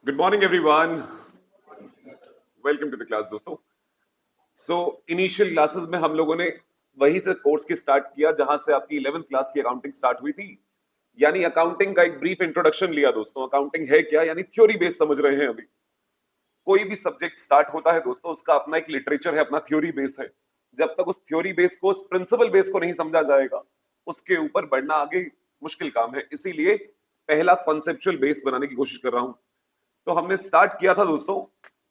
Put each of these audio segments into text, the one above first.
Good morning everyone, welcome to the class दोस्तों। So initial classes में हम लोगों ने वहीं से कोर्स की स्टार्ट किया जहां से आपकी 11th क्लास की अकाउंटिंग स्टार्ट हुई थी। यानी अकाउंटिंग का एक ब्रीफ इंट्रोडक्शन लिया दोस्तों। अकाउंटिंग है क्या, यानी थ्योरी बेस समझ रहे हैं अभी। कोई भी सब्जेक्ट स्टार्ट होता है दोस्तों, उसका अपना एक लिटरेचर है, अपना थ्योरी बेस है। जब तक उस थ्योरी बेस को, उस प्रिंसिपल बेस को नहीं समझा जाएगा, उसके ऊपर बढ़ना आगे मुश्किल काम है। इसीलिए पहला कॉन्सेप्चुअल बेस बनाने की कोशिश कर रहा हूं। तो हमने स्टार्ट किया था दोस्तों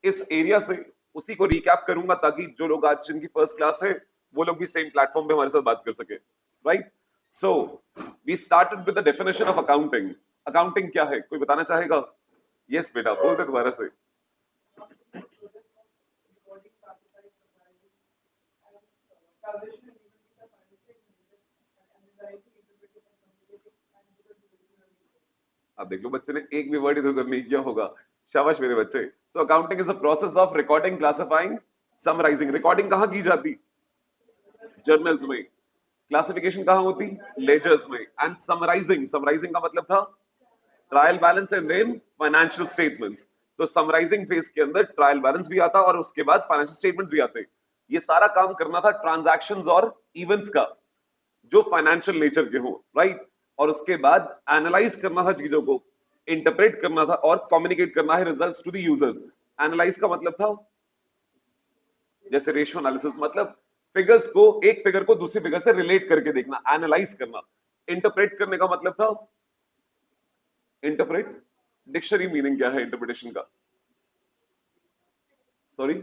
इस एरिया से, उसी को रिकैप करूंगा ताकि जो लोग आज जिनकी फर्स्ट क्लास है वो लोग भी सेम प्लेटफॉर्म पे हमारे साथ बात कर सके। Right. So we started with the definition of accounting. Accounting क्या है, कोई बताना चाहेगा? यस बेटा, बोल दे दोबारा से। आप देख लो बच्चे ने एक भी वर्ड इधर उधर नहीं किया होगा। शाबाश मेरे बच्चे। So accounting is a process of recording, classifying, summarising. Recording कहां की जाती? जर्नल्स में। क्लासिफिकेशन कहां होती? लेजर्स में। एंड समराइजिंग, समराइजिंग का मतलब था trial balance and then financial statements. तो समराइजिंग फेज के अंदर ट्रायल बैलेंस भी आता और उसके बाद फाइनेंशियल स्टेटमेंट्स भी आते। ये सारा काम करना था ट्रांजैक्शंस और इवेंट्स का, जो फाइनेंशियल नेचर के हो। राइट। और उसके बाद एनालाइज करना था चीजों को, इंटरप्रेट करना था और कम्युनिकेट करना है results to the users. Analyse का मतलब था जैसे रेशियो एनालिसिस, मतलब फिगर्स को, एक फिगर को दूसरी फिगर से रिलेट करके देखना, एनालाइज करना। इंटरप्रेट करने का मतलब था इंटरप्रेट। डिक्शनरी मीनिंग क्या है इंटरप्रिटेशन का? Sorry,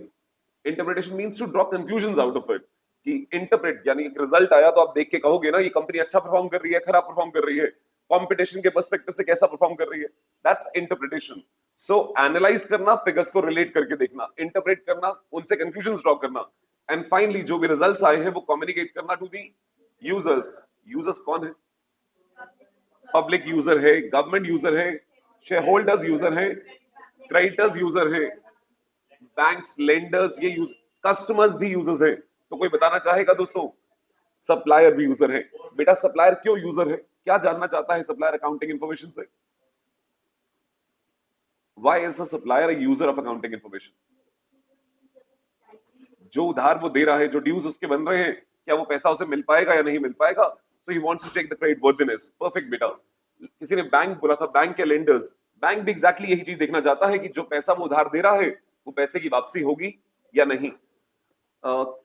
interpretation means to draw conclusions out of it. कि इंटरप्रेट यानी एक रिजल्ट आया तो आप देख के कहोगे ना ये कंपनी अच्छा परफॉर्म कर रही है, खराब परफॉर्म कर रही है, कंपटीशन के पर्सपेक्टिव से कैसा परफॉर्म कर रही है। That's interpretation. सो एनालाइज करना, फिगर्स को रिलेट करके देखना, इंटरप्रेट करना, उनसे कंक्लूजंस ड्रॉ करना, एंड फाइनली जो भी रिजल्ट्स आए हैं वो कम्युनिकेट करना टू दी यूजर्स। यूजर्स कौन है? पब्लिक यूजर है, गवर्नमेंट यूजर है, शेयर होल्डर्स यूजर है, क्रेडिटर्स यूजर है, बैंक्स, लेंडर्स, ये यूज, कस्टमर्स भी यूजर्स हैं। तो कोई बताना चाहेगा दोस्तों? सप्लायर भी यूजर है। बेटा सप्लायर क्यों यूजर है, क्या जानना चाहता है सप्लायर अकाउंटिंग इंफॉर्मेशन से? Why is the supplier a user of accounting information? जो उधार वो दे रहा है, जो ड्यूज उसके बन रहे हैं, क्या वो पैसा उसे मिल पाएगा या नहीं मिल पाएगा? So he wants to check the credit worthiness. Perfect बेटा। किसी ने बैंक बोला था, बैंक के लेंडर्स। बैंक भी एग्जैक्टली यही चीज देखना चाहता है कि जो पैसा वो उधार दे रहा है वो पैसे की वापसी होगी या नहीं।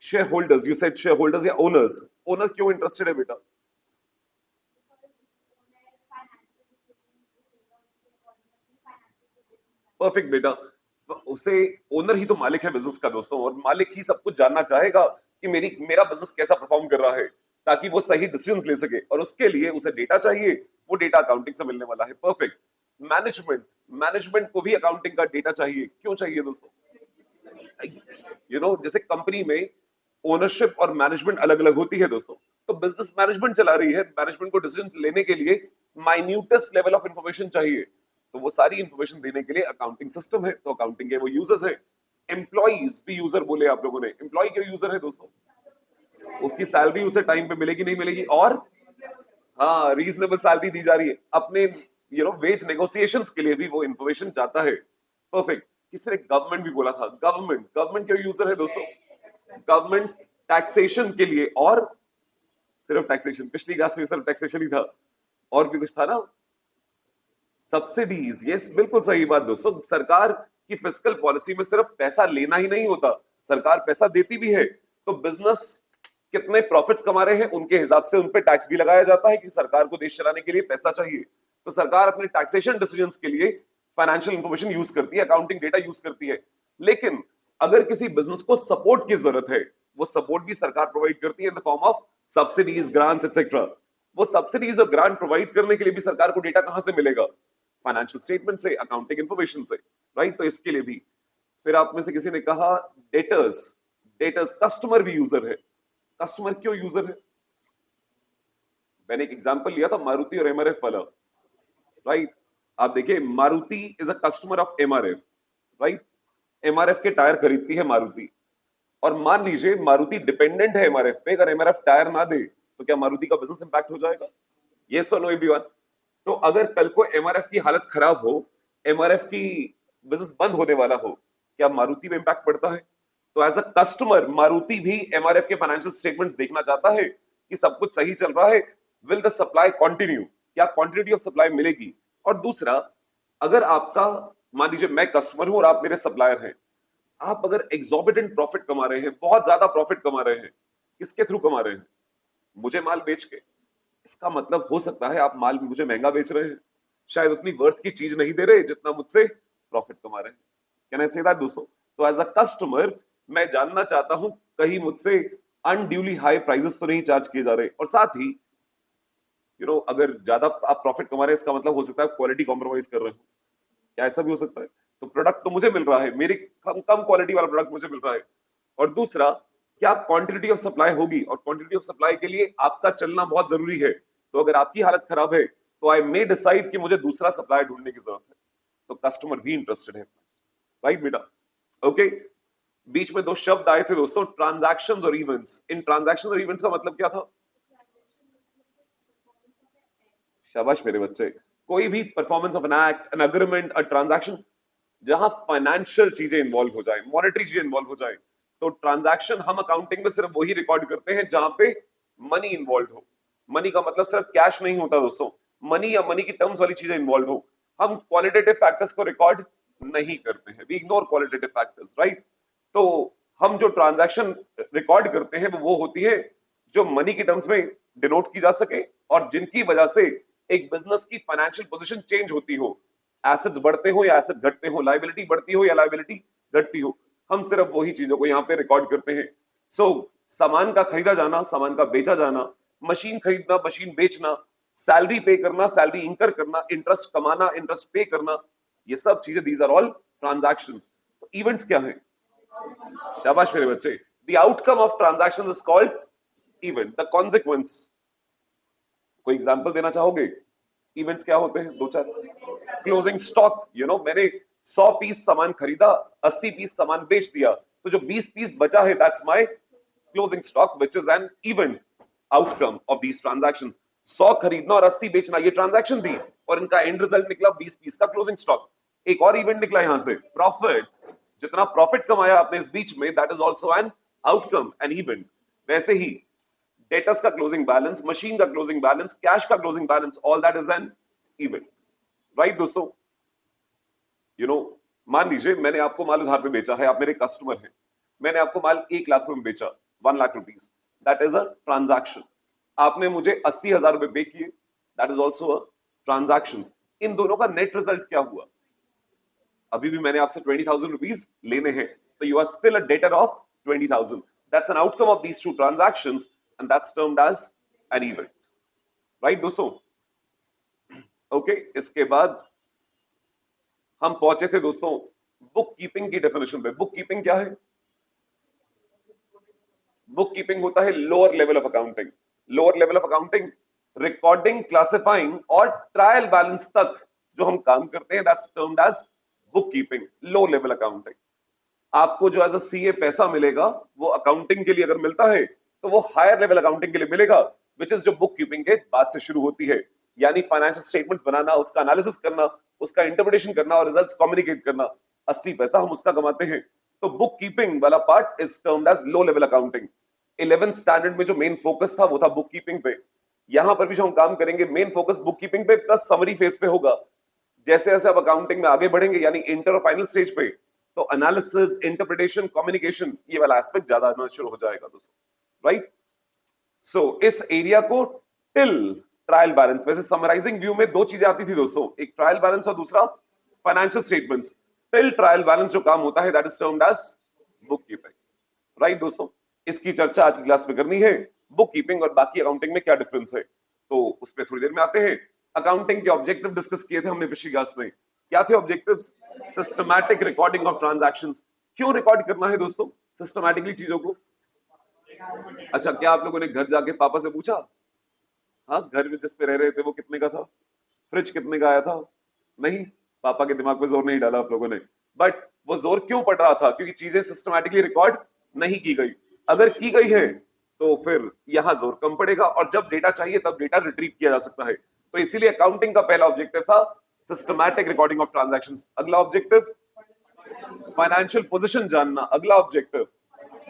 Share holders, you said share holders या ओनर्स। ओनर क्यों इंटरेस्टेड है बेटा? परफेक्ट बेटा। तो उसे, ओनर ही तो मालिक है बिजनेस का दोस्तों, और मालिक ही सब कुछ जानना चाहेगा कि मेरा बिजनेस कैसा परफॉर्म कर रहा है, ताकि वो सही डिसीजंस ले सके। और उसके लिए उसे डेटा चाहिए, वो डेटा अकाउंटिंग से मिलने वाला है। परफेक्ट। मैनेजमेंट, मैनेजमेंट को भी अकाउंटिंग का डेटा चाहिए। क्यों चाहिए दोस्तों? जैसे कंपनी में ओनरशिप और मैनेजमेंट अलग अलग होती है दोस्तों, तो बिजनेस मैनेजमेंट चला रही है, मैनेजमेंट को डिसीजन लेने के लिए माइन्यूटेस्ट लेवल ऑफ इंफॉर्मेशन चाहिए। तो वो सारी इंफॉर्मेशन देने के लिए अकाउंटिंग सिस्टम है। तो अकाउंटिंग के वो यूजर्स है। एम्प्लॉइज भी यूजर बोले आप लोगों ने। एम्प्लॉय क्यों यूजर है दोस्तों? उसकी सैलरी उसे टाइम पे मिलेगी नहीं मिलेगी, और हाँ, रीजनेबल सैलरी दी जा रही है, अपने वेज नेगोशिएशंस के लिए भी वो इंफॉर्मेशन चाहता है। परफेक्ट। किसी ने गवर्नमेंट भी बोला था। गवर्नमेंट, गवर्नमेंट क्यों यूजर है दोस्तों? गवर्नमेंट टैक्सेशन के लिए। और सिर्फ टैक्सेशन? पिछली क्लास में सिर्फ टैक्सेशन ही था, और भी कुछ था ना? सब्सिडीज। यस, बिल्कुल सही बात दोस्तों। सरकार की फिस्कल पॉलिसी में सिर्फ पैसा लेना ही नहीं होता, सरकार पैसा देती भी है। तो बिजनेस कितने प्रॉफिट्स कमा रहे हैं उनके हिसाब से उन पे टैक्स भी लगाया जाता है, कि सरकार को देश चलाने के लिए पैसा चाहिए। तो सरकार अपने टैक्सेशन डिसीजंस के लिए फाइनेंशियल इंफॉर्मेशन यूज करती है, अकाउंटिंग डेटा यूज करती है। लेकिन अगर किसी बिजनेस को सपोर्ट की जरूरत है, वो सपोर्ट भी सरकार प्रोवाइड करती है in the form of subsidies, grants etcetera. वो सब्सिडीज और ग्रांट प्रोवाइड करने के लिए भी सरकार को डेटा कहां से मिलेगा? फाइनेंशियल स्टेटमेंट से, अकाउंटिंग इंफॉर्मेशन से। राइट। तो इसके लिए भी फिर आप में से किसी ने कहा डेटर्स। डेटर्स, कस्टमर भी यूजर है। कस्टमर क्यों यूजर है? मैंने एक एग्जांपल लिया था मारुति और एमआरएफ वाला। राइट। आप देखिए, Maruti is a customer of MRF. Right. MRF के टायर खरीदती है मारुति, और मान लीजिए मारुति डिपेंडेंट है एमआरएफ पे, अगर एमआरएफ टायर ना दे तो क्या मारुति का बिजनेस इंपैक्ट हो जाएगा? ये सुनो एवरीवन। तो अगर कल को एमआरएफ की हालत खराब हो, एमआरएफ की बिजनेस बंद होने वाला हो, क्या मारुति में इंपैक्ट पड़ता है? तो एज अ कस्टमर मारुति भी एमआरएफ के फाइनेंशियल स्टेटमेंट्स देखना चाहता है कि सब कुछ सही चल रहा है, विल द सप्लाई कंटिन्यू, क्या क्वांटिटी ऑफ सप्लाई मिलेगी। और दूसरा, अगर आपका, मान लीजिए मैं कस्टमर हूं और आप मेरे सप्लायर हैं, आप अगर एग्जॉर्बिटेंट प्रॉफिट कमा रहे हैं, बहुत ज्यादा प्रॉफिट कमा रहे हैं, किसके थ्रू कमा रहे हैं? मुझे माल बेच के। इसका मतलब हो सकता है आप माल मुझे महंगा बेच रहे हैं, शायद उतनी वर्थ की चीज नहीं दे रहे जितना मुझसे प्रॉफिट कमा रहे हैं। कैन आई से दैट दोस्तों? तो एज अ कस्टमर मैं जानना चाहता हूं कहीं मुझसे अनड्यूली हाई प्राइसेस तो नहीं चार्ज किए जा रहे। और साथ ही अगर ज्यादा आप प्रॉफिट कमा रहे हैं, इसका मतलब हो सकता है क्वालिटी कॉम्प्रोमाइज कर रहे हो, क्या ऐसा भी हो सकता है? तो प्रोडक्ट तो मुझे मिल रहा है, मेरी कम क्वालिटी वाला प्रोडक्ट मुझे मिल रहा है। और दूसरा, क्या क्वांटिटी ऑफ सप्लाई होगी? और क्वांटिटी ऑफ सप्लाई के लिए आपका चलना बहुत जरूरी है। तो अगर आपकी हालत खराब है तो आई मे डिसाइड कि मुझे दूसरा सप्लाई ढूंढने की जरूरत है। तो कस्टमर भी इंटरेस्टेड है, राइट बेटा? ओके, बीच में दो शब्द आए थे दोस्तों, ट्रांजैक्शंस और इवेंट्स। इन ट्रांजैक्शंस और इवेंट्स का मतलब क्या था? शाबाश मेरे बच्चे। कोई भी performance of an act, an agreement, a transaction, जहां फाइनेंशियल चीजें इन्वॉल्व हो जाए, मॉनेटरी चीजें इन्वॉल्व हो जाए, तो ट्रांजैक्शन हम अकाउंटिंग में सिर्फ वही रिकॉर्ड करते हैं जहां पे मनी इन्वॉल्व हो। मनी का मतलब सिर्फ कैश नहीं होता दोस्तों, मनी या मनी की टर्म्स वाली चीजें इन्वॉल्व हो। हम क्वालिटेटिव फैक्टर्स को रिकॉर्ड नहीं करते हैं, we ignore qualitative factors, right? तो हम जो ट्रांजैक्शन रिकॉर्ड करते हैं वो होती है जो मनी की टर्म्स में डिनोट की जा सके और जिनकी वजह से एक बिजनेस की फाइनेंशियल पोजीशन चेंज होती हो, एसेट्स बढ़ते हो या एसेट घटते हो, लायबिलिटी बढ़ती हो या लायबिलिटी घटती हो, हम सिर्फ वही चीजों को यहाँ पे रिकॉर्ड करते हैं। सो सामान का खरीदा जाना, सामान का बेचा जाना, मशीन खरीदना, मशीन बेचना, सैलरी पे करना, सैलरी इंकर करना, इंटरेस्ट कमाना, इंटरेस्ट पे करना, ये सब चीजें, दीज आर ऑल ट्रांजैक्शंस। तो इवेंट्स क्या है? शाबाश मेरे बच्चे। The outcome of transaction is called event, the consequence. कोई एग्जांपल देना चाहोगे? इवेंट्स क्या होते हैं? दो चार। क्लोजिंग स्टॉक, मैंने 100 पीस सामान खरीदा, 80 पीस सामान बेच दिया, तो जो 20 पीस बचा है, that's my closing stock, which is an event outcome of these transactions. 100 खरीदना और 80 बेचना, ये ट्रांजैक्शन थी और इनका एंड रिजल्ट निकला 20 पीस का क्लोजिंग स्टॉक। एक और इवेंट निकला यहां से, प्रॉफिट। जितना प्रॉफिट कमाया आपने इस बीच में, that is also an outcome, an event. वैसे ही डेटर्स का क्लोजिंग बैलेंस, मशीन का क्लोजिंग बैलेंस, कैश का closing balance, all that is an event, right दोस्तों? मान लीजिए मैंने आपको माल उधार पे बेचा है, आप मेरे कस्टमर हैं, मैंने आपको माल 1 लाख रुपए में बेचा, 1 lakh rupees, that is a transaction. आपने मुझे 80,000 रुपए पे किए, that is also a transaction. इन दोनों का नेट रिजल्ट क्या हुआ? अभी भी मैंने आपसे 20,000 रुपीज लेने हैं, तो you are still a debtor of 20,000, that's an outcome of these two transactions and that's termed as an event, right दोस्तों? ओके, इसके बाद हम पहुंचे थे दोस्तों बुक कीपिंग की डेफिनेशन पे। बुक कीपिंग क्या है? बुक कीपिंग होता है lower level of accounting. Lower level of accounting, recording, classifying और ट्रायल बैलेंस तक जो हम काम करते हैं, that's termed as book keeping, low level accounting. आपको जो एज अ सीए पैसा मिलेगा वो अकाउंटिंग के लिए अगर मिलता है तो वो हायर लेवल अकाउंटिंग के लिए मिलेगा, विच इज जो बुक कीपिंग के बाद से शुरू होती है, यानी फाइनेंशियल स्टेटमेंट्स बनाना, उसका एनालिसिस करना, उसका इंटरप्रिटेशन करना और रिजल्ट्स कम्युनिकेट करना। असली पैसा हम उसका कमाते हैं। तो बुक कीपिंग वाला part is termed as low level accounting. 11th standard में जो मेन फोकस था वो था बुक कीपिंग पे। यहां पर भी जो हम काम करेंगे, मेन फोकस बुक कीपिंग पे प्लस समरी फेज पे होगा। जैसे जैसे आप अकाउंटिंग में आगे बढ़ेंगे, यानी इंटर और फाइनल स्टेज पे, तो एनालिसिस, इंटरप्रिटेशन, कम्युनिकेशन, ये वाला एस्पेक्ट ज्यादा आना शुरू हो जाएगा दोस्तों, राइट? सो इस एरिया को टिल ट्रायल बैलेंस, वैसे समराइजिंग व्यू में दो चीजें आती थी दोस्तों, एक ट्रायल बैलेंस और दूसरा financial statements. Till trial balance जो काम होता है, that is termed as book keeping, right दोस्तों? इसकी चर्चा आज की क्लास में करनी है, बुक कीपिंग और बाकी अकाउंटिंग में क्या डिफरेंस है, तो उस पर थोड़ी देर में आते हैं। अकाउंटिंग के ऑब्जेक्टिव डिस्कस किए थे हमने पिछली क्लास में। क्या थे objectives? Systematic recording of transactions. क्यों रिकॉर्ड करना है दोस्तों सिस्टमैटिकली चीजों को? अच्छा, क्या आप लोगों ने घर जाके पापा से पूछा, हाँ घर में जिस पे रह रहे थे वो कितने का था, फ्रिज कितने का आया था? नहीं, पापा के दिमाग पे जोर नहीं डाला आप लोगों ने। बट वो जोर क्यों पड़ रहा था? क्योंकि चीजें सिस्टमैटिकली रिकॉर्ड नहीं की गई। अगर की गई है तो फिर यहां जोर कम पड़ेगा और जब डेटा चाहिए तब डेटा रिट्रीव किया जा सकता है। तो इसीलिए अकाउंटिंग का पहला ऑब्जेक्टिव था सिस्टमैटिक रिकॉर्डिंग ऑफ ट्रांजैक्शंस। अगला ऑब्जेक्टिव फाइनेंशियल पोजीशन जानना, अगला objective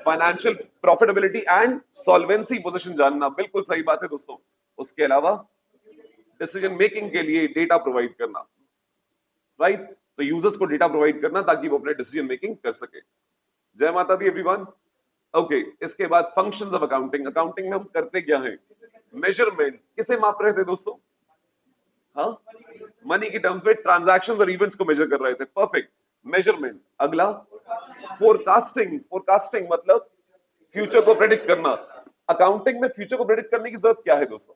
financial profitability and solvency position जानना, बिल्कुल सही बात है दोस्तों। उसके अलावा डिसीजन मेकिंग के लिए डेटा प्रोवाइड करना, राइट? तो यूजर्स को डेटा प्रोवाइड करना ताकि वो अपने डिसीजन मेकिंग कर सके। जय माता दी एवरीवन। ओके, इसके बाद फंक्शंस ऑफ अकाउंटिंग। अकाउंटिंग में हम करते क्या है? मेजरमेंट। किसे माप रहे थे दोस्तों? हाँ, मनी की टर्म्स में ट्रांजैक्शंस और इवेंट्स को मेजर कर रहे थे। Perfect, measurement. अगला फोरकास्टिंग। फोरकास्टिंग मतलब फ्यूचर को प्रेडिक्ट करना। अकाउंटिंग में फ्यूचर को प्रेडिक्ट करने की जरूरत क्या है दोस्तों?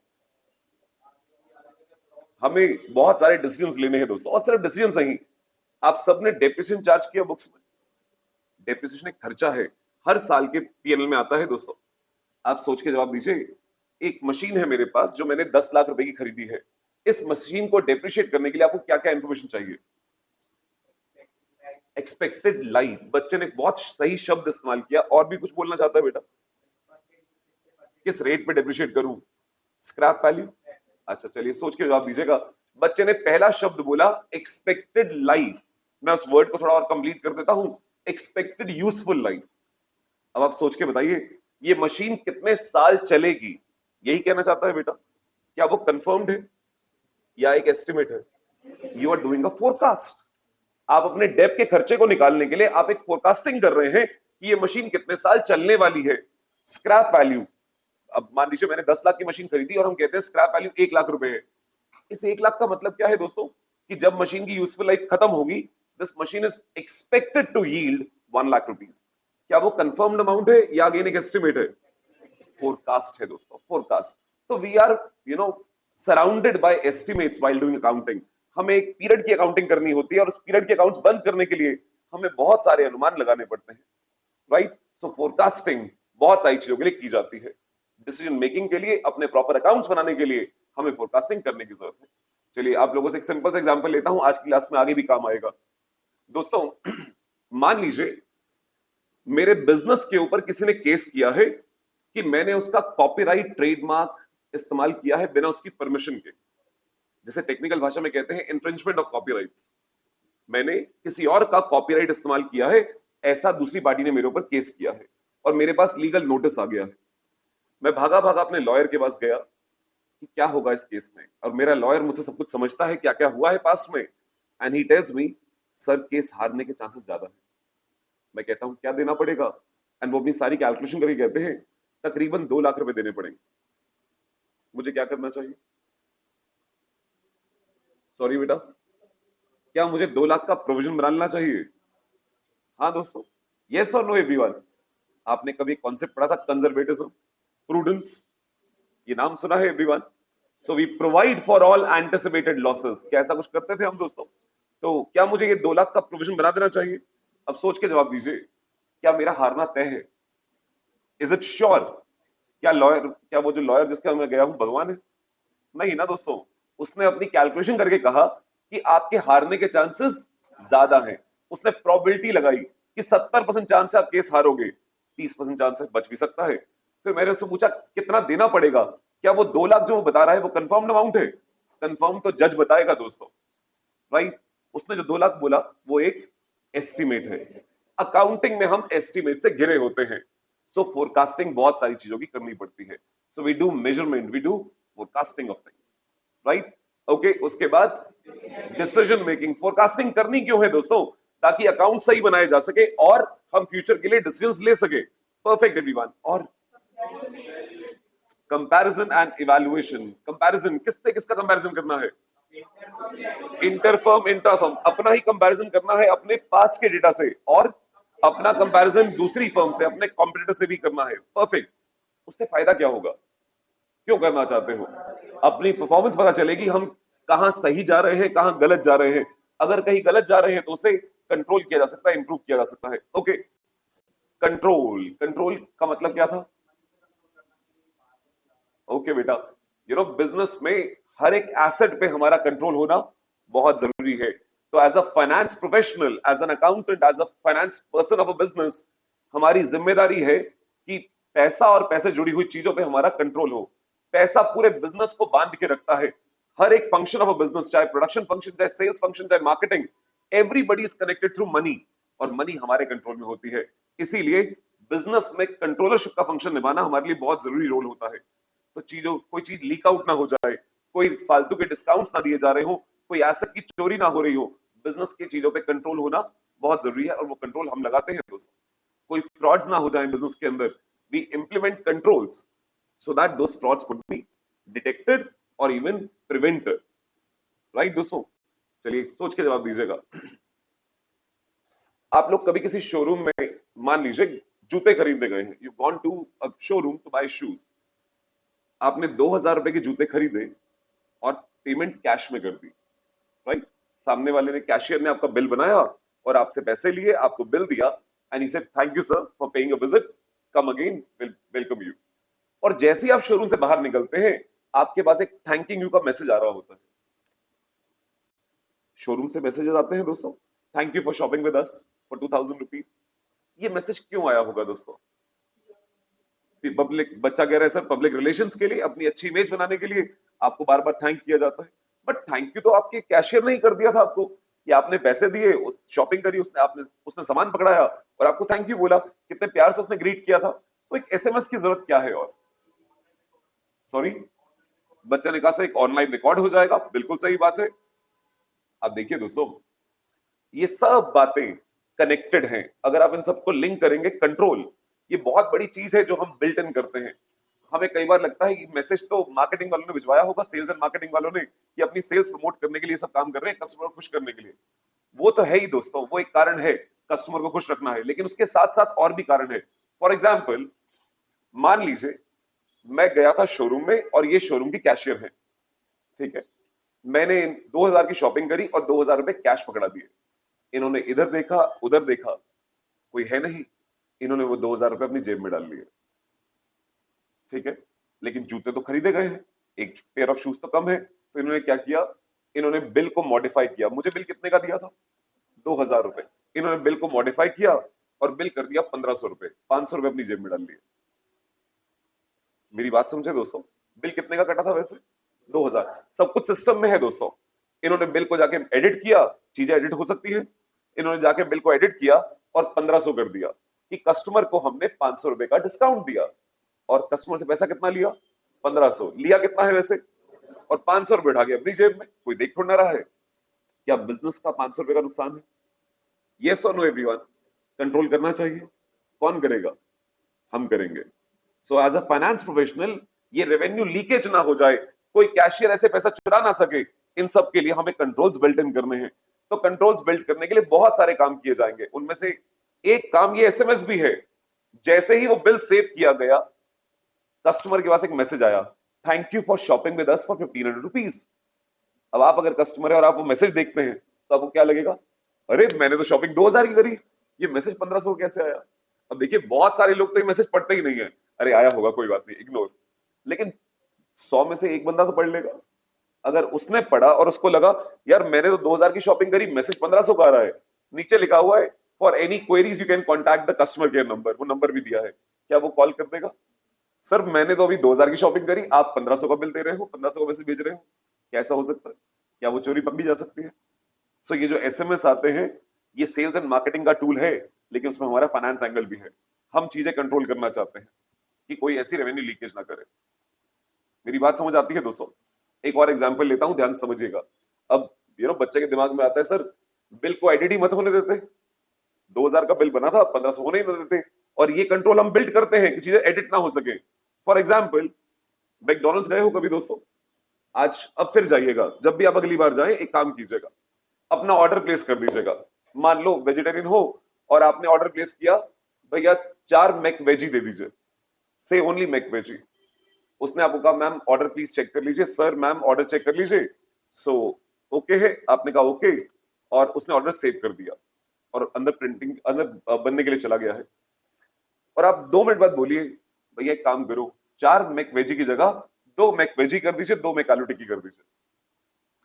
हमें बहुत सारे डिसीजंस लेने हैं दोस्तों, और सिर्फ डिसीजंस नहीं, आप सबने डेप्रिसिएशन चार्ज किया बुक्स में? डेप्रिसिएशन एक खर्चा है, हर साल के पीएनएल में आता है दोस्तों। आप सोच के जवाब दीजिए। एक मशीन है मेरे पास जो मैंने 10 लाख रुपए की खरीदी है, इस मशीन को डेप्रिशिएट करने के लिए आपको क्या क्या इंफॉर्मेशन चाहिए? Expected life. बच्चे ने बहुत सही शब्द इस्तेमाल किया। और भी कुछ बोलना चाहता है बेटा? किस रेट पे डेप्रिशिएट करूं? Scrap value. अच्छा, चलिए सोच के जवाब दीजिएगा। बच्चे ने पहला शब्द बोला एक्सपेक्टेड लाइफ। मैं उस वर्ड को थोड़ा और कंप्लीट कर देता हूं, एक्सपेक्टेड यूजफुल लाइफ। अब आप सोच के बताइए, ये मशीन कितने साल चलेगी? यही कहना चाहता है बेटा। क्या वो कंफर्म्ड है या एक एस्टिमेट है? You are doing a forecast. आप अपने डेप के खर्चे को निकालने के लिए आप एक फोरकास्टिंग कर रहे हैं कि ये मशीन कितने साल चलने वाली है। Scrap value. अब मान लीजिए मैंने 10 लाख की मशीन खरीदी और हम कहते हैं स्क्रैप वैल्यू 1 लाख रुपए है। इस 1 लाख का मतलब क्या है दोस्तों? कि जब मशीन की यूजफुल लाइफ खत्म होगी, this machine is expected to yield 1 lakh rupees. क्या वो कंफर्म्ड अमाउंट है या अगेन एक एस्टिमेट है? फोरकास्ट है दोस्तों, फोरकास्ट। तो we are surrounded by estimates while doing accounting. हमें एक पीरियड की अकाउंटिंग करनी होती है और उस पीरियड के अकाउंट्स बंद करने के लिए हमें बहुत सारे अनुमान लगाने पड़ते हैं, राइट? सो फोरकास्टिंग बहुत सारी चीजों के लिए की जाती है। डिसीजन मेकिंग के लिए, अपने प्रॉपर अकाउंट्स बनाने के लिए हमें फोरकास्टिंग करने की जरूरत है। चलिए आप लोगों से एक सिंपल सा एग्जांपल लेता हूं, आज की क्लास में आगे भी काम आएगा दोस्तों। मान लीजिए मेरे बिजनेस के ऊपर किसी ने केस किया है कि मैंने उसका कॉपीराइट ट्रेडमार्क इस्तेमाल किया है बिना उसकी परमिशन के, जिसे टेक्निकल भाषा में कहते हैं इंफ्रिंजमेंट ऑफ कॉपीराइट्स। मैंने किसी और का कॉपीराइट इस्तेमाल किया है, ऐसा दूसरी पार्टी ने मेरे ऊपर केस किया है और मेरे पास लीगल नोटिस आ गया है। मैं भागा भागा अपने लॉयर के पास गया कि क्या होगा इस केस में, और मेरा लॉयर मुझसे सब कुछ समझता है, क्या क्या हुआ है पास्ट में, and he tells me sir case हारने के चांसेस ज्यादा है। मैं कहता हूं क्या देना पड़ेगा, एंड वो अपनी सारी कैलकुलेशन करके कहते हैं तकरीबन 2 लाख रुपए देने पड़ेंगे। मुझे क्या करना चाहिए? सॉरी बेटा, क्या मुझे 2 लाख का प्रोविजन बनाना चाहिए? हाँ दोस्तों, यस और नो एवरीवन। आपने कभी कॉन्सेप्ट पढ़ा था कंजर्वेटिज्म, प्रूडेंस? ये नाम सुना है everyone? So we provide for all anticipated losses. क्या ऐसा कुछ करते थे हम दोस्तों? तो क्या मुझे ये 2 लाख का प्रोविजन बना देना चाहिए? अब सोच के जवाब दीजिए, क्या मेरा हारना तय है? Is it sure? क्या वो जो लॉयर जिसके मैं गया हूं भगवान है? नहीं ना दोस्तों, उसने अपनी कैलकुलेशन करके कहा कि आपके हारने के चांसेस ज्यादा हैं। उसने प्रोबेबिलिटी लगाई कि 70% चांस है आप केस हारोगे, 30% चांस है बच भी सकता है। फिर मैंने उससे पूछा कितना देना पड़ेगा? क्या वो 2 लाख जो वो बता रहा है वो कंफर्म्ड अमाउंट है? कंफर्म तो जज बताएगा दोस्तों, राइट? उसने जो 2 लाख बोला वो एक एस्टिमेट है। अकाउंटिंग में हम एस्टिमेट से घिरे होते हैं। सो फोरकास्टिंग बहुत सारी चीजों की करनी पड़ती है। So we do measurement, we do forecasting of things, right? Okay, उसके बाद डिसीजन मेकिंग। फोरकास्टिंग करनी क्यों है दोस्तों? ताकि अकाउंट सही बनाए जा सके और हम फ्यूचर के लिए डिसीजंस ले सके। Perfect everyone. और कंपैरिजन एंड इवैल्यूएशन। कंपैरिजन, किससे किसका कंपैरिजन करना है? इंटरफर्म, इंट्राफर्म। अपना ही कंपैरिजन करना है अपने पास के डेटा से, और अपना कंपैरिजन दूसरी फर्म से, अपने कॉम्पिटिटर से भी करना है। परफेक्ट। उससे फायदा क्या होगा? क्यों करना चाहते हो? अपनी परफॉर्मेंस पता चलेगी, हम कहां सही जा रहे हैं, कहां गलत जा रहे हैं। अगर कहीं गलत जा रहे हैं तो उसे कंट्रोल किया जा सकता है, इंप्रूव किया जा सकता है। Okay, control. कंट्रोल का मतलब क्या था? ओके बेटा, बिजनेस में हर एक एसेट पे हमारा कंट्रोल होना बहुत जरूरी है। तो as a finance professional, as an accountant, as a finance person of a business, हमारी जिम्मेदारी है कि पैसा और पैसे जुड़ी हुई चीजों पे हमारा कंट्रोल हो। पैसा पूरे बिजनेस को बांध के रखता है। हर एक फंक्शन ऑफ अ बिजनेस, चाहे प्रोडक्शन फंक्शन, चाहे सेल्स फंक्शन, चाहे marketing, everybody is connected through money. और मनी हमारे कंट्रोल में होती है। इसीलिए बिजनेस में कंट्रोलरशिप का फंक्शन निभाना हमारे लिए बहुत जरूरी रोल होता है। तो कोई चीज लीक आउट ना हो जाए, कोई फालतू के डिस्काउंट्स ना दिए जा रहे हो, कोई एसेट की चोरी ना हो रही हो, बिजनेस की चीजों पे कंट्रोल होना बहुत जरूरी है और वो कंट्रोल हम लगाते हैं दोस्तों। कोई फ्रॉड्स ना हो जाए बिजनेस के अंदर, we implement controls so that those frauds could be detected और इवन प्रिवेंटेड। राइट दोस्तों? चलिए सोच के जवाब दीजिएगा। आप लोग कभी किसी शोरूम में मान लीजिए जूते खरीदने गए हैं, you gone to a showroom to buy shoes, आपने 2000 रुपए के जूते खरीदे और पेमेंट कैश में कर दी। राइट? सामने वाले ने, कैशियर ने आपका बिल बनाया और आपसे पैसे लिए, आपको बिल दिया and he said thank you sir for paying a visit, come again, welcome you. और जैसे ही आप शोरूम से बाहर निकलते हैं आपके पास एक थैंकिंग यू का मैसेज आ रहा होता है। शोरूम से मैसेजेस आते हैं दोस्तों, thank you for shopping with us for 2000 rupees. ये मैसेज क्यों आया होगा दोस्तों? पब्लिक, बच्चा कह रहा है सर पब्लिक रिलेशंस के लिए, अपनी अच्छी इमेज बनाने के लिए आपको बार बार थैंक किया जाता है। बट थैंक यू तो आपके कैशियर ने ही कर दिया था आपको, कि आपने पैसे दिए, उस शॉपिंग करी, उसने सामान पकड़ाया और आपको थैंक यू बोला, कितने प्यार से उसने ग्रीट किया था। तो एक एसएमएस की जरूरत क्या है? और सॉरी, बच्चा ने कहा सर एक ऑनलाइन रिकॉर्ड हो जाएगा, बिल्कुल सही बात है। अब देखिए दोस्तों, ये सब बातें कनेक्टेड हैं। अगर आप इन सबको लिंक करेंगे, कंट्रोल ये बहुत बड़ी चीज है जो हम बिल्ट इन करते हैं। हमें कई बार लगता है कि मैसेज तो मार्केटिंग वालों ने भिजवाया होगा, सेल्स एंड मार्केटिंग वालों ने, कि अपनी सेल्स प्रमोट करने के लिए सब काम कर रहे हैं, कस्टमर को खुश करने के लिए। वो तो है ही दोस्तों, वो एक कारण है, कस्टमर को खुश रखना है, लेकिन उसके साथ साथ और भी कारण है। फॉर एग्जाम्पल, मान लीजिए मैं गया था शोरूम में और ये शोरूम की कैशियर है, ठीक है, मैंने 2000 की शॉपिंग करी और 2000 रुपए कैश पकड़ा दिए। इन्होंने इधर देखा, उधर देखा, कोई है नहीं, इन्होंने वो 2000 रुपए अपनी जेब में डाल लिए, ठीक है, लेकिन जूते तो खरीदे गए हैं, एक पेयर ऑफ शूज तो कम है। तो इन्होंने क्या किया, इन्होंने बिल को मॉडिफाई किया। मुझे बिल कितने का दिया था? 2000 रुपए। इन्होंने बिल को मॉडिफाई किया और बिल कर दिया 1500 रुपए, 500 रुपए अपनी जेब में डाल लिए। मेरी बात समझे दोस्तों? बिल कितने का कटा था वैसे? 2000। सब कुछ सिस्टम में है दोस्तों। इन्होंने बिल को जाके एडिट किया, चीजें एडिट हो सकती है, इन्होंने जाके बिल को एडिट किया और 1500 कर दिया कि कस्टमर को हमने 500 रुपए का डिस्काउंट दिया। और कस्टमर से पैसा कितना लिया? 1500। लिया कितना है वैसे? और 500 रुपए उठा के अपनी जेब में, कोई देख थोड़ा ना रहा है। क्या बिजनेस का 500 रुपए का नुकसान है? यस और नो एवरीवन? कंट्रोल करना चाहिए। कौन करेगा? हम करेंगे। So as a finance professional, ये रेवेन्यू लीकेज ना हो जाए, कोई कैशियर ऐसे पैसा चुरा ना सके, इन सब के लिए हमें कंट्रोल्स बिल्ट इन करने हैं। तो कंट्रोल्स बिल्ट करने के लिए बहुत सारे काम किए जाएंगे, उनमें से एक काम ये एसएमएस भी है। जैसे ही वो बिल सेव किया गया, कस्टमर के पास एक मैसेज आया, thank you for shopping with us for 1500 rupees. अब आप अगर कस्टमर है और आप वो मैसेज देखते हैं तो आपको क्या लगेगा? अरे मैंने तो शॉपिंग 2000 की करी, ये मैसेज 1500 कैसे आया? अब देखिए, बहुत सारे लोग तो ये मैसेज पढ़ते ही नहीं है, अरे आया होगा कोई बात नहीं, इग्नोर। लेकिन 100 में से एक बंदा तो पढ़ लेगा। अगर उसने पढ़ा और उसको लगा यार मैंने तो 2000 की शॉपिंग करी, मैसेज 1500 का आ रहा है, नीचे लिखा हुआ है for any queries you can contact the customer care number, वो नंबर भी दिया है, क्या वो कॉल कर देगा? सर मैंने तो अभी 2000 की शॉपिंग करी, आप 1500 का बिल दे रहे हो, 1500 का मैसेज भेज रहे हो, क्या ऐसा हो सकता है? क्या वो चोरी पकड़ी जा सकती है? सो ये जो एसएमएस आते हैं, ये सेल्स एंड मार्केटिंग का टूल है, लेकिन उसमें हमारा फाइनेंस एंगल भी है। हम चीजें कंट्रोल करना चाहते हैं कि कोई ऐसी रेवेन्यू लीकेज ना करे। मेरी बात समझ आती है दोस्तों? एक और एग्जांपल लेता हूं, ध्यान से समझिएगा। अब बच्चे के दिमाग में आता है, सर बिल को एडिट ही मत होने देते, 2000 का बिल बना था, 1500 होने ही ना देते। और ये कंट्रोल हम बिल्ड करते हैं कि चीजें एडिट ना हो सके। फॉर एग्जाम्पल, मैकडोनल्ड्स गए हो कभी दोस्तों? आज अब फिर जाइएगा, जब भी आप अगली बार जाएं एक काम कीजिएगा, अपना ऑर्डर प्लेस कर दीजिएगा। मान लो वेजिटेरियन हो और आपने ऑर्डर प्लेस किया, भैया 4 मैक वेजी दे दीजिए, से ओनली मैक वेजी। उसने आपको कहा मैम ऑर्डर प्लीज चेक कर लीजिए, सर मैम ऑर्डर चेक कर लीजिए, सो ओके है, आपने कहा ओके, और उसने ऑर्डर सेव कर दिया और अंदर प्रिंटिंग, अंदर बनने के लिए चला गया है। और आप 2 मिनट बाद बोलिए भैया एक काम करो, 4 मैक वेजी की जगह 2 मैक वेजी कर दीजिए, 2 मैक आलू टिक्की कर दीजिए।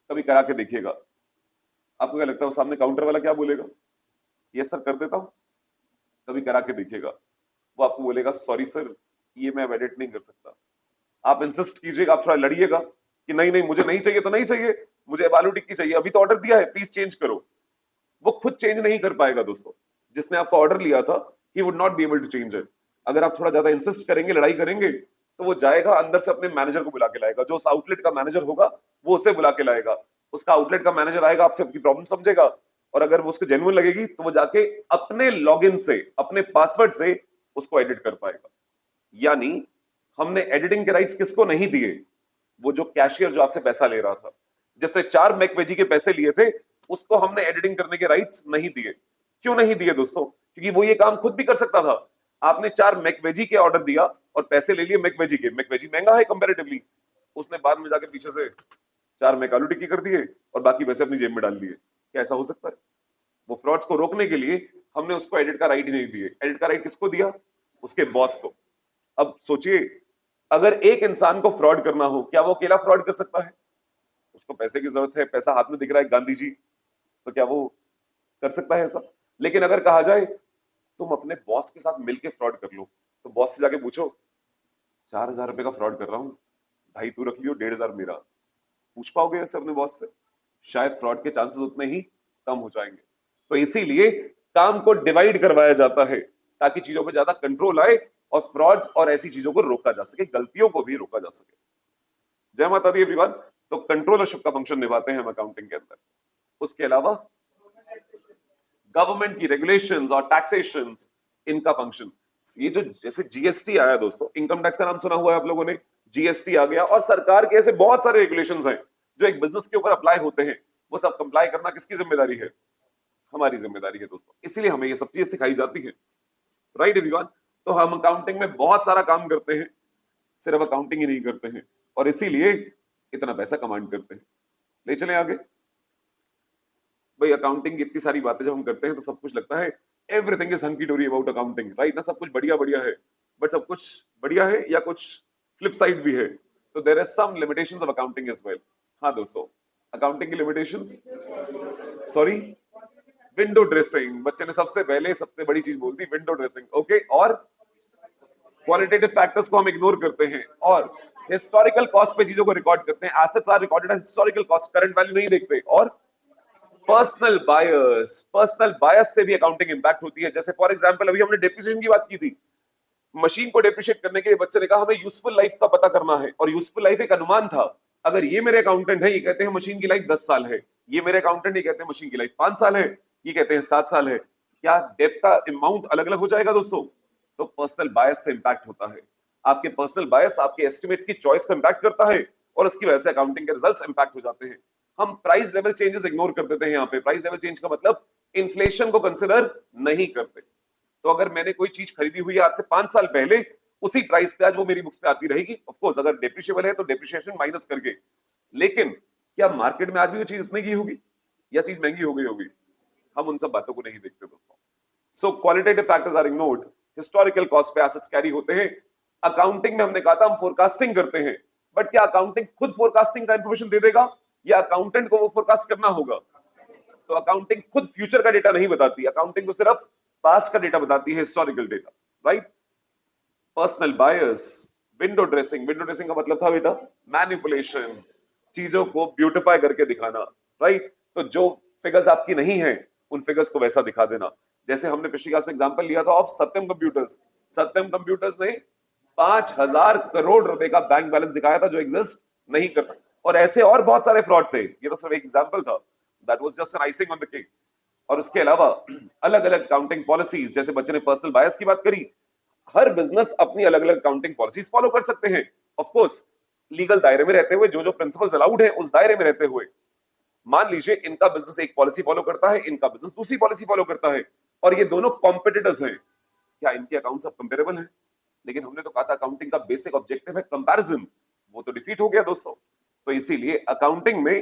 कभी करा के देखिएगा, आपको क्या लगता है वो सामने काउंटर वाला क्या बोलेगा? यस सर कर देता हूं। कभी करा के देखिएगा, वो आपको बोलेगा सॉरी सर ये मैं एडिट नहीं कर सकता। आप इंसिस्ट कीजिएगा, आप थोड़ा लड़िएगा कि नहीं नहीं मुझे नहीं चाहिए तो नहीं चाहिए, मुझे आलू टिक्की चाहिए, अभी तो ऑर्डर दिया है, प्लीज चेंज करो। वो खुद चेंज नहीं कर पाएगा दोस्तों। जिसने आपका ऑर्डर लिया था, he would not be able to change it. अगर आप थोड़ा ज्यादा इंसिस्ट करेंगे, लड़ाई करेंगे, तो वो जाएगा अंदर से अपने मैनेजर को बुला के लाएगा, जो उस आउटलेट का मैनेजर होगा वो उसे बुला के लाएगा। उसका आउटलेट का मैनेजर आएगा, आपसे आपकी प्रॉब्लम समझेगा, और अगर वो उसको जेन्युइन लगेगी तो वो जाके अपने लॉगिन से, अपने पासवर्ड से उसको एडिट कर पाएगा। यानी हमने एडिटिंग के राइट्स किसको नहीं दिए? वो जो कैशियर जो आपसे पैसा ले रहा था, जिसने 4 मैकवेजी के पैसे लिए थे, उसको हमने एडिटिंग करने के राइट्स नहीं दिए। क्यों नहीं दिए दोस्तों? क्योंकि वो ये काम खुद भी कर सकता था। आपने 4 मैकवेजी के ऑर्डर दिया और पैसे ले लिए मैकवेजी के। मैकवेजी महंगा है कंपैरेटिवली, उसने बाद में जाके पीछे से 4 मैक आलू टिक्की कर दिए और बाकी पैसे अपनी जेब में डाल लिए। क्या ऐसा हो सकता है? वो फ्रॉड्स को रोकने के लिए हमने उसको एडिट का राइट ही नहीं दिए। एडिट का राइट किसको दिया? उसके बॉस को। अब सोचिए, अगर एक इंसान को फ्रॉड करना हो, क्या वो अकेला फ्रॉड कर सकता है? उसको पैसे की जरूरत है, पैसा हाथ में दिख रहा है गांधी जी, तो क्या वो कर सकता है ऐसा? लेकिन अगर कहा जाए तुम अपने बॉस के साथ मिलकर फ्रॉड कर लो, तो बॉस से जाके पूछो 4,000 रुपए का फ्रॉड कर रहा हूं, 2,500 तू रख लियो, 1,500 मेरा। पूछ पाओगे ऐसे अपने बॉस से? शायद फ्रॉड के चांसेस उतने ही कम हो जाएंगे। तो इसीलिए काम को डिवाइड करवाया जाता है ताकि चीजों पे ज्यादा कंट्रोल आए और फ्रॉड्स और ऐसी चीजों को रोका जा सके, गलतियों को भी रोका जा सके। जय माता दी एवरीवन। तो कंट्रोलरशिप का फंक्शन निभाते हैं हम अकाउंटिंग के अंदर। उसके अलावा गवर्नमेंट की रेगुलेशंस और टैक्सेशंस, इनका फंक्शन, ये जो जैसे जीएसटी आया दोस्तों, इनकम टैक्स का नाम सुना हुआ है आप लोगों ने, जीएसटी आ गया, और सरकार के ऐसे बहुत सारे रेगुलेशंस हैं जो एक बिजनेस के ऊपर अप्लाई होते हैं। वो सब कंप्लाई करना किसकी जिम्मेदारी है? हमारी जिम्मेदारी है दोस्तों। इसलिए हमें ये सब चीजें सिखाई जाती है। Right everyone. तो हम अकाउंटिंग में बहुत सारा काम करते हैं, सिर्फ अकाउंटिंग ही नहीं करते हैं, और इसीलिए इतना पैसा कमांड करते हैं। ले चले आगे। भाई अकाउंटिंग की इतनी सारी बातें जब हम करते हैं तो सब कुछ लगता है एवरीथिंग इज हंकी डोरी अबाउट अकाउंटिंग, राइट ना? सब कुछ बढ़िया बढ़िया है, बट सब कुछ बढ़िया है या कुछ फ्लिप साइड भी है? तो there are some limitations of accounting as well. हाँ दोस्तों, अकाउंटिंग की लिमिटेशंस, सॉरी, विंडो ड्रेसिंग। बच्चे ने सबसे पहले सबसे बड़ी चीज बोल दी, विंडो ड्रेसिंग। ओके, और क्वालिटेटिव फैक्टर्स को हम इग्नोर करते हैं, और हिस्टोरिकल कॉस्ट पे चीजों को रिकॉर्ड करते हैं। Assets are recorded as historical cost, current value नहीं देखते। और पर्सनल बायस से भी अकाउंटिंग इंपैक्ट होती है। जैसे फॉर एग्जांपल अभी हमने डेप्रिसिएशन की बात की थी, मशीन को डेप्रिशिएट करने के लिए बच्चे ने कहा हमें यूजफुल लाइफ का पता करना है, और यूजफुल लाइफ एक अनुमान था। अगर ये मेरे अकाउंटेंट है, ये कहते हैं मशीन की लाइफ 10 साल है, ये मेरे अकाउंटेंट ये कहते हैं मशीन की लाइफ 5 साल है, ये कहते हैं 7 साल है, क्या डेप्थ का अमाउंट अलग अलग हो जाएगा दोस्तों? तो पर्सनल बायस से इंपैक्ट होता है। आपके पर्सनल बायस आपके एस्टिमेट्स की चॉइस को इंपैक्ट करता है, और उसकी वजह से अकाउंटिंग के रिजल्ट्स इंपैक्ट हो जाते हैं। हम प्राइस लेवल चेंजेस इग्नोर कर देते हैं। यहाँ पे प्राइस लेवल चेंज का मतलब इन्फ्लेशन को कंसिडर नहीं करते। तो अगर मैंने कोई चीज खरीदी हुई है आज से 5 साल पहले, उसी प्राइस पे आज वो मेरी बुक्स पे आती रहेगी। ऑफ कोर्स अगर डेप्रिशिएबल है तो डेप्रिसिएशन माइनस करके। लेकिन क्या मार्केट में आज भी वो चीज उतने की होगी या चीज महंगी हो गई होगी? हम उन सब बातों को नहीं देखते दोस्तों। So qualitative factors are ignored, historical cost पे एसेट्स कैरी होते हैं। अकाउंटिंग में हमने कहा था हम फोरकास्टिंग करते हैं, बट क्या अकाउंटिंग खुद फोरकास्टिंग का इंफॉर्मेशन दे देगा या अकाउंटेंट को वो फोरकास्ट करना होगा? तो अकाउंटिंग खुद फ्यूचर का डेटा नहीं बताती, अकाउंटिंग को सिर्फ पास्ट का डेटा बताती है, historical data. Right. Personal bias, window dressing. Window dressing का मतलब था बेटा मैनिपुलेशन, चीजों को ब्यूटिफाई करके दिखाना। राइट। तो जो फिगर्स आपकी नहीं है उन फिगर्स को वैसा दिखा देना। जैसे हमने पिछली क्लास में एग्जांपल लिया था of Satyam computers. Satyam computers ने 5,000 करोड़ रुपए का बैंक बैलेंस दिखाया था जो एग्जिस्ट नहीं करता, और ऐसे और बहुत सारे फ्रॉड थे। ये तो सिर्फ एक एग्जांपल था, that was just an icing on the cake. और उसके अलावा अलग अलग अकाउंटिंग पॉलिसीज, जैसे बच्चे ने पर्सनल बायस की बात करी, हर बिजनेस अपनी अलग अलग अकाउंटिंग पॉलिसीज फॉलो कर सकते हैं। ऑफ कोर्स लीगल दायरे में रहते हुए, जो जो प्रिंसिपल्स अलाउड है उस दायरे में रहते हुए। मान लीजिए इनका बिजनेस एक पॉलिसी फॉलो करता है, इनका बिजनेस दूसरी पॉलिसी फॉलो करता है, और ये दोनों कॉम्पिटिटर्स हैं, क्या इनके अकाउंट्स अब कंपेरेबल हैं? लेकिन हमने तो कहा था अकाउंटिंग का बेसिक ऑब्जेक्टिव है कंपैरिजन, वो तो डिफीट हो गया दोस्तों। तो इसीलिए अकाउंटिंग में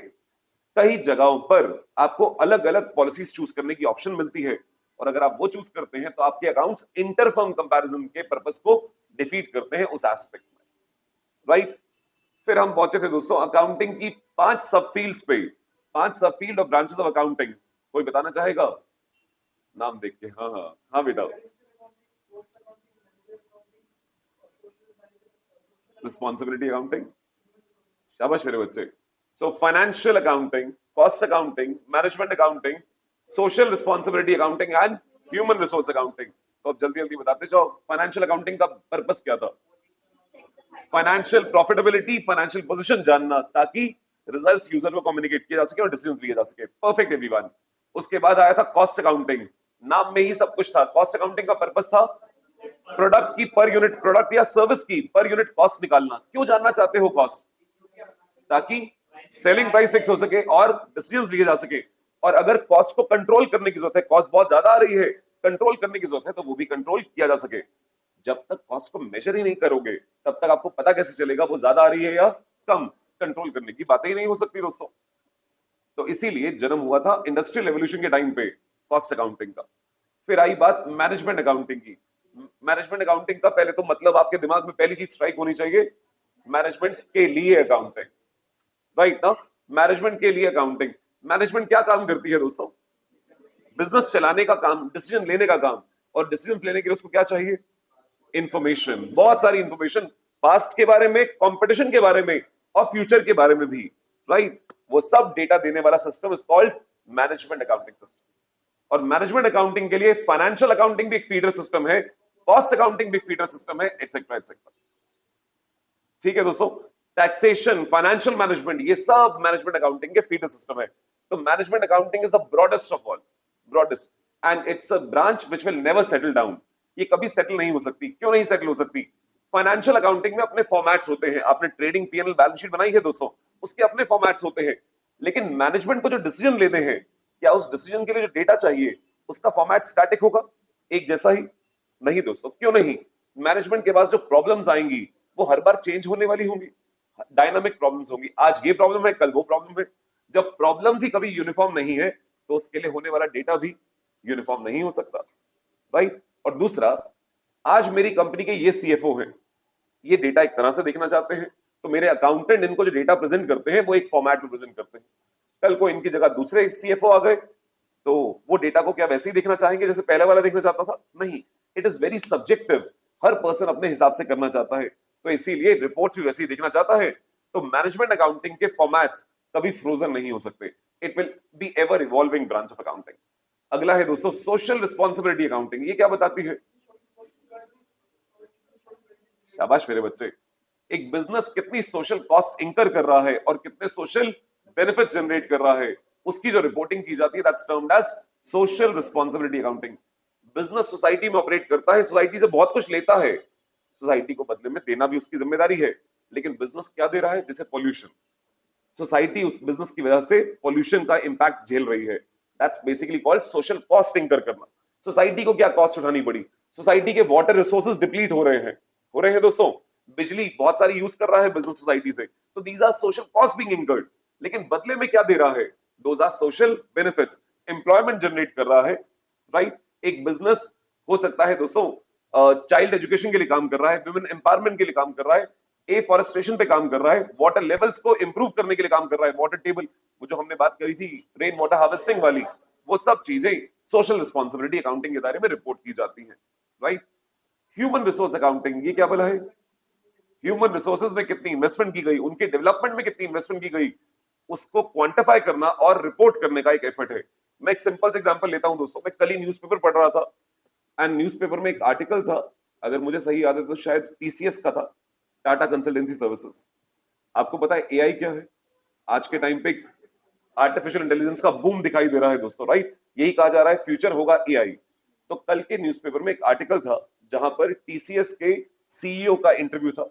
कई जगहों पर आपको अलग अलग पॉलिसीज चूज करने की ऑप्शन मिलती है, और अगर आप वो चूज करते हैं तो आपके अकाउंट्स इंटरफर्म कंपैरिजन के पर्पस को डिफीट करते हैं उस एस्पेक्ट में। राइट। फिर हम पहुंचे थे दोस्तों अकाउंटिंग की 5 सब फील्ड्स पे, 5 सब फील्ड और ब्रांचेस ऑफ अकाउंटिंग। कोई बताना चाहेगा नाम देख के? हाँ हाँ हाँ बेटा। रिस्पॉन्सिबिलिटी अकाउंटिंग, शाबाश मेरे बच्चे। So financial accounting, cost accounting, management accounting, social responsibility accounting and human resource accounting. तो अब जल्दी जल्दी बताते जाओ, फाइनेंशियल अकाउंटिंग का पर्पस क्या था? फाइनेंशियल प्रॉफिटेबिलिटी, फाइनेंशियल पोजीशन जानना, ताकि रिजल्ट्स यूजर को कम्युनिकेट किया जा सके और डिसीजंस लिए जा सके। Perfect everyone. उसके बाद आया था कॉस्ट अकाउंटिंग। नाम में ही सब कुछ था। कॉस्ट अकाउंटिंग का पर्पस था प्रोडक्ट की पर यूनिट, प्रोडक्ट या सर्विस की पर यूनिट कॉस्ट निकालना। क्यों जानना चाहते हो कॉस्ट? ताकि सेलिंग प्राइस फिक्स हो सके और डिसीजंस लिए जा सके। और अगर कॉस्ट को कंट्रोल करने की जरूरत है, कॉस्ट बहुत ज्यादा आ रही है, कंट्रोल करने की जरूरत है, तो वो भी कंट्रोल किया जा सके। जब तक कॉस्ट को मेजर ही नहीं करोगे तब तक आपको पता कैसे चलेगा वो ज्यादा आ रही है या कम? कंट्रोल करने की बातें ही नहीं हो सकती दोस्तों। तो इसीलिए जन्म हुआ था इंडस्ट्रियल रेवोल्यूशन के टाइम पे कॉस्ट अकाउंटिंग का। फिर आई बात मैनेजमेंट अकाउंटिंग की। मैनेजमेंट अकाउंटिंग का पहले तो मतलब आपके दिमाग में पहली चीज स्ट्राइक होनी चाहिए, मैनेजमेंट के लिए अकाउंटिंग, राइट ना? मैनेजमेंट के लिए अकाउंटिंग। मैनेजमेंट क्या काम करती है दोस्तों? बिजनेस चलाने का काम, डिसीजन लेने का काम। और डिसीजन लेने के लिए उसको क्या चाहिए? इंफॉर्मेशन, बहुत सारी इंफॉर्मेशन, पास्ट के बारे में, कंपटीशन के बारे में और फ्यूचर के बारे में भी, राइट? वो सब डेटा देने वाला system is called management accounting system. और मैनेजमेंट अकाउंटिंग के लिए फाइनेंशियल अकाउंटिंग भी एक फीडर सिस्टम है, कॉस्ट अकाउंटिंग भी एक फीडर सिस्टम है, एटसेट्रा एटसेट्रा। ठीक है दोस्तों? टैक्सेशन, फाइनेंशियल मैनेजमेंट, ये सब मैनेजमेंट अकाउंटिंग के फीडर सिस्टम है। तो management accounting is the broadest of all, broadest, and it's a branch which will never settle down. ये कभी सेटल नहीं हो सकती। क्यों नहीं सेटल हो सकती? फाइनेंशियल अकाउंटिंग में अपने फॉर्मेट्स होते हैं। आपने ट्रेडिंग पीएनएल बैलेंस शीट बनाई है दोस्तों, उसके अपने फॉर्मेट्स होते हैं। लेकिन मैनेजमेंट को जो डिसीजन लेते हैं, क्या उस डिसीजन के लिए जो डेटा चाहिए उसका फॉर्मेट स्टैटिक होगा, एक जैसा ही? नहीं दोस्तों। क्यों नहीं? मैनेजमेंट के पास जो प्रॉब्लम्स आएंगी वो हर बार चेंज होने वाली होंगी, डायनामिक प्रॉब्लम्स होंगी। आज ये प्रॉब्लम है, कल वो प्रॉब्लम है। जब प्रॉब्लम्स ही कभी यूनिफॉर्म नहीं है तो उसके लिए होने वाला डेटा भी यूनिफॉर्म नहीं हो सकता, राइट? और दूसरा, आज मेरी कंपनी के ये सीएफओ हैं, ये डेटा एक तरह से देखना चाहते हैं, तो मेरे अकाउंटेंट इनको जो डेटा प्रेजेंट करते हैं वो एक फॉर्मेट में प्रेजेंट करते हैं। कल को इनकी जगह दूसरे सीएफओ आ गए तो वो डेटा को क्या वैसे ही देखना चाहेंगे जैसे पहले वाला देखना चाहता था? नहीं, it is very subjective. Her person अपने हिसाब से करना चाहता है, तो इसीलिए रिपोर्ट्स भी वैसे ही देखना चाहता है। तो मैनेजमेंट अकाउंटिंग के फॉर्मेट्स कभी फ्रोजन नहीं हो सकते। It will be ever evolving branch of accounting. अगला है दोस्तों सोशल रिस्पॉन्सिबिलिटी अकाउंटिंग। ये क्या बताती है? शाबाश मेरे बच्चे। एक बिजनेस कितनी सोशल कॉस्ट इंकर कर रहा है और कितने सोशल बेनिफिट्स जनरेट कर रहा है, उसकी जो रिपोर्टिंग की जाती है, that's termed as social responsibility accounting. Business society में ऑपरेट करता है, सोसाइटी से बहुत कुछ लेता है, सोसाइटी को बदले में देना भी उसकी जिम्मेदारी है। लेकिन बिजनेस क्या दे रहा है? जैसे पॉल्यूशन, सोसाइटी उस बिजनेस की वजह से पॉल्यूशन का इंपैक्ट झेल रही है, that's basically called social cost incur करना। सोसाइटी को क्या कॉस्ट उठानी पड़ी? सोसाइटी के वाटर रिसोर्सेज डिप्लीट हो रहे हैं दोस्तों, बिजली बहुत सारी यूज कर रहा है बिजनेस सोसाइटी से, तो these are social cost being incurred. लेकिन बदले में क्या दे रहा है? Those are social benefits, employment generate कर रहा है, राइट? एक बिजनेस हो सकता है दोस्तों चाइल्ड एजुकेशन के लिए काम कर रहा है, वुमेन एम्पावरमेंट के लिए काम कर रहा है, एफॉरेस्टेशन पे काम कर रहा है, वाटर लेवल्स को इंप्रूव करने के लिए काम कर रहा है, वाटर टेबल, वो जो हमने बात करी थी रेन वाटर हार्वेस्टिंग वाली, वो सब चीजें सोशल रिस्पॉन्सिबिलिटी अकाउंटिंग के दायरे में रिपोर्ट की जाती हैं, राइट? ह्यूमन रिसोर्स अकाउंटिंग, ये क्या बोला है? ह्यूमन रिसोर्सेज में कितनी इन्वेस्टमेंट की गई, उनके डेवलपमेंट में कितनी इन्वेस्टमेंट की गई, उसको क्वांटिफाई करना और रिपोर्ट करने का एक एफर्ट है। मैं एक सिंपल से एग्जांपल लेता हूं दोस्तों। मैं कल ही न्यूज़पेपर पढ़ रहा था एंड न्यूज़पेपर में एक आर्टिकल था, अगर मुझे सही याद है तो शायद टीसीएस का था, टाटा कंसल्टेंसी सर्विसेज। आपको पता है एआई क्या है? आज के टाइम पे आर्टिफिशियल इंटेलिजेंस का बूम दिखाई दे रहा है दोस्तों, राइट? यही कहा जा रहा है फ्यूचर होगा एआई। तो कल के न्यूज़पेपर में एक आर्टिकल था जहां पर टीसीएस के सीईओ का इंटरव्यू था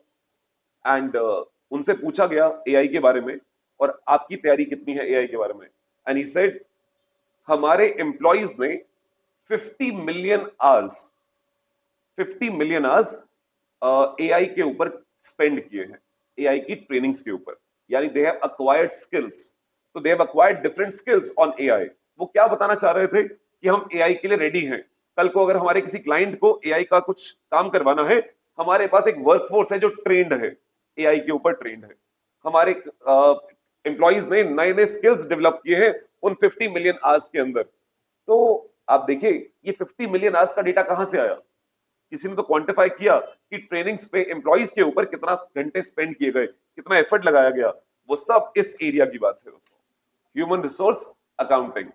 एंड उनसे पूछा गया एआई के बारे में और आपकी तैयारी कितनी है एआई के बारे में। एंड ही सेड हमारे एम्प्लॉइज ने 50 million hours 50 million hours AI के ऊपर स्पेंड किए हैं, एआई की ट्रेनिंग्स के ऊपर, यानी दे हैव अक्वायर्ड स्किल्स। तो they have acquired different skills on AI. वो क्या बताना चाह रहे थे कि हम एआई के लिए रेडी हैं। कल को अगर हमारे किसी क्लाइंट को एआई का कुछ काम करवाना है, हमारे पास एक वर्कफोर्स है जो ट्रेंड है, एआई के ऊपर ट्रेंड है। हमारे एम्प्लॉइज ने नए नए स्किल्स डेवलप किए हैं उन 50 मिलियन आवर्स के अंदर। तो आप देखिए ये 50 मिलियन आवर्स का डेटा कहां से आया? किसी ने तो क्वांटिफाई किया कि ट्रेनिंग्स पे एम्प्लॉइज के ऊपर कितना घंटे स्पेंड किए गए, कितना एफर्ट लगाया गया, वो सब इस एरिया की बात है दोस्तों, ह्यूमन रिसोर्स अकाउंटिंग।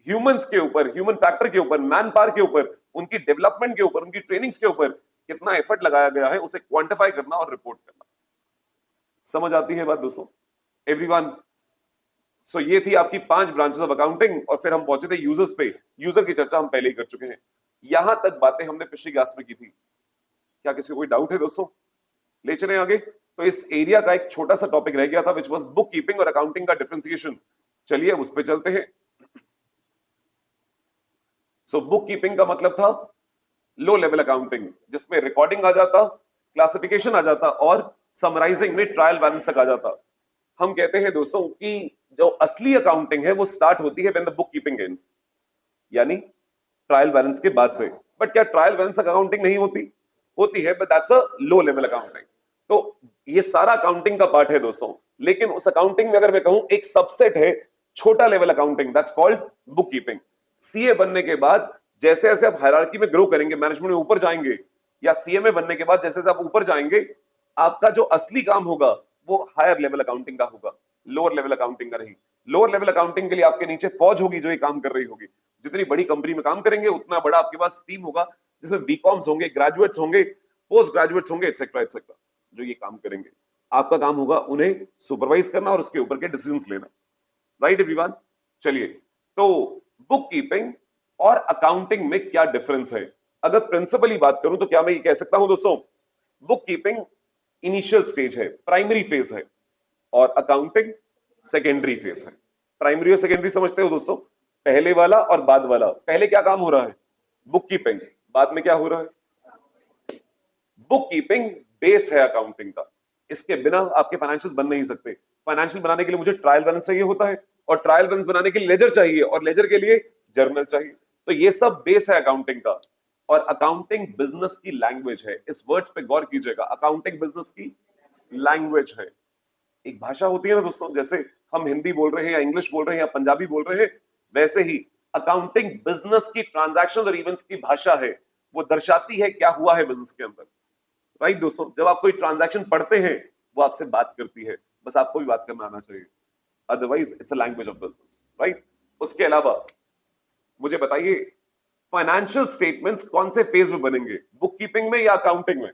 ह्यूमंस के ऊपर, ह्यूमन फैक्टर के ऊपर, मैन पावर के ऊपर, उनकी डेवलपमेंट के ऊपर, उनकी ट्रेनिंग्स के ऊपर कितना एफर्ट लगाया गया है, उसे क्वांटिफाई करना और रिपोर्ट करना। समझ आती है बात दोस्तों? एवरीवन, सो ये थी आपकी 5 ब्रांचेस ऑफ अकाउंटिंग, और फिर हम पहुंचे थे यूजर्स पे। यूजर की चर्चा हम पहले ही कर चुके हैं। यहां तक बातें हमने पिछली क्लास में की थी। क्या किसी को कोई डाउट है दोस्तों? ले चले आगे। तो इस एरिया का एक छोटा सा टॉपिक रह गया था, विच वाज बुक कीपिंग और अकाउंटिंग का डिफरेंशिएशन। चलिए अब उस पर चलते हैं। सो बुक कीपिंग का मतलब था लो लेवल अकाउंटिंग, जिसमें रिकॉर्डिंग आ जाता, क्लासिफिकेशन आ जाता और समराइजिंग में ट्रायल बैलेंस तक आ जाता। हम कहते हैं दोस्तों कि जो असली अकाउंटिंग है वो स्टार्ट होती है when the book keeping ends, यानी ट्रायल बैलेंस के बाद से। बट क्या ट्रायल बैलेंस अकाउंटिंग नहीं होती? होती है, but that's a low level accounting. तो ये सारा अकाउंटिंग का पार्ट है दोस्तों, लेकिन उस अकाउंटिंग में अगर मैं कहूं एक सबसेट है छोटा level accounting, that's called book keeping. CA बनने के बाद जैसे जैसे आप हायरार्की में ग्रो करेंगे, मैनेजमेंट में ऊपर जाएंगे, या सीएमए बनने के बाद जैसे जैसे आप ऊपर जाएंगे, आपका जो असली काम होगा वो हायर लेवल अकाउंटिंग का होगा, लोअर लेवल अकाउंटिंग का नहीं। लोअर लेवल अकाउंटिंग के लिए आपके नीचे फौज होगी जो ये काम कर रही होगी। जितनी बड़ी कंपनी में काम करेंगे उतना बड़ा आपके पास टीम होगा, जिसमें बीकॉम्स होंगे, ग्रेजुएट्स होंगे, पोस्ट ग्रेजुएट्स होंगे, एक्सेट्रा एक्सेट्रा, जो ये काम करेंगे। आपका काम होगा उन्हें सुपरवाइज करना और उसके ऊपर के डिसीजंस लेना। Right everyone? चलिए, तो बुक कीपिंग और अकाउंटिंग में क्या डिफरेंस है? अगर प्रिंसिपली बात करूं तो क्या मैं ये कह सकता हूं दोस्तों, बुक कीपिंग इनिशियल स्टेज है, प्राइमरी फेज है, और अकाउंटिंग सेकेंडरी फेज है। प्राइमरी और सेकेंडरी समझते हो दोस्तों? पहले वाला और बाद वाला। पहले क्या काम हो रहा है? Book keeping. बाद में क्या हो रहा है? बुक कीपिंग बेस है अकाउंटिंग का, इसके बिना आपके फाइनेंशियल बन नहीं सकते। फाइनेंशियल बनाने के लिए मुझे ट्रायल बैलेंस चाहिए होता है, और ट्रायल बैलेंस बनाने के लिए लेजर चाहिए, और लेजर के लिए जर्नल चाहिए। तो ये सब बेस है अकाउंटिंग का। और अकाउंटिंग बिजनेस की लैंग्वेज है, इस वर्ड्स पे गौर कीजिएगा, अकाउंटिंग बिजनेस की लैंग्वेज है। एक भाषा होती है ना दोस्तों, जैसे हम हिंदी बोल रहे हैं या इंग्लिश बोल रहे हैं या पंजाबी बोल रहे हैं, वैसे ही अकाउंटिंग बिजनेस की ट्रांजैक्शन और इवेंट्स की भाषा है। वो दर्शाती है क्या हुआ है बिजनेस के अंदर। राइट दोस्तों? जब आप कोई ट्रांजैक्शन पढ़ते हैं वो आपसे बात करती है, बस आपको भी बात करना आना चाहिए, otherwise it's a language of business. Right? उसके अलावा मुझे बताइए, फाइनेंशियल स्टेटमेंट्स कौन से फेज में बनेंगे, बुक कीपिंग में या अकाउंटिंग में?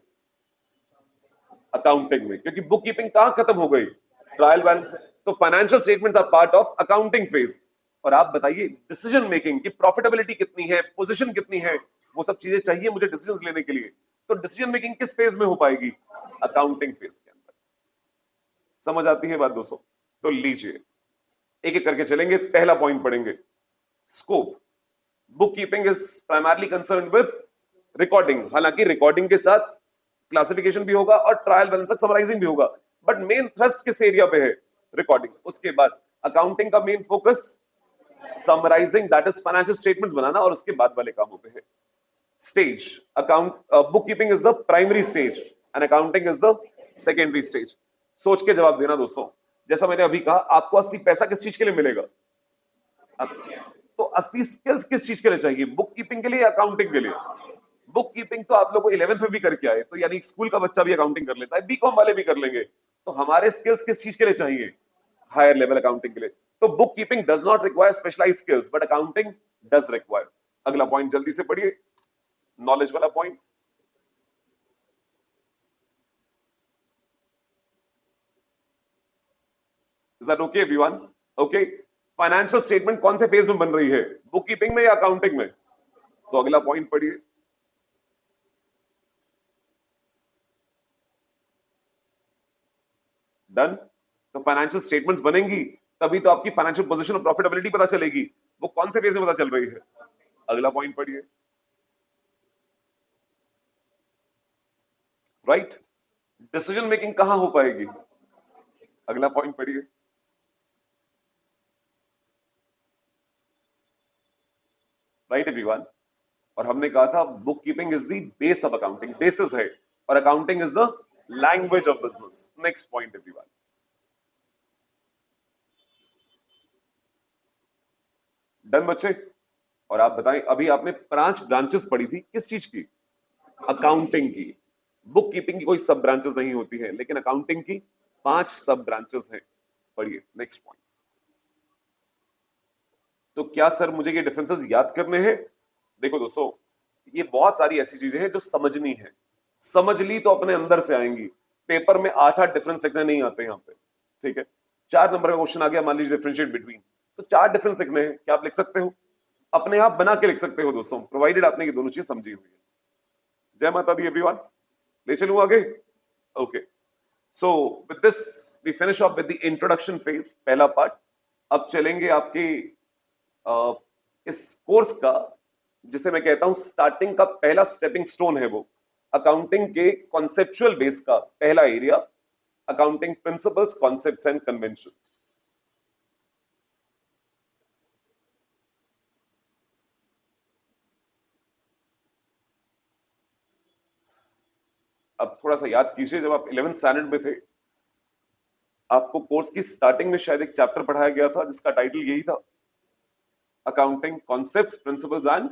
अकाउंटिंग में, क्योंकि बुक कीपिंग कहां खत्म हो गई? ट्रायल बैलेंस में। तो financial statements are part of accounting phase. और आप बताइए, डिसीजन मेकिंग की प्रॉफिटेबिलिटी कितनी है, पोजीशन कितनी है, वो सब चीजें चाहिए मुझे डिसीजंस लेने के लिए। तो डिसीजन मेकिंग किस फेज में हो पाएगी? अकाउंटिंग फेज के अंदर। समझ आती है बात दोस्तों? तो लीजिए, एक एक करके चलेंगे। पहला पॉइंट पढ़ेंगे, scope. Book keeping is primarily concern with recording, हालांकि रिकॉर्डिंग के साथ क्लासिफिकेशन भी होगा और ट्रायल बैलेंस समराइजिंग भी होगा, बट मेन थ्रस्ट किस एरिया पे है? रिकॉर्डिंग। उसके बाद अकाउंटिंग का main focus summarising, that is financial statements बनाना, और उसके बाद वाले कामों पे है। Stage, account book keeping is the primary stage and accounting is the secondary stage. सोच के जवाब देना दोस्तों। जैसा मैंने अभी कहा, आपको असली पैसा किस चीज के लिए मिलेगा? तो असली स्किल्स किस चीज के लिए चाहिए, बुक कीपिंग के लिए या अकाउंटिंग के लिए? बुक कीपिंग तो आप लोग 11th में भी करके आए, तो यानी स्कूल का बच्चा भी अकाउंटिंग कर लेता है, बीकॉम वाले भी कर लेंगे। तो हमारे स्किल्स किस चीज के लिए चाहिए? हायर लेवल अकाउंटिंग के लिए। तो book keeping does not require specialised skills, but accounting does require. अगला पॉइंट जल्दी से पढ़िए, नॉलेज वाला point. Is that okay everyone? Okay. Financial statement कौन से फेज में बन रही है, बुक कीपिंग में या अकाउंटिंग में? तो अगला पॉइंट पढ़िए। डन। तो फाइनेंशियल स्टेटमेंट्स बनेंगी तभी तो आपकी फाइनेंशियल पोजीशन और प्रॉफिटेबिलिटी पता चलेगी। वो कौन से फेज में पता चल रही है? अगला पॉइंट पढ़िए। राइट? डिसीजन मेकिंग कहां हो पाएगी? अगला पॉइंट पढ़िए। Right everyone? और हमने कहा था book keeping is the base of accounting, basis है, और accounting is the language of business. Next point everyone. Done बच्चे? और आप बताएं, अभी आपने 5 ब्रांचेस पढ़ी थी, किस चीज की? अकाउंटिंग की। बुक कीपिंग की कोई सब ब्रांचेस नहीं होती है, लेकिन अकाउंटिंग की 5 सब ब्रांचेस हैं। पढ़िए नेक्स्ट पॉइंट। तो क्या सर मुझे ये डिफरेंसेस याद करने हैं? देखो दोस्तों, ये बहुत सारी ऐसी चीजें हैं जो समझनी है, समझ ली तो अपने अंदर से आएंगी। पेपर में 8-8 डिफरेंस लिखने नहीं आते यहाँ पे, ठीक है? 4 नंबर का क्वेश्चन आ गया, मान लीजिए डिफरेंशिएट बिटवीन, तो 4 डिफरेंस लिखने हैं, क्या आप लिख सकते हो? अपने आप बना के लिख सकते हो दोस्तों, प्रोवाइडेड आपने ये दोनों चीज समझी हुई है। जय माता दी एवरीवन, ले चलूं आगे? Okay, so with this we finish off with the introduction phase, पहला पार्ट। अब चलेंगे आपके इस कोर्स का, जिसे मैं कहता हूं स्टार्टिंग का पहला स्टेपिंग स्टोन है, वो अकाउंटिंग के कॉन्सेप्चुअल बेस का पहला area, accounting principles, concepts and conventions. अब थोड़ा सा याद कीजिए, जब आप 11th स्टैंडर्ड में थे, आपको कोर्स की स्टार्टिंग में शायद एक चैप्टर पढ़ाया गया था जिसका टाइटल यही था, accounting concepts, principles and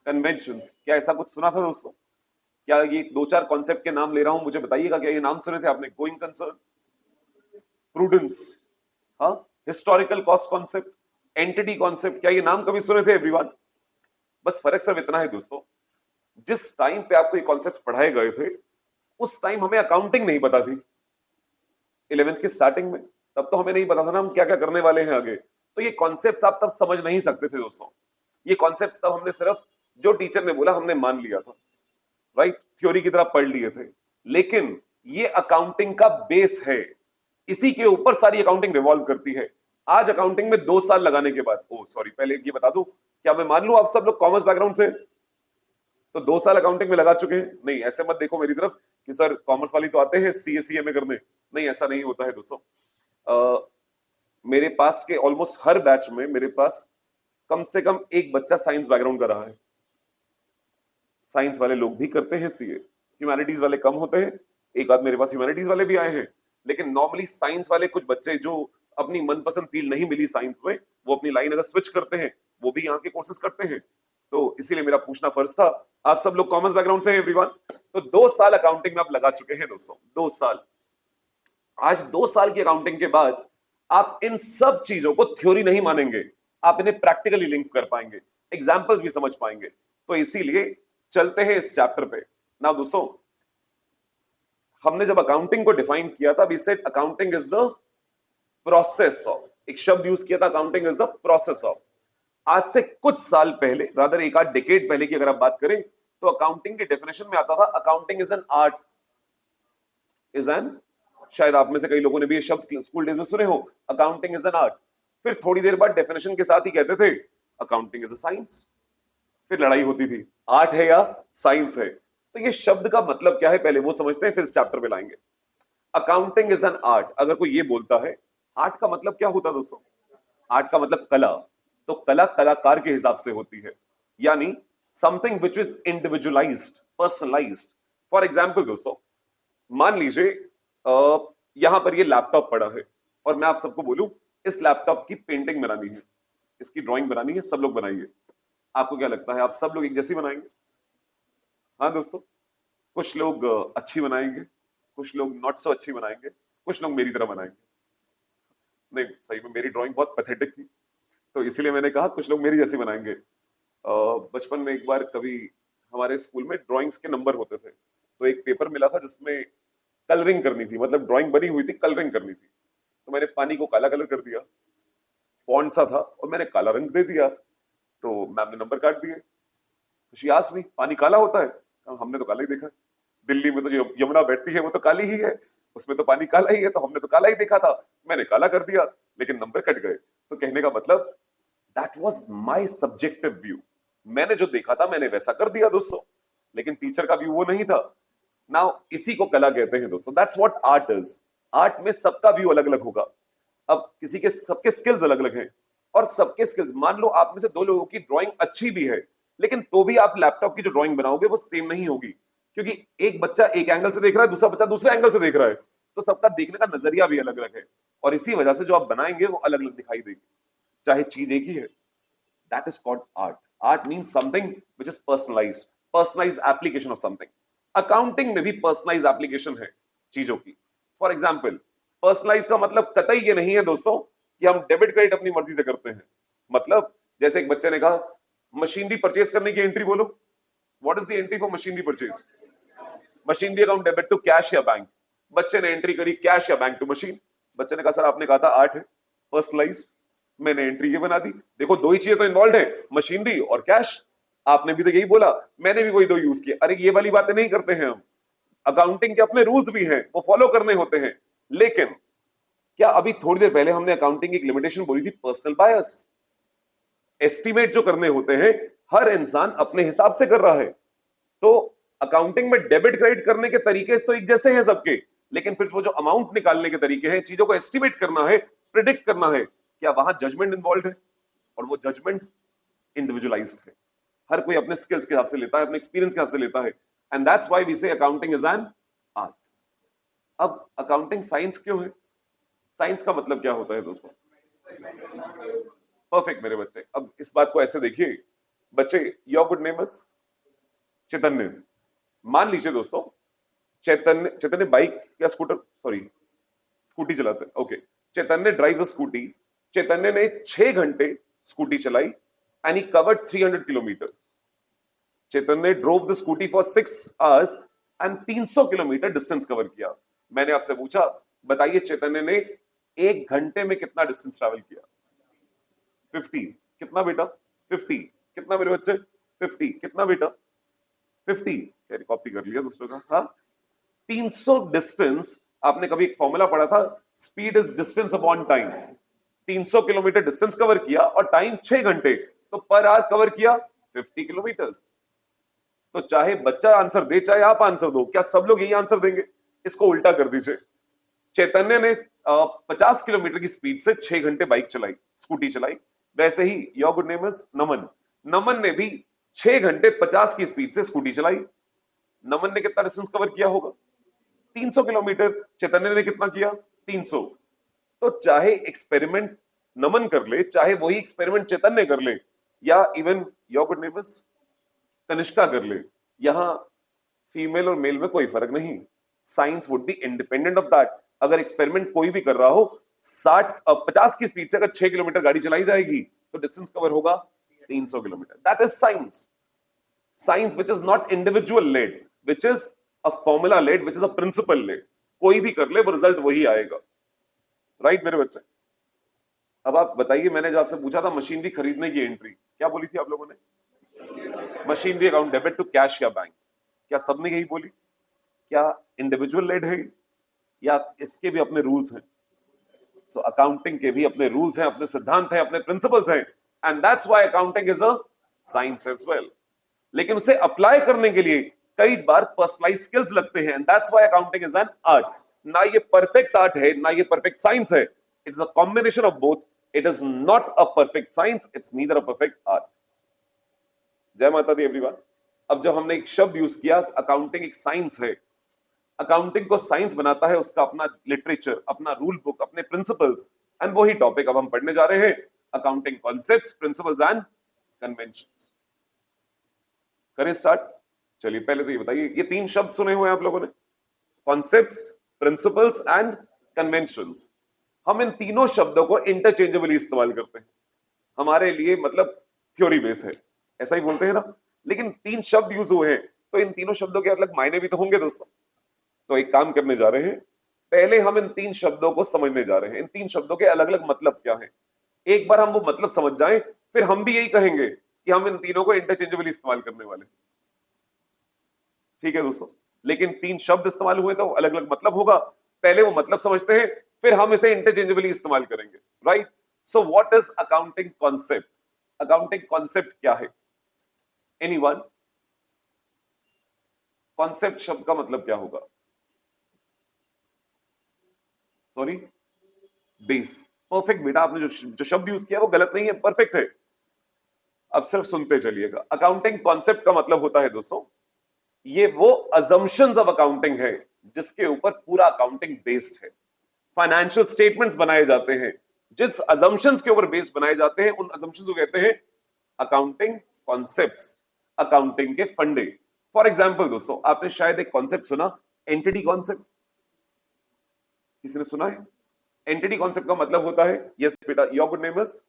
conventions. क्या ऐसा कुछ सुना था दोस्तों? क्या ये 2-4 कॉन्सेप्ट के नाम ले रहा हूं, मुझे बताइएगा, क्या ये नाम सुने थे आपने? गोइंग कंसर्न, प्रूडेंस, हाँ, historical cost concept, entity concept, क्या ये नाम कभी सुने थे एवरीवन? बस फर्क सिर्फ इतना है दोस्तों, जिस टाइम पे आपको ये कॉन्सेप्ट पढ़ाए गए थे, उस टाइम हमें अकाउंटिंग नहीं पता थी। 11th की स्टार्टिंग में, तब तो हमें नहीं पता था ना हम क्या क्या करने वाले हैं आगे, तो ये कॉन्सेप्ट्स आप तब समझ नहीं सकते थे दोस्तों। ये कॉन्सेप्ट्स तब हमने सिर्फ जो टीचर ने बोला हमने मान लिया था, राइट? थ्योरी की तरह पढ़ लिए थे, लेकिन ये अकाउंटिंग का बेस है, इसी के ऊपर सारी अकाउंटिंग रिवॉल्व करती है। आज अकाउंटिंग में 2 साल लगाने के बाद, ओ सॉरी, पहले ये बता दूं, क्या मैं मान लूं आप सब लोग कॉमर्स बैकग्राउंड से, तो 2 साल अकाउंटिंग में लगा चुके हैं? नहीं, ऐसे मत देखो मेरी तरफ कि सर कॉमर्स वाली तो आते हैं सीए में करने, नहीं, ऐसा नहीं होता है दोस्तों। मेरे पास के ऑलमोस्ट हर बैच में मेरे पास कम से कम एक बच्चा साइंस बैकग्राउंड का रहा है। साइंस वाले लोग भी करते हैं सीए, ह्यूमैनिटीज वाले कम होते हैं, एक आध मेरे पास ह्यूमैनिटीज वाले भी आए हैं, लेकिन नॉर्मली साइंस वाले कुछ बच्चे जो अपनी मनपसंद फील्ड नहीं मिली साइंस में, वो अपनी लाइन अगर स्विच करते हैं, वो भी यहाँ के कोर्सेज करते हैं। तो इसीलिए मेरा पूछना फर्ज था। आप सब लोग कॉमर्स बैकग्राउंड से हैं एवरीवन, तो 2 साल अकाउंटिंग में आप लगा चुके हैं दोस्तों, 2 साल। आज 2 साल की अकाउंटिंग के बाद आप इन सब चीजों को थ्योरी नहीं मानेंगे, आप इन्हें प्रैक्टिकली लिंक कर पाएंगे, एग्जाम्पल्स भी समझ पाएंगे। तो इसीलिए चलते हैं इस चैप्टर पे ना दोस्तों। हमने जब अकाउंटिंग को डिफाइन किया था, we said accounting is the process of, एक शब्द यूज किया था, accounting is the process of. आज से कुछ साल पहले, रादर एक आध डिकेड पहले की अगर आप बात करें, तो अकाउंटिंग की डेफिनेशन में आता था accounting is an art, is an, शायद आप में से कई लोगों ने भी ये शब्द स्कूल डेज में सुने हो, अकाउंटिंग इज एन आर्ट। फिर थोड़ी देर बाद डेफिनेशन के साथ ही कहते थे अकाउंटिंग इज अ साइंस। फिर लड़ाई होती थी, आर्ट है या साइंस है। तो ये शब्द का मतलब क्या है पहले वो समझते हैं, फिर इस चैप्टर पे लाएंगे। अकाउंटिंग इज एन आर्ट, अगर कोई ये बोलता है, आर्ट का मतलब क्या होता है दोस्तों? आर्ट का मतलब कला, तो कला कलाकार के हिसाब से होती है, यानी something which is individualised, personalised. For example दोस्तों, मान लीजिए यहां पर ये लैपटॉप पड़ा है और मैं आप सबको बोलूं इस लैपटॉप की पेंटिंग बनानी है, इसकी ड्राइंग बनानी है, सब लोग बनाइए। आपको क्या लगता है आप सब लोग एक जैसी बनाएंगे? हाँ दोस्तों, कुछ लोग अच्छी बनाएंगे, कुछ लोग नॉट सो अच्छी बनाएंगे, कुछ लोग मेरी तरह बनाएंगे। नहीं, सही में मेरी ड्राइंग बहुत पैथेटिक थी, तो इसीलिए मैंने कहा कुछ लोग मेरी जैसी बनाएंगे। बचपन में एक बार कभी हमारे स्कूल में ड्राइंग्स के नंबर होते थे, तो एक पेपर मिला था जिसमें कलरिंग करनी थी, मतलब ड्राइंग बनी हुई थी, कलरिंग करनी थी। तो मैंने पानी को काला कलर कर दिया, पॉन्ड सा था, और मैंने काला रंग दे दिया, तो मैम ने नंबर काट दिए। शी आस्क्ड मी, पानी काला होता है? हमने तो काला ही देखा है, दिल्ली में तो जो यमुना बैठती है वो तो काली ही है, उसमें तो पानी काला ही है, तो हमने तो काला ही देखा था, मैंने काला कर दिया, लेकिन नंबर कट गए। तो कहने का मतलब that was my subjective view, मैंने जो देखा था मैंने वैसा कर दिया दोस्तों, लेकिन टीचर का व्यू वो नहीं था। नाउ इसी को कला कहते हैं दोस्तों, that's what art is. Art में सबका व्यू अलग अलग होगा। अब किसी के सबके स्किल्स अलग अलग हैं, और सबके स्किल्स, मान लो आप में से 2 लोगों की ड्राइंग अच्छी भी है, लेकिन तो भी आप लैपटॉप की जो ड्राइंग बनाओगे वो सेम नहीं होगी, क्योंकि एक बच्चा एक एंगल से देख रहा है, दूसरा बच्चा दूसरे एंगल से देख रहा है, तो सबका देखने का नजरिया भी अलग अलग है, और इसी वजह से जो आप बनाएंगे वो अलग अलग दिखाई देगी, चाहे चीज एक ही है। That is called art. Art means something which is personalised, personalised application of something. Accounting में भी पर्सनलाइज्ड एप्लीकेशन है चीजों की। फॉर एग्जाम्पल, पर्सनलाइज का मतलब कतई ये नहीं है दोस्तों कि हम डेबिट क्रेडिट अपनी मर्जी से करते हैं, मतलब जैसे एक बच्चे ने कहा मशीनरी परचेज करने की एंट्री बोलो, what is the entry for machinery purchase? Machinery account debit to cash या बैंक। बच्चे ने एंट्री करी कैश या बैंक टू मशीन। बच्चे ने कहा सर आपने कहा था 8 है पर्सनलाइज, मैंने एंट्री ये बना दी। देखो दो ही चीजें तो इन्वॉल्व है, मशीनरी और कैश। आपने भी तो यही बोला, मैंने भी वही दो यूज किया। अरे ये वाली बातें नहीं करते हैं हम, अकाउंटिंग के अपने रूल्स भी हैं, वो फॉलो करने होते हैं। लेकिन क्या अभी थोड़ी देर पहले हमने अकाउंटिंग की एक लिमिटेशन बोली थी, पर्सनल बायस। एस्टिमेट जो करने होते हैं हर इंसान अपने हिसाब से कर रहा है। तो अकाउंटिंग में डेबिट क्रेडिट करने के तरीके तो एक जैसे हैं सबके, लेकिन फिर वो जो अमाउंट निकालने के तरीके हैं, चीजों को एस्टिमेट करना है, प्रिडिक्ट करना है, क्या वहां जजमेंट इन्वॉल्व है? और वो जजमेंट इंडिविजुअलाइज्ड है, हर कोई अपने स्किल्स के हिसाब से लेता है, अपने एक्सपीरियंस के हिसाब से लेता है। एंड दैट्स व्हाई वी से अकाउंटिंग इज एन आर्ट। अब अकाउंटिंग साइंस क्यों है? साइंस का मतलब क्या होता है दोस्तों? परफेक्ट मेरे बच्चे। अब इस बात को ऐसे देखिए बच्चे, योर गुड नेम इज चैतन्य। मान लीजिए दोस्तों चैतन्य चैतन्य बाइक या स्कूटर, सॉरी स्कूटी चलाते हैं, ओके। चैतन्य ड्राइव्स अ स्कूटी। चैतन्य ने 6 घंटे स्कूटी चलाई and he covered 300 kilometres. Chaitanya drove the scooty for 6 hours and 300 kilometre distance cover किया। मैंने आपसे पूछा बताइए चैतन्य ने 1 घंटे में कितना डिस्टेंस ट्रैवल किया? 50। कितना बेटा? 50। कितना मेरे बच्चे? 50। कितना बेटा? 50। क्या कॉपी कर लिया दूसरों का? हाँ, 300 डिस्टेंस। आपने कभी एक फॉर्मूला पढ़ा था, speed is distance upon time. 300 kilometre distance cover किया और टाइम 6 घंटे, तो पर आवर कवर किया 50 किलोमीटर्स। तो चाहे बच्चा आंसर दे चाहे आप आंसर दो, क्या सब लोग यही आंसर देंगे? इसको उल्टा कर दीजिए। चैतन्य ने 50 किलोमीटर की स्पीड से 6 घंटे बाइक चलाई, स्कूटी चलाई। वैसे ही योर गुड नेम इज नमन। नमन ने भी 6 घंटे 50 की स्पीड से स्कूटी चलाई। नमन ने कितना डिस्टेंस कवर किया होगा? 300 किलोमीटर। चैतन्य ने कितना किया? 300। तो चाहे एक्सपेरिमेंट नमन कर ले, चाहे वही एक्सपेरिमेंट चैतन्य कर ले, या even your good name is Tanishka कर ले, यहां फीमेल और मेल में कोई फर्क नहीं। Science would be independent of that. अगर एक्सपेरिमेंट कोई भी कर रहा हो 50 की स्पीड से अगर 6 किलोमीटर गाड़ी चलाई जाएगी तो डिस्टेंस कवर होगा 300 kilometre. That is science. Science which is not individual led, which is a formula led, which is a principle led. कोई भी कर ले वो रिजल्ट वही आएगा। राइट मेरे बच्चे? अब आप बताइए, मैंने जो आपसे पूछा था मशीनरी खरीदने की एंट्री, क्या बोली थी आप लोगों ने? Machinery account debit to cash या बैंक। क्या सबने यही बोली? क्या इंडिविजुअल लेड है या इसके भी अपने रूल्स हैं? सो अकाउंटिंग के भी अपने रूल्स हैं, अपने सिद्धांत हैं, अपने प्रिंसिपल्स हैं। And that's why accounting is a science as well. लेकिन उसे अप्लाई करने के लिए कई बार पर्सनलाइज स्किल्स लगते हैं। And that's why accounting is an art. ना ये परफेक्ट आर्ट है, ना ये परफेक्ट साइंस है। It is a combination of both. It is not a perfect science, it's neither a perfect art. जय माता दी एवरीवन। अब जब हमने एक शब्द यूज किया, अकाउंटिंग एक साइंस है, अकाउंटिंग को साइंस बनाता है उसका अपना लिटरेचर, अपना रूल बुक, अपने प्रिंसिपल्स। एंड वही टॉपिक अब हम पढ़ने जा रहे हैं, accounting concepts, principles and conventions. करें स्टार्ट? चलिए पहले तो ये बताइए, ये 3 शब्द सुने हुए हैं आप लोगों ने, कॉन्सेप्ट्स, प्रिंसिपल्स एंड कन्वेंशंस। हम इन तीनों शब्दों को इंटरचेंजेबली इस्तेमाल करते हैं, हमारे लिए मतलब थ्योरी बेस है, ऐसा ही बोलते हैं ना। लेकिन 3 शब्द यूज हुए हैं, तो इन तीनों शब्दों के अलग मायने भी तो होंगे दोस्तों। तो एक काम करने जा रहे हैं, पहले हम इन 3 शब्दों को समझने जा रहे हैं, इन 3 शब्दों के अलग अलग मतलब क्या है। एक बार हम वो मतलब समझ जाएं, फिर हम भी यही कहेंगे कि हम इन तीनों को इंटरचेंजेबली इस्तेमाल करने वाले। ठीक है दोस्तों? लेकिन 3 शब्द इस्तेमाल हुए तो अलग अलग मतलब होगा। पहले वो मतलब समझते हैं, फिर हम इसे इंटरचेंजेबली इस्तेमाल करेंगे। Right? So what is accounting concept? Accounting concept क्या है? एनीवन? कॉन्सेप्ट शब्द का मतलब क्या होगा? Sorry, base. परफेक्ट बेटा, आपने जो शब्द यूज किया वो गलत नहीं है, परफेक्ट है। अब सिर्फ सुनते चलिएगा। अकाउंटिंग कॉन्सेप्ट का मतलब होता है दोस्तों, ये वो अजम्पशंस ऑफ अकाउंटिंग है जिसके ऊपर पूरा अकाउंटिंग बेस्ड है। फाइनेंशियल स्टेटमेंट्स बनाए जाते हैं, जिस अजम्पशंस के ऊपर बेस्ड बनाए जाते हैं, उन अजम्पशंस को कहते हैं अकाउंटिंग कॉन्सेप्ट्स, अकाउंटिंग के फंडे। फॉर एग्जांपल दोस्तों, आपने शायद एक कॉन्सेप्ट सुना, एंटिटी कॉन्सेप्ट। किसी ने सुना है? एंटिटी कॉन्सेप्ट का मतलब होता है, यस बेटा, your good name is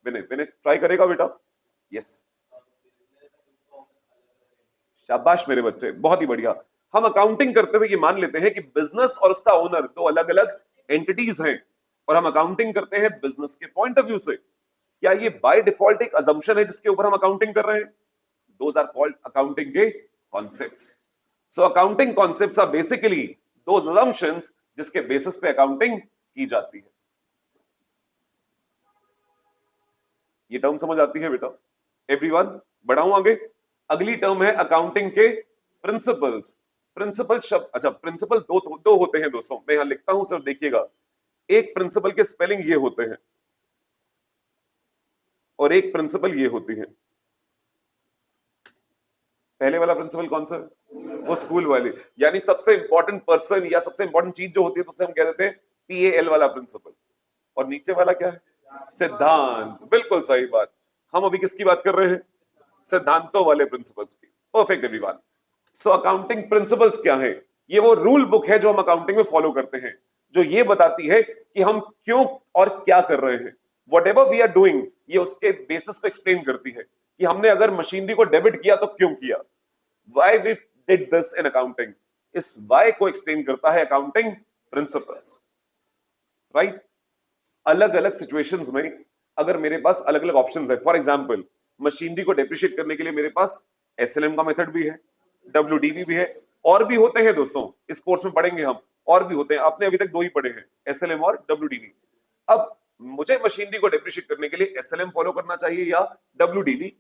Vinay, Vinay try करेगा बेटा? यस, शाबाश मेरे बच्चे, बहुत ही बढ़िया। हम अकाउंटिंग करते हुए ये मान लेते हैं कि बिजनेस और उसका ओनर दो अलग अलग एंटिटीज हैं, और हम अकाउंटिंग करते हैं बिजनेस के पॉइंट ऑफ व्यू से। क्या ये बाय डिफॉल्ट एक अजम्पशन है जिसके ऊपर हम अकाउंटिंग कर रहे हैं? दोज आर कॉल्ड अकाउंटिंग के कॉन्सेप्ट्स। सो accounting concepts are basically those assumptions जिसके बेसिस पे अकाउंटिंग की जाती है। ये टर्म समझ आती है बेटा एवरीवन? बढ़ाऊं आगे? अगली टर्म है अकाउंटिंग के प्रिंसिपल्स। प्रिंसिपल शब्द, अच्छा प्रिंसिपल दो होते हैं दोस्तों, मैं यहां लिखता हूं, सिर्फ देखिएगा। एक प्रिंसिपल के स्पेलिंग ये होते हैं और एक प्रिंसिपल ये होती है। पहले वाला प्रिंसिपल कौन सा है? वो स्कूल वाली, यानी सबसे इंपॉर्टेंट पर्सन या सबसे इंपॉर्टेंट चीज जो होती है तो उसे हम कह देते हैं PAL वाला प्रिंसिपल। और नीचे वाला क्या है? सिद्धांत। बिल्कुल सही बात। हम अभी किसकी बात कर रहे हैं? सिद्धांतों वाले प्रिंसिपल्स की। Perfect everyone. So accounting principles क्या है? ये वो रूल बुक है जो हम अकाउंटिंग में फॉलो करते हैं, जो ये बताती है कि हम क्यों और क्या कर रहे हैं। Whatever we are doing, ये उसके बेसिस पे एक्सप्लेन करती है कि हमने अगर मशीनरी को डेबिट किया तो क्यों किया, why we did this in accounting. इस व्हाई को एक्सप्लेन करता है अकाउंटिंग प्रिंसिपल्स, राइट? अलग अलग सिचुएशंस में अगर मेरे पास अलग अलग ऑप्शंस है, फॉर एग्जांपल मशीनरी को डेप्रिशिएट करने के लिए मेरे पास SLM का मेथड भी है, WDV भी है, और भी होते हैं दोस्तों, इस कोर्स में पढ़ेंगे हम, और भी होते हैं। आपने अभी तक दो ही पढ़े हैं, SLM और WDV। अब मुझे मशीनरी को डेप्रिशिएट करने के लिए SLM फॉलो करना चाहिए या WDV,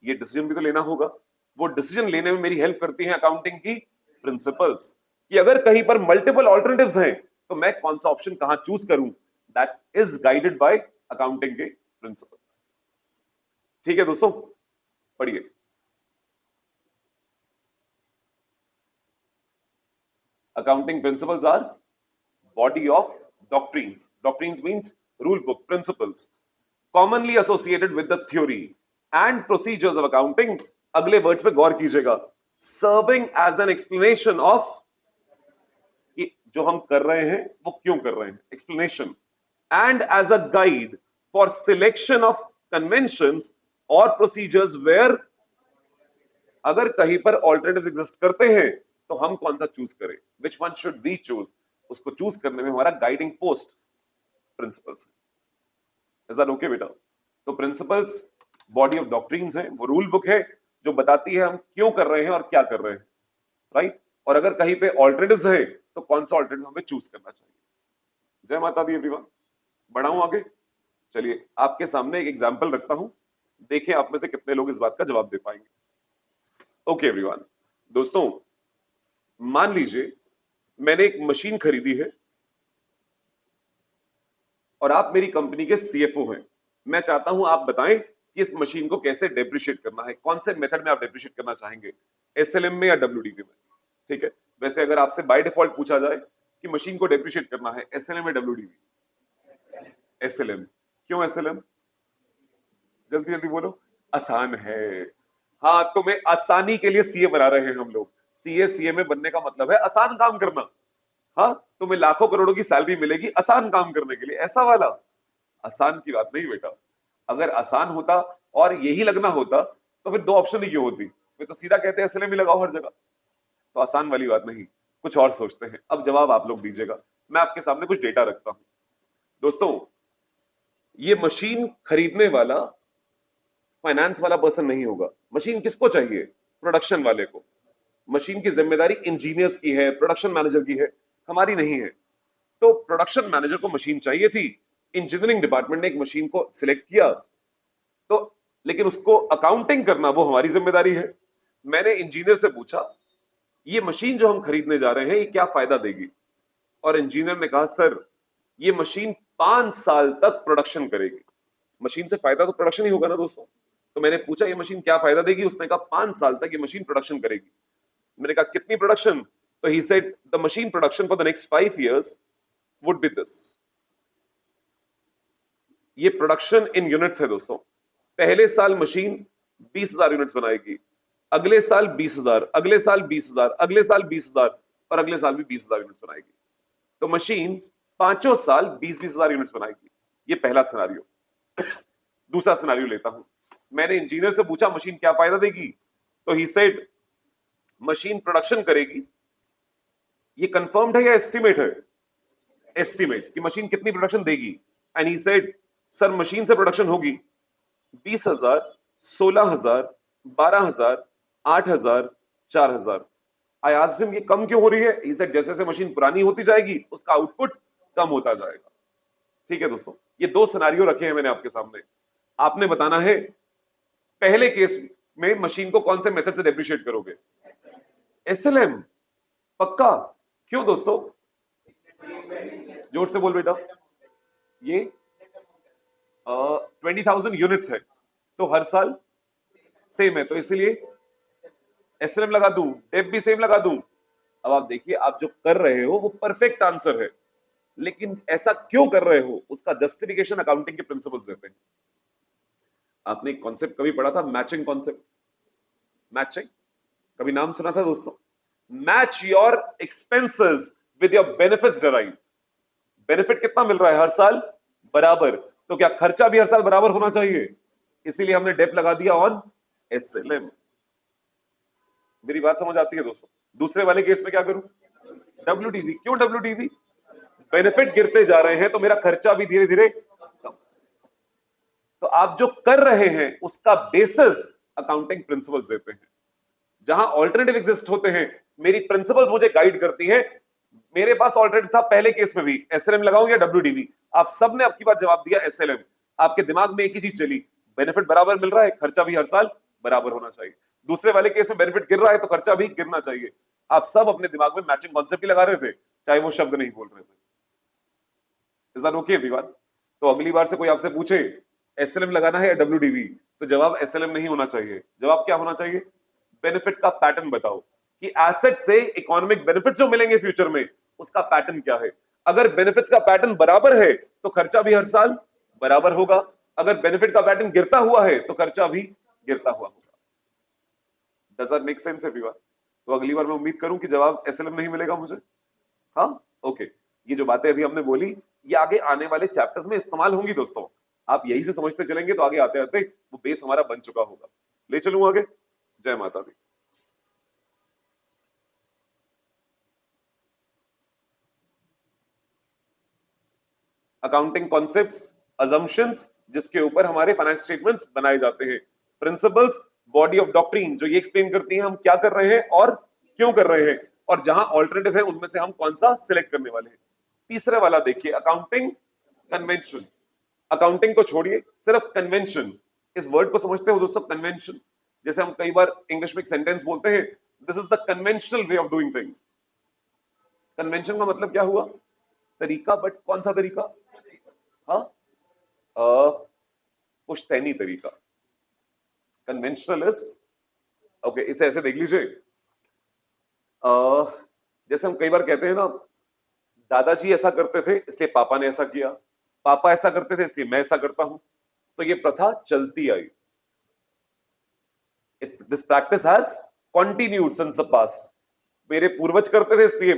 ये डिसीजन भी तो लेना होगा। वो डिसीजन लेने में मेरी हेल्प करती है अकाउंटिंग की प्रिंसिपल्स, कि अगर कहीं पर मल्टीपल ऑल्टरनेटिव्स हैं तो मैं कौन सा ऑप्शन कहां चूज करूं। That is guided by accounting के प्रिंसिपल्स। ठीक है दोस्तों, पढ़िए। Accounting principles are body of doctrines. Doctrines means rule book, principles, commonly associated with the theory and procedures of accounting. अगले वर्ड्स पे गौर कीजिएगा। Serving as an explanation of कि जो हम कर रहे हैं वो क्यों कर रहे हैं, explanation, and as a guide for selection of conventions or procedures where अगर कहीं पर ऑल्टरनेटिव्स एग्जिस्ट करते हैं तो हम कौन सा चूज करें, which one should we choose, उसको चूज करने में हमारा गाइडिंग पोस्ट प्रिंसिपल्स है। इज दैट ओके बेटा? तो प्रिंसिपल्स बॉडी ऑफ डॉक्ट्रिन्स है, वो रूल बुक है जो बताती है हम क्यों कर रहे हैं और क्या कर रहे हैं, राइट? और अगर कहीं पे ऑल्टरनेटिव्स है तो कौन सा ऑल्टरनेटिव हमें चूज करना चाहिए। जय माता दी एवरीवन। बढ़ाऊं आगे? चलिए आपके सामने एक एग्जांपल रखता हूं, देखें आप में से कितने लोग इस बात का जवाब दे पाएंगे। ओके एवरीवन, दोस्तों मान लीजिए मैंने एक मशीन खरीदी है और आप मेरी कंपनी के CFO हैं। मैं चाहता हूं आप बताएं कि इस मशीन को कैसे डेप्रिशिएट करना है, कौन से मेथड में आप डेप्रिशिएट करना चाहेंगे, SLM में या WDV में। ठीक है, वैसे अगर आपसे बाय डिफॉल्ट पूछा जाए कि मशीन को डेप्रिशिएट करना है SLM या WDV? SLM। क्यों SLM? जल्दी जल्दी बोलो। आसान है। हाँ, तुम्हें आसानी के लिए CA बना रहे हैं हम लोग। CA में बनने का मतलब है आसान काम करना। हाँ, तुम्हें लाखों करोड़ों की सैलरी मिलेगी आसान काम करने के लिए, ऐसा वाला आसान की बात नहीं बेटा। अगर आसान होता और यही लगना होता तो फिर दो ऑप्शन ही क्यों होती, फिर तो सीधा कहते हैं SLM ही लगाओ हर जगह। तो आसान वाली बात नहीं, कुछ और सोचते हैं। अब जवाब आप लोग दीजिएगा। मैं आपके सामने कुछ डेटा रखता हूं दोस्तों। ये मशीन खरीदने वाला फाइनेंस वाला पर्सन नहीं होगा। मशीन किसको चाहिए? प्रोडक्शन वाले को। मशीन की जिम्मेदारी इंजीनियर्स की है, प्रोडक्शन मैनेजर की है, हमारी नहीं है। तो प्रोडक्शन मैनेजर को मशीन चाहिए थी, इंजीनियरिंग डिपार्टमेंट ने एक मशीन को सिलेक्ट किया, तो लेकिन उसको अकाउंटिंग करना वो हमारी जिम्मेदारी है। मैंने इंजीनियर से पूछा ये मशीन जो हम खरीदने जा रहे हैं ये क्या फायदा देगी, और इंजीनियर ने कहा सर ये मशीन 5 साल तक प्रोडक्शन करेगी। मशीन से फायदा तो प्रोडक्शन ही होगा ना दोस्तों। तो मैंने पूछा ये मशीन क्या फायदा देगी, उसने कहा 5 साल तक ये मशीन प्रोडक्शन करेगी। मैंने कहा कितनी प्रोडक्शन? तो he said the machine production for the next 5 years would be this. ये प्रोडक्शन इन यूनिट्स है दोस्तों। पहले साल मशीन 20,000 यूनिट्स बनाएगी, अगले साल 20,000, अगले साल 20,000, अगले साल 20,000 और अगले साल भी 20,000 यूनिट्स बनाएगी। तो मशीन 5 साल 20,000 यूनिट्स बनाएगी। ये पहला सिनेरियो। दूसरा सिनेरियो लेता हूं, मैंने इंजीनियर से पूछा मशीन क्या फायदा देगी, तो ही सेड मशीन प्रोडक्शन करेगी। ये कंफर्म्ड है या एस्टिमेट है? एस्टिमेट कि मशीन कितनी प्रोडक्शन देगी। And he said sir machine से प्रोडक्शन होगी 20,000, 16,000, 12,000, 8,000, 4,000। आई आस्क्ड हिम ये कम क्यों हो रही है? ही सेड जैसे जैसे मशीन पुरानी होती जाएगी उसका आउटपुट कम होता जाएगा। ठीक है दोस्तों, ये दो सिनेरियो रखे हैं मैंने आपके सामने, आपने बताना है पहले केस में मशीन को कौन से मेथड से डेप्रिशिएट करोगे? एसएलएम। पक्का? क्यों दोस्तों? जोर से बोल बेटा। ये 20,000 यूनिट्स है तो हर साल सेम है, तो इसलिए एसएलएम लगा दूं, डेप भी सेम लगा दूं। अब आप देखिए आप जो कर रहे हो वो परफेक्ट आंसर है, लेकिन ऐसा क्यों कर रहे हो उसका जस्टिफिकेशन अकाउंटिंग के प्रिंसिपल्स देते हैं। आपने एक कॉन्सेप्ट कभी पढ़ा था, मैचिंग कॉन्सेप्ट? मैचिंग कभी नाम सुना था दोस्तों? Match your expenses with your benefits derive. Benefit कितना मिल रहा है हर साल? बराबर, तो क्या खर्चा भी हर साल बराबर होना चाहिए? इसीलिए हमने डेप लगा दिया ऑन एसएलएम। मेरी बात समझ आती है दोस्तों? दूसरे वाले केस में क्या करूं? डब्ल्यूडीवी। क्यों डब्ल्यूडीवी? बेनिफिट गिरते जा रहे हैं तो मेरा खर्चा भी धीरे धीरे कम। तो आप जो कर रहे हैं उसका बेसिस अकाउंटिंग प्रिंसिपल्स देते हैं। जहां ऑल्टरनेटिव एग्जिस्ट होते हैं, मेरी प्रिंसिपल्स मुझे गाइड करती है। मेरे पास ऑल्टरनेटिव था पहले केस में भी, एसएलएम लगाऊं या डब्ल्यूडीवी। आप सबने आपकी बात जवाब दिया एसएलएम। आपके दिमाग में एक ही चीज चली, बेनिफिट बराबर मिल रहा है, खर्चा भी हर साल बराबर होना चाहिए। दूसरे वाले केस में बेनिफिट गिर रहा है तो खर्चा भी गिरना चाहिए। आप सब अपने दिमाग में मैचिंग कॉन्सेप्ट ही लगा रहे थे, चाहे वो शब्द नहीं बोल रहे थे। Is that okay everyone? तो अगली बार से कोई आपसे पूछे एसएलएम लगाना है या डब्ल्यूडीवी, तो जवाब एसएलएम नहीं होना चाहिए। जवाब क्या होना चाहिए? बेनिफिट का पैटर्न बताओ कि एसेट से इकोनॉमिक बेनिफिट जो मिलेंगे फ्यूचर में उसका पैटर्न क्या है। अगर बेनिफिट्स का पैटर्न बराबर है तो खर्चा भी हर साल बराबर होगा। अगर बेनिफिट का पैटर्न गिरता हुआ है तो खर्चा भी गिरता हुआ होगा। Does that make sense everyone? तो अगली बार मैं उम्मीद करूं कि जवाब एसएलएम नहीं मिलेगा मुझे। हाँ ओके, ये जो बातें अभी हमने बोली ये आगे आने वाले चैप्टर्स में इस्तेमाल होंगी दोस्तों। आप यही से समझते चलेंगे तो आगे आते आते वो बेस हमारा बन चुका होगा। ले चलूं आगे? जय माता दी। अकाउंटिंग कॉन्सेप्ट्स, अजम्पशंस जिसके ऊपर हमारे फाइनेंस स्टेटमेंट्स बनाए जाते हैं, प्रिंसिपल्स, बॉडी ऑफ डॉक्ट्रिन जो ये एक्सप्लेन करती है हम क्या कर रहे हैं और क्यों कर रहे हैं, और जहां ऑल्टरनेटिव है उनमें से हम कौन सा सिलेक्ट करने वाले हैं। तीसरे वाला देखिए, अकाउंटिंग कन्वेंशन। अकाउंटिंग को छोड़िए, सिर्फ कन्वेंशन, इस वर्ड को समझते हो दोस्तों? कन्वेंशन, जैसे हम कई बार इंग्लिश में एक सेंटेंस बोलते हैं, this is the conventional way of doing things. Convention का मतलब क्या हुआ? तरीका, बट कौन सा तरीका? हाँ, पुश्तैनी तरीका। कन्वेंशनल इज ओके, इसे ऐसे देख लीजिए, जैसे हम कई बार कहते हैं ना, दादाजी ऐसा करते थे इसलिए पापा ने ऐसा किया, पापा ऐसा करते थे इसलिए मैं ऐसा करता हूं, तो ये प्रथा चलती आई। This practice has continued since the past. मेरे पूर्वज करते थे इसलिए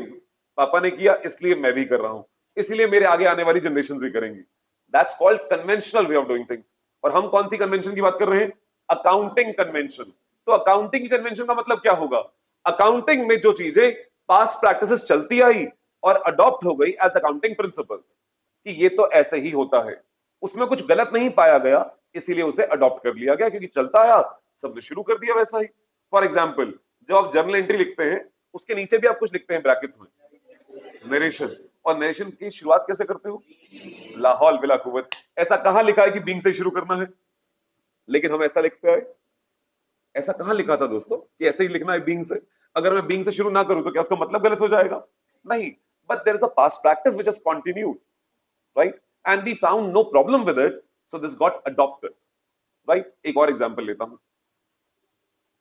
पापा ने किया, इसलिए मैं भी कर रहा हूं, इसलिए मेरे आगे आने वाली जनरेशन भी करेंगी। That's called conventional way of doing things. और हम कौन सी कन्वेंशन की बात कर रहे हैं? Accounting convention. तो अकाउंटिंग कन्वेंशन का मतलब क्या होगा? अकाउंटिंग में जो चीजें पास्ट प्रैक्टिसेस चलती आई और अडॉप्ट हो गई एज अकाउंटिंग प्रिंसिपल्स कि ये तो ऐसे ही होता है, उसमें कुछ गलत नहीं पाया गया, इसीलिए उसे अडॉप्ट कर लिया गया, क्योंकि चलता आया, सबने शुरू कर दिया वैसा ही। फॉर एग्जाम्पल, जब आप जर्नल एंट्री लिखते हैं उसके नीचे भी आप कुछ लिखते हैं ब्रैकेट्स में, नरेशन, और नरेशन की शुरुआत कैसे करते हो? लाहौल बिला कुव्वत। ऐसा कहां लिखा है कि बींग से शुरू करना है? लेकिन हम ऐसा लिखते हैं। ऐसा कहां लिखा था दोस्तों कि ऐसे ही लिखना है बींग से? अगर मैं बींग से शुरू ना करूं तो क्या उसका मतलब गलत हो जाएगा? नहीं, but there is a past practice which has continued, right, and we found no problem with it, so this got adopted, right. एक और एग्जांपल लेता हूं।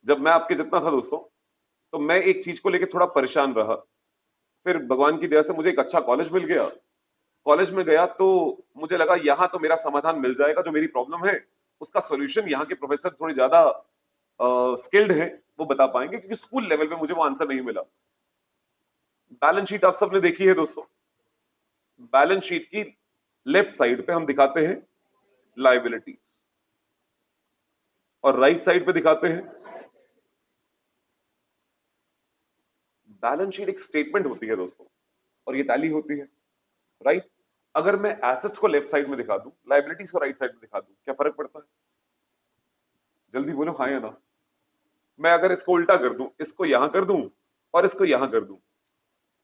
जब मैं आपके जितना था दोस्तों, तो मैं एक चीज को लेकर थोड़ा परेशान रहा, फिर भगवान की दया से मुझे एक अच्छा कॉलेज मिल गया। कॉलेज में गया तो मुझे लगा यहां तो मेरा समाधान मिल जाएगा, जो मेरी प्रॉब्लम है उसका सॉल्यूशन यहाँ के प्रोफेसर थोड़े ज्यादा स्किल्ड हैं, वो बता पाएंगे, क्योंकि स्कूल लेवल पे मुझे वो आंसर नहीं मिला। बैलेंस शीट आप सबने देखी है दोस्तों। बैलेंस शीट की लेफ्ट साइड पे हम दिखाते हैं लायबिलिटीज, और राइट साइड पे दिखाते हैं बैलेंस शीट। एक स्टेटमेंट होती है दोस्तों और ये टैली होती है, राइट। अगर मैं एसेट्स को लेफ्ट साइड में दिखा दूं, लाइबिलिटीज को राइट साइड में दिखा दूं, क्या फर्क पड़ता है? जल्दी बोलो हाँ या ना। मैं अगर इसको उल्टा कर दूं, इसको यहां कर दूं और इसको यहां कर दूं,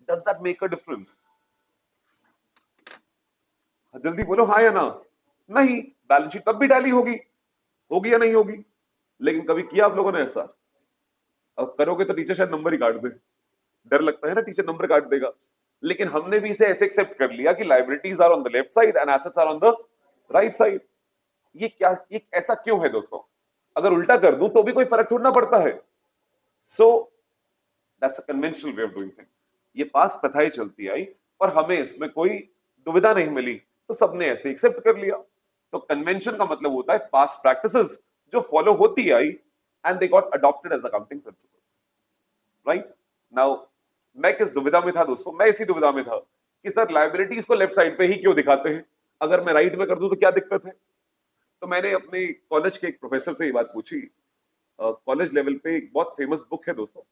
does that make a difference? जल्दी बोलो हाँ या ना। नहीं, बैलेंस शीट तब भी टैली होगी, होगी या नहीं होगी? लेकिन कभी किया आप लोगों ने ऐसा? अब करोगे तो टीचर शायद नंबर ही काट दे, डर लगता है ना टीचर नंबर काट देगा। लेकिन हमने भी इसे ऐसे एक्सेप्ट कर लिया कि liabilities are on the left side and assets are on the right side. ये क्या, ये ऐसा क्यों है दोस्तों? अगर उल्टा कर दूं तो भी कोई फर्क थोड़ा ना पड़ता है। So that's a conventional way of doing things. ये पास प्रथाएं चलती आई और हमें इसमें कोई दुविधा नहीं मिली, तो सबने ऐसे एक्सेप्ट कर लिया। तो कन्वेंशन का मतलब होता है पास्ट प्रैक्टिसेस जो फॉलो होती आई and they got adopted as accounting principles, right. Now मैं किस दुविधा में था दोस्तों? मैं इसी दुविधा में था कि सर लाइबिलिटीज को लेफ्ट साइड पे ही क्यों दिखाते हैं, अगर मैं राइट में कर दूं तो क्या दिक्कत है? तो मैंने अपने कॉलेज के एक प्रोफेसर से ये बात पूछी। कॉलेज लेवल पे एक बहुत फेमस बुक है दोस्तों,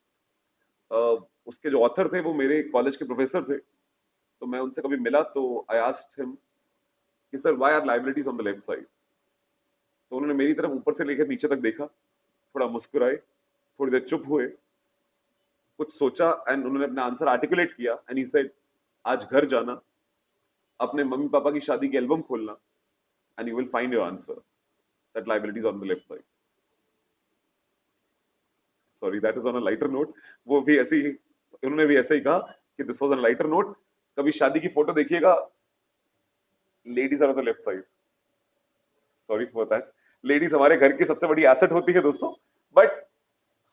उसके जो ऑथर थे वो मेरे कॉलेज के प्रोफेसर थे। तो मैं उनसे कभी मिला तो आई आस्क्ड हिम कि sir why are liabilities on the left side? तो उन्होंने मेरी तरफ ऊपर से लेकर नीचे तक देखा, थोड़ा मुस्कुराए, थोड़ी देर चुप हुए, कुछ सोचा एंड उन्होंने अपना आंसर आर्टिकुलेट किया एंड ही सेड, आज घर जाना, अपने मम्मी पापा की शादी की एल्बम खोलना and you will find your answer that liabilities on the left side. Sorry, that is on a lighter note. वो भी ऐसे ही, उन्होंने भी ऐसे ही कहा कि this was on lighter note. कभी शादी की फोटो देखिएगा, ladies are on the left side. Sorry for that. Ladies हमारे घर की सबसे बड़ी एसेट होती है दोस्तों, बट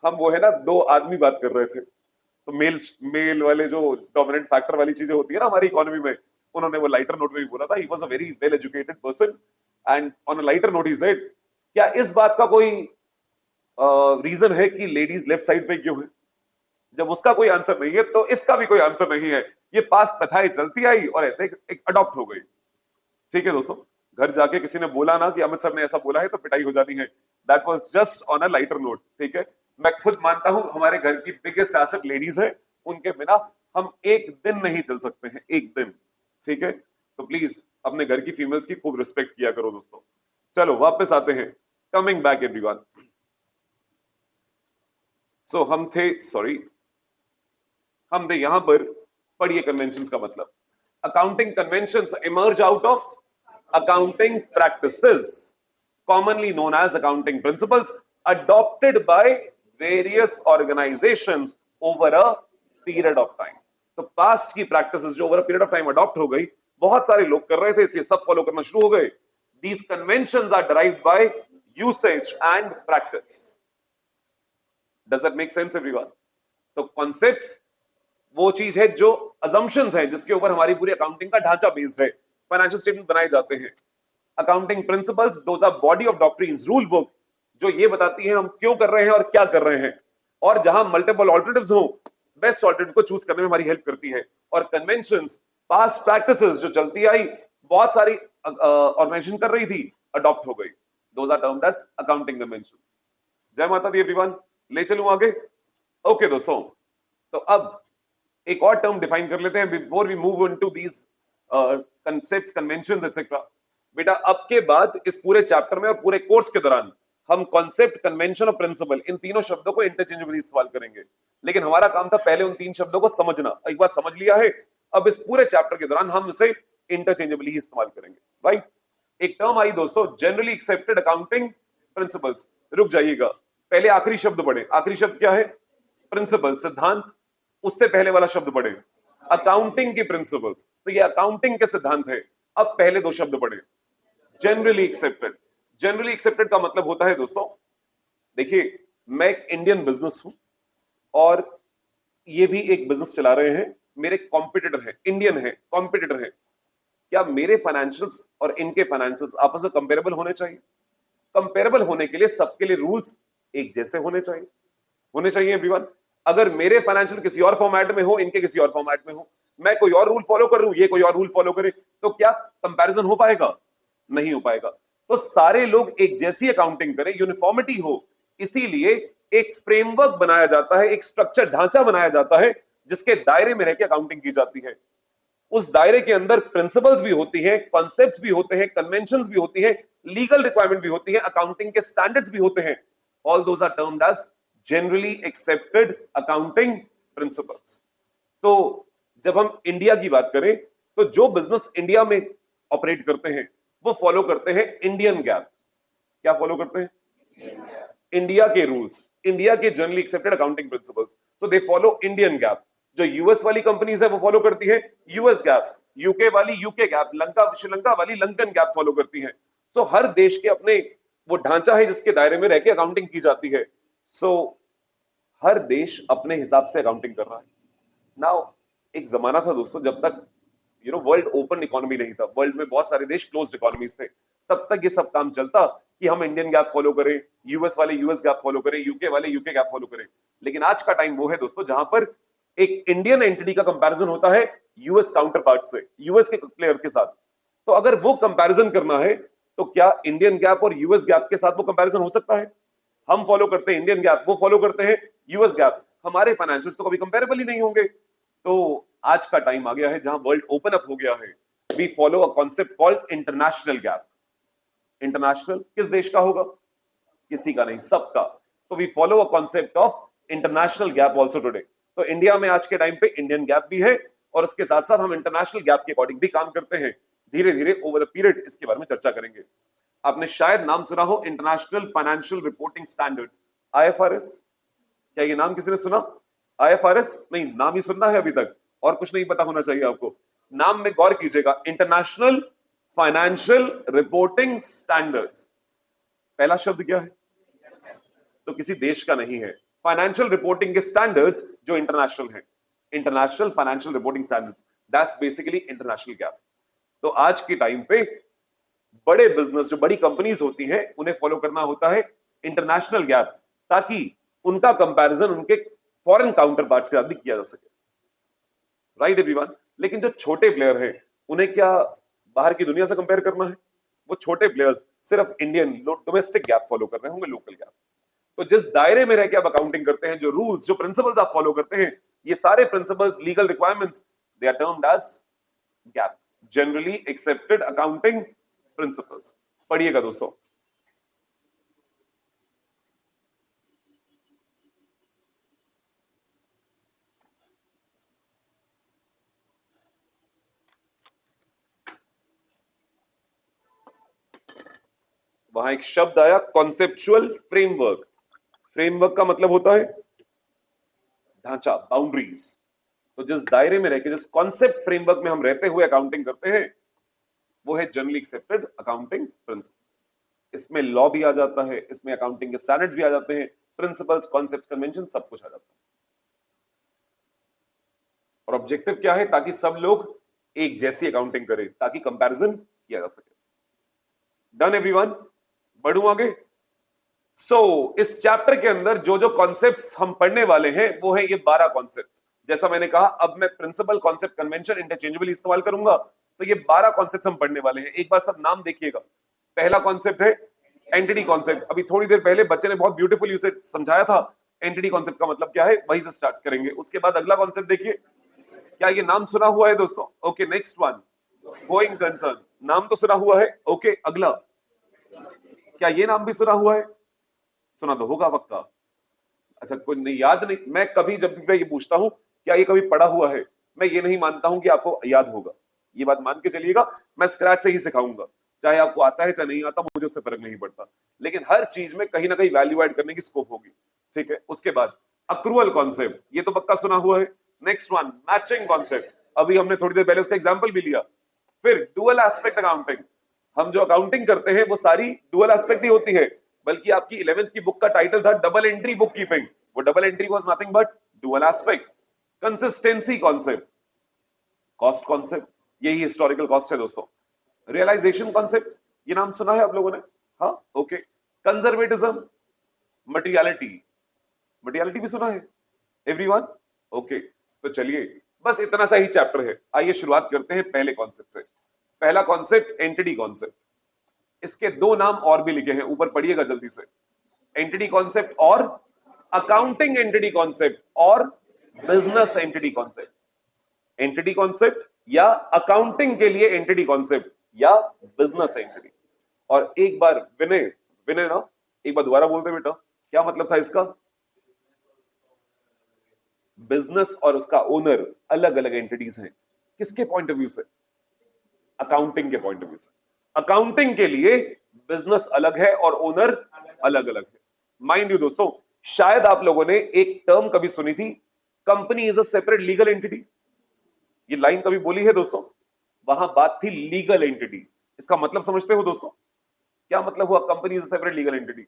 हम वो है ना, दो आदमी बात कर रहे थे, तो मेल मेल वाले जो डोमिनेंट फैक्टर वाली चीजें होती है ना हमारी इकोनॉमी में, उन्होंने वो लाइटर नोट में भी बोला था। He was a very well educated person and on a lighter note he said, क्या इस बात का कोई रीजन है कि लेडीज लेफ्ट साइड पे क्यों है? जब उसका कोई आंसर नहीं है तो इसका भी कोई आंसर नहीं है। ये पास प्रथाएं चलती आई और ऐसे एक अडॉप्ट हो गई। ठीक है दोस्तों, घर जाके किसी ने बोला ना कि अमित सर ने ऐसा बोला है तो पिटाई हो जानी है। That was just on a lighter note, ठीक है। मैं खुद मानता हूं हमारे घर की बिगेस्ट एसेट लेडीज है, उनके बिना हम एक दिन नहीं चल सकते हैं, एक दिन, ठीक है। तो प्लीज अपने घर की फीमेल्स की खूब रिस्पेक्ट किया करो दोस्तों। चलो वापस आते हैं, कमिंग बैक एवरीवन। सो हम थे, सॉरी, हम थे यहां पर, पढ़िए कन्वेंशंस का मतलब। Accounting conventions emerge out of accounting practices commonly known as accounting principles adopted by various organizations over a period of time। तो पास्ट की प्रैक्टिसेस जो over a period of time adopt हो गई, बहुत सारे लोग कर रहे थे इसलिए सब फॉलो करना शुरू हो गए। These conventions are derived by usage and practice। Does that make sense everyone? तो कॉन्सेप्ट्स वो चीज है जो अजम्पशंस है जिसके ऊपर हमारी पूरी अकाउंटिंग का ढांचा बेस्ड है, फाइनेंशियल स्टेटमेंट बनाए जाते हैं। Accounting principles, those our body of doctrines, rule book, जो ये बताती है हम क्यों कर रहे हैं और क्या कर रहे हैं, और जहां मल्टीपल ऑल्टरनेटिव्स हो, बेस्ट ऑल्टरनेटिव को चूज करने में हमारी हेल्प करती है। और कन्वेंशंस, पास्ट प्रैक्टिसेस जो चलती आई, बहुत सारी ऑर्गेनाइजेशन कर रही थी, अडॉप्ट हो गई, those are termed as accounting conventions. जय माता दी एवरीवन। ले चलूं आगे? ओके दोस्तों, तो अब एक और टर्म डिफाइन कर लेते हैं before we move into these concepts, conventions etcetera. बेटा अब के बाद इस पूरे चैप्टर में और पूरे कोर्स के दौरान हम कॉन्सेप्ट, कन्वेंशन और प्रिंसिपल, इन तीनों शब्दों को इंटरचेंजेबली इस्तेमाल करेंगे। लेकिन हमारा काम था पहले उन तीन शब्दों को समझना। एक बार समझ लिया है, अब इस पूरे चैप्टर के दौरान हम इसे इंटरचेंजेबली ही इस्तेमाल करेंगे, राइट। एक टर्म आई दोस्तों, जनरली एक्सेप्टेड अकाउंटिंग प्रिंसिपल्स। रुक जाइएगा, पहले आखिरी शब्द पढ़े। आखिरी शब्द क्या है? प्रिंसिपल, सिद्धांत। उससे पहले वाला शब्द पढ़े, अकाउंटिंग की प्रिंसिपल्स। तो ये अकाउंटिंग के सिद्धांत है। अब पहले दो शब्द पढ़े, जनरली एक्सेप्टेड। जनरली एक्सेप्टेड का मतलब होता है दोस्तों, देखिए मैं एक इंडियन बिजनेस हूं और ये भी एक बिजनेस चला रहे हैं, मेरे कॉम्पिटिटर है, इंडियन है, कॉम्पिटिटर है। क्या मेरे फाइनेंशियल्स और इनके फाइनेंशियल्स आपस में कंपेरेबल होने चाहिए? कंपेरेबल होने के लिए सबके लिए रूल्स एक जैसे होने चाहिए, होने चाहिए एवरीवन। अगर मेरे फाइनेंशियल किसी और फॉर्मेट में हो, इनके किसी और फॉर्मेट में हो, मैं कोई और रूल फॉलो कर रहा हूं, ये कोई और रूल फॉलो करे, तो क्या कंपैरिजन हो पाएगा? नहीं हो पाएगा। तो सारे लोग एक जैसी अकाउंटिंग करें, यूनिफॉर्मिटी हो, इसीलिए एक फ्रेमवर्क बनाया जाता है, एक स्ट्रक्चर ढांचा बनाया जाता है जिसके दायरे में रहकर अकाउंटिंग की जाती है। उस दायरे के अंदर प्रिंसिपल्स भी होती हैं, कॉन्सेप्ट्स भी होते हैं, कन्वेंशंस भी होती हैं, लीगल रिक्वायरमेंट भी होती है, अकाउंटिंग के स्टैंडर्ड्स भी होते हैं। All those are termed as generally accepted accounting principles. तो जब हम इंडिया की बात करें तो जो बिजनेस इंडिया में ऑपरेट करते हैं वो फॉलो करते हैं इंडियन गैप। क्या फॉलो करते हैं? इंडिया के रूल्स, इंडिया के generally accepted accounting principles. So they follow Indian gap. जो यूएस वाली कंपनीज है वो फॉलो करती है यूएस गैप, यूके वाली यूके गैप, लंका श्रीलंका वाली लंकन गैप फॉलो करती है। सो हर देश के अपने वो ढांचा है जिसके दायरे में रहकर अकाउंटिंग की जाती है। सो हर देश अपने हिसाब से अकाउंटिंग कर रहा है। नाउ एक जमाना था दोस्तों जब तक वर्ल्ड ओपन इकोनॉमी नहीं था, वर्ल्ड में बहुत सारे देश क्लोज्ड इकोनॉमीज थे, तब तक ये सब काम चलता कि हम इंडियन गैप फॉलो करें, यूएस वाले यूएस गैप फॉलो करें, यूके वाले यूके गैप फॉलो करें। लेकिन आज का टाइम वो है दोस्तों जहां पर एक इंडियन एंटिटी का कंपैरिजन होता है यूएस काउंटर पार्ट से, यूएस के प्लेयर के साथ। तो अगर वो कंपैरिजन करना है तो क्या इंडियन गैप और यूएस गैप के साथ वो कंपैरिजन हो सकता है? हम फॉलो करते हैं इंडियन गैप, वो फॉलो करते हैं यूएस गैप, हमारे फाइनेंशियल्स तो कभी कंपेरेबल ही नहीं होंगे। तो आज का टाइम आ गया है जहां वर्ल्ड ओपन अप हो गया है। We follow a concept called international GAAP. International किस देश का होगा? किसी का नहीं, सबका। तो we follow a concept of international GAAP also today. तो इंडिया में आज के टाइम पे इंडियन गैप भी है और उसके साथ साथ हम इंटरनेशनल गैप के अकॉर्डिंग भी काम करते हैं। धीरे धीरे ओवर द पीरियड इसके बारे में चर्चा करेंगे। आपने शायद नाम सुना हो international financial reporting standards, IFRS. क्या ये नाम किसी ने सुना? आईएफआरएस नहीं, नाम ही सुनना है अभी तक, और कुछ नहीं पता होना चाहिए आपको। नाम में गौर कीजिएगा, इंटरनेशनल फाइनेंशियल रिपोर्टिंग स्टैंडर्ड्स। पहला शब्द क्या है? तो किसी देश का नहीं है। फाइनेंशियल रिपोर्टिंग के स्टैंडर्ड्स जो इंटरनेशनल है, international financial reporting standards, that's basically international gap. तो आज के टाइम पे बड़े बिजनेस जो बड़ी कंपनीज होती हैं उन्हें फॉलो करना होता है इंटरनेशनल गैप, ताकि उनका कंपैरिजन उनके फॉरेन काउंटर पार्ट्स के साथ भी किया जा सके। Right everyone. लेकिन जो छोटे प्लेयर हैं उन्हें क्या बाहर की दुनिया से कंपेयर करना है? वो छोटे प्लेयर्स सिर्फ इंडियन डोमेस्टिक गैप फॉलो कर रहे होंगे, लोकल गैप। तो जिस दायरे में रहकर आप अकाउंटिंग करते हैं, जो रूल्स जो प्रिंसिपल्स आप फॉलो करते हैं, ये सारे principles legal requirements, they are termed as GAAP, generally accepted accounting principles. पढ़िएगा दोस्तों। वहां एक शब्द आया कॉन्सेप्चुअल फ्रेमवर्क। फ्रेमवर्क का मतलब होता है ढांचा, बाउंड्रीज। तो जिस दायरे में रहकर, जिस कॉन्सेप्ट फ्रेमवर्क में हम रहते हुए अकाउंटिंग करते हैं, वो है जनरली एक्सेप्टेड अकाउंटिंग प्रिंसिपल्स। इसमें लॉ भी आ जाता है, इसमें अकाउंटिंग के स्टैंडर्ड्स भी आ जाते हैं, प्रिंसिपल्स, कॉन्सेप्ट्स, कन्वेंशन, सब कुछ आ जाता है। और ऑब्जेक्टिव क्या है? ताकि सब लोग एक जैसी अकाउंटिंग करें, ताकि कंपैरिजन किया जा सके। Done everyone? बढ़ूं आगे। इस चैप्टर के अंदर जो जो कॉन्सेप्ट्स हम पढ़ने वाले हैं वो है ये 12 कॉन्सेप्ट्स। जैसा मैंने कहा, अब मैं प्रिंसिपल, कॉन्सेप्ट, कन्वेंशन इंटरचेंजेबली इस्तेमाल करूंगा। तो ये 12 कॉन्सेप्ट्स हम पढ़ने वाले हैं। एक बार सब नाम देखिएगा। पहला कॉन्सेप्ट है एंटिटी कॉन्सेप्ट। अभी थोड़ी देर पहले बच्चे ने बहुत ब्यूटीफुली उसे समझाया था, एंटिटी कॉन्सेप्ट का मतलब क्या है, वहीं से स्टार्ट करेंगे। उसके बाद अगला कॉन्सेप्ट देखिए, क्या ये नाम सुना हुआ है दोस्तों? Okay, next one, going concern. नाम तो सुना हुआ है। ओके, अगला, क्या ये नाम भी सुना हुआ है? सुना तो होगा पक्का। अच्छा, कोई नहीं, याद नहीं। मैं कभी जब भी मैं ये पूछता हूं क्या ये कभी पढ़ा हुआ है, मैं ये नहीं मानता हूं कि आपको याद होगा। ये बात मान के चलिएगा, मैं स्क्रैच से ही सिखाऊंगा, चाहे आपको आता है चाहे नहीं आता, मुझे उससे फर्क नहीं पड़ता। लेकिन हर चीज में कहीं ना कहीं वैल्यू ऐड करने की स्कोप होगी। ठीक है। उसके बाद अक्रूवल कॉन्सेप्ट, ये तो पक्का सुना हुआ है। नेक्स्ट वन, मैचिंग कॉन्सेप्ट, अभी हमने थोड़ी देर पहले उसका एग्जाम्पल भी लिया। फिर डुअल एस्पेक्ट अकाउंटिंग, हम जो अकाउंटिंग करते हैं वो सारी डुअल एस्पेक्ट ही होती है। बल्कि आपकी 11th की बुक का टाइटल था डबल एंट्री बुक कीपिंग। वो double entry was nothing but dual aspect. Consistency concept, cost concept, यही हिस्टोरिकल कॉस्ट है दोस्तों। रियलाइजेशन कॉन्सेप्ट, ये नाम सुना है आप लोगों ने? हाँ, ओके। कंजर्वेटिज्म, मटेरियलिटी, मटेरियलिटी भी सुना है एवरीवन? ओके। तो चलिए, बस इतना सा ही चैप्टर है। आइए शुरुआत करते हैं पहले कॉन्सेप्ट से। पहला कॉन्सेप्ट एंटिटी कॉन्सेप्ट। इसके दो नाम और भी लिखे हैं, ऊपर पढ़िएगा जल्दी से। एंटिटी कॉन्सेप्ट और अकाउंटिंग एंटिटी कॉन्सेप्ट और business entity concept. Entity concept या अकाउंटिंग के लिए एंटिटी कॉन्सेप्ट या बिजनेस एंटिटी। और एक बार विनय विनय ना एक बार दोबारा बोलते बेटा, क्या मतलब था इसका? बिजनेस और उसका ओनर अलग अलग एंटिटीज हैं। किसके पॉइंट ऑफ व्यू से? अकाउंटिंग के पॉइंट ऑफ व्यू से। अकाउंटिंग के लिए बिजनेस अलग है और ओनर अलग अलग है। माइंड यू दोस्तों, शायद आप लोगों ने एक टर्म कभी सुनी थी, company is a separate legal entity. ये लाइन कभी बोली है दोस्तों? वहां बात थी लीगल एंटिटी। इसका मतलब समझते हो दोस्तों? क्या मतलब हुआ company is a separate legal entity?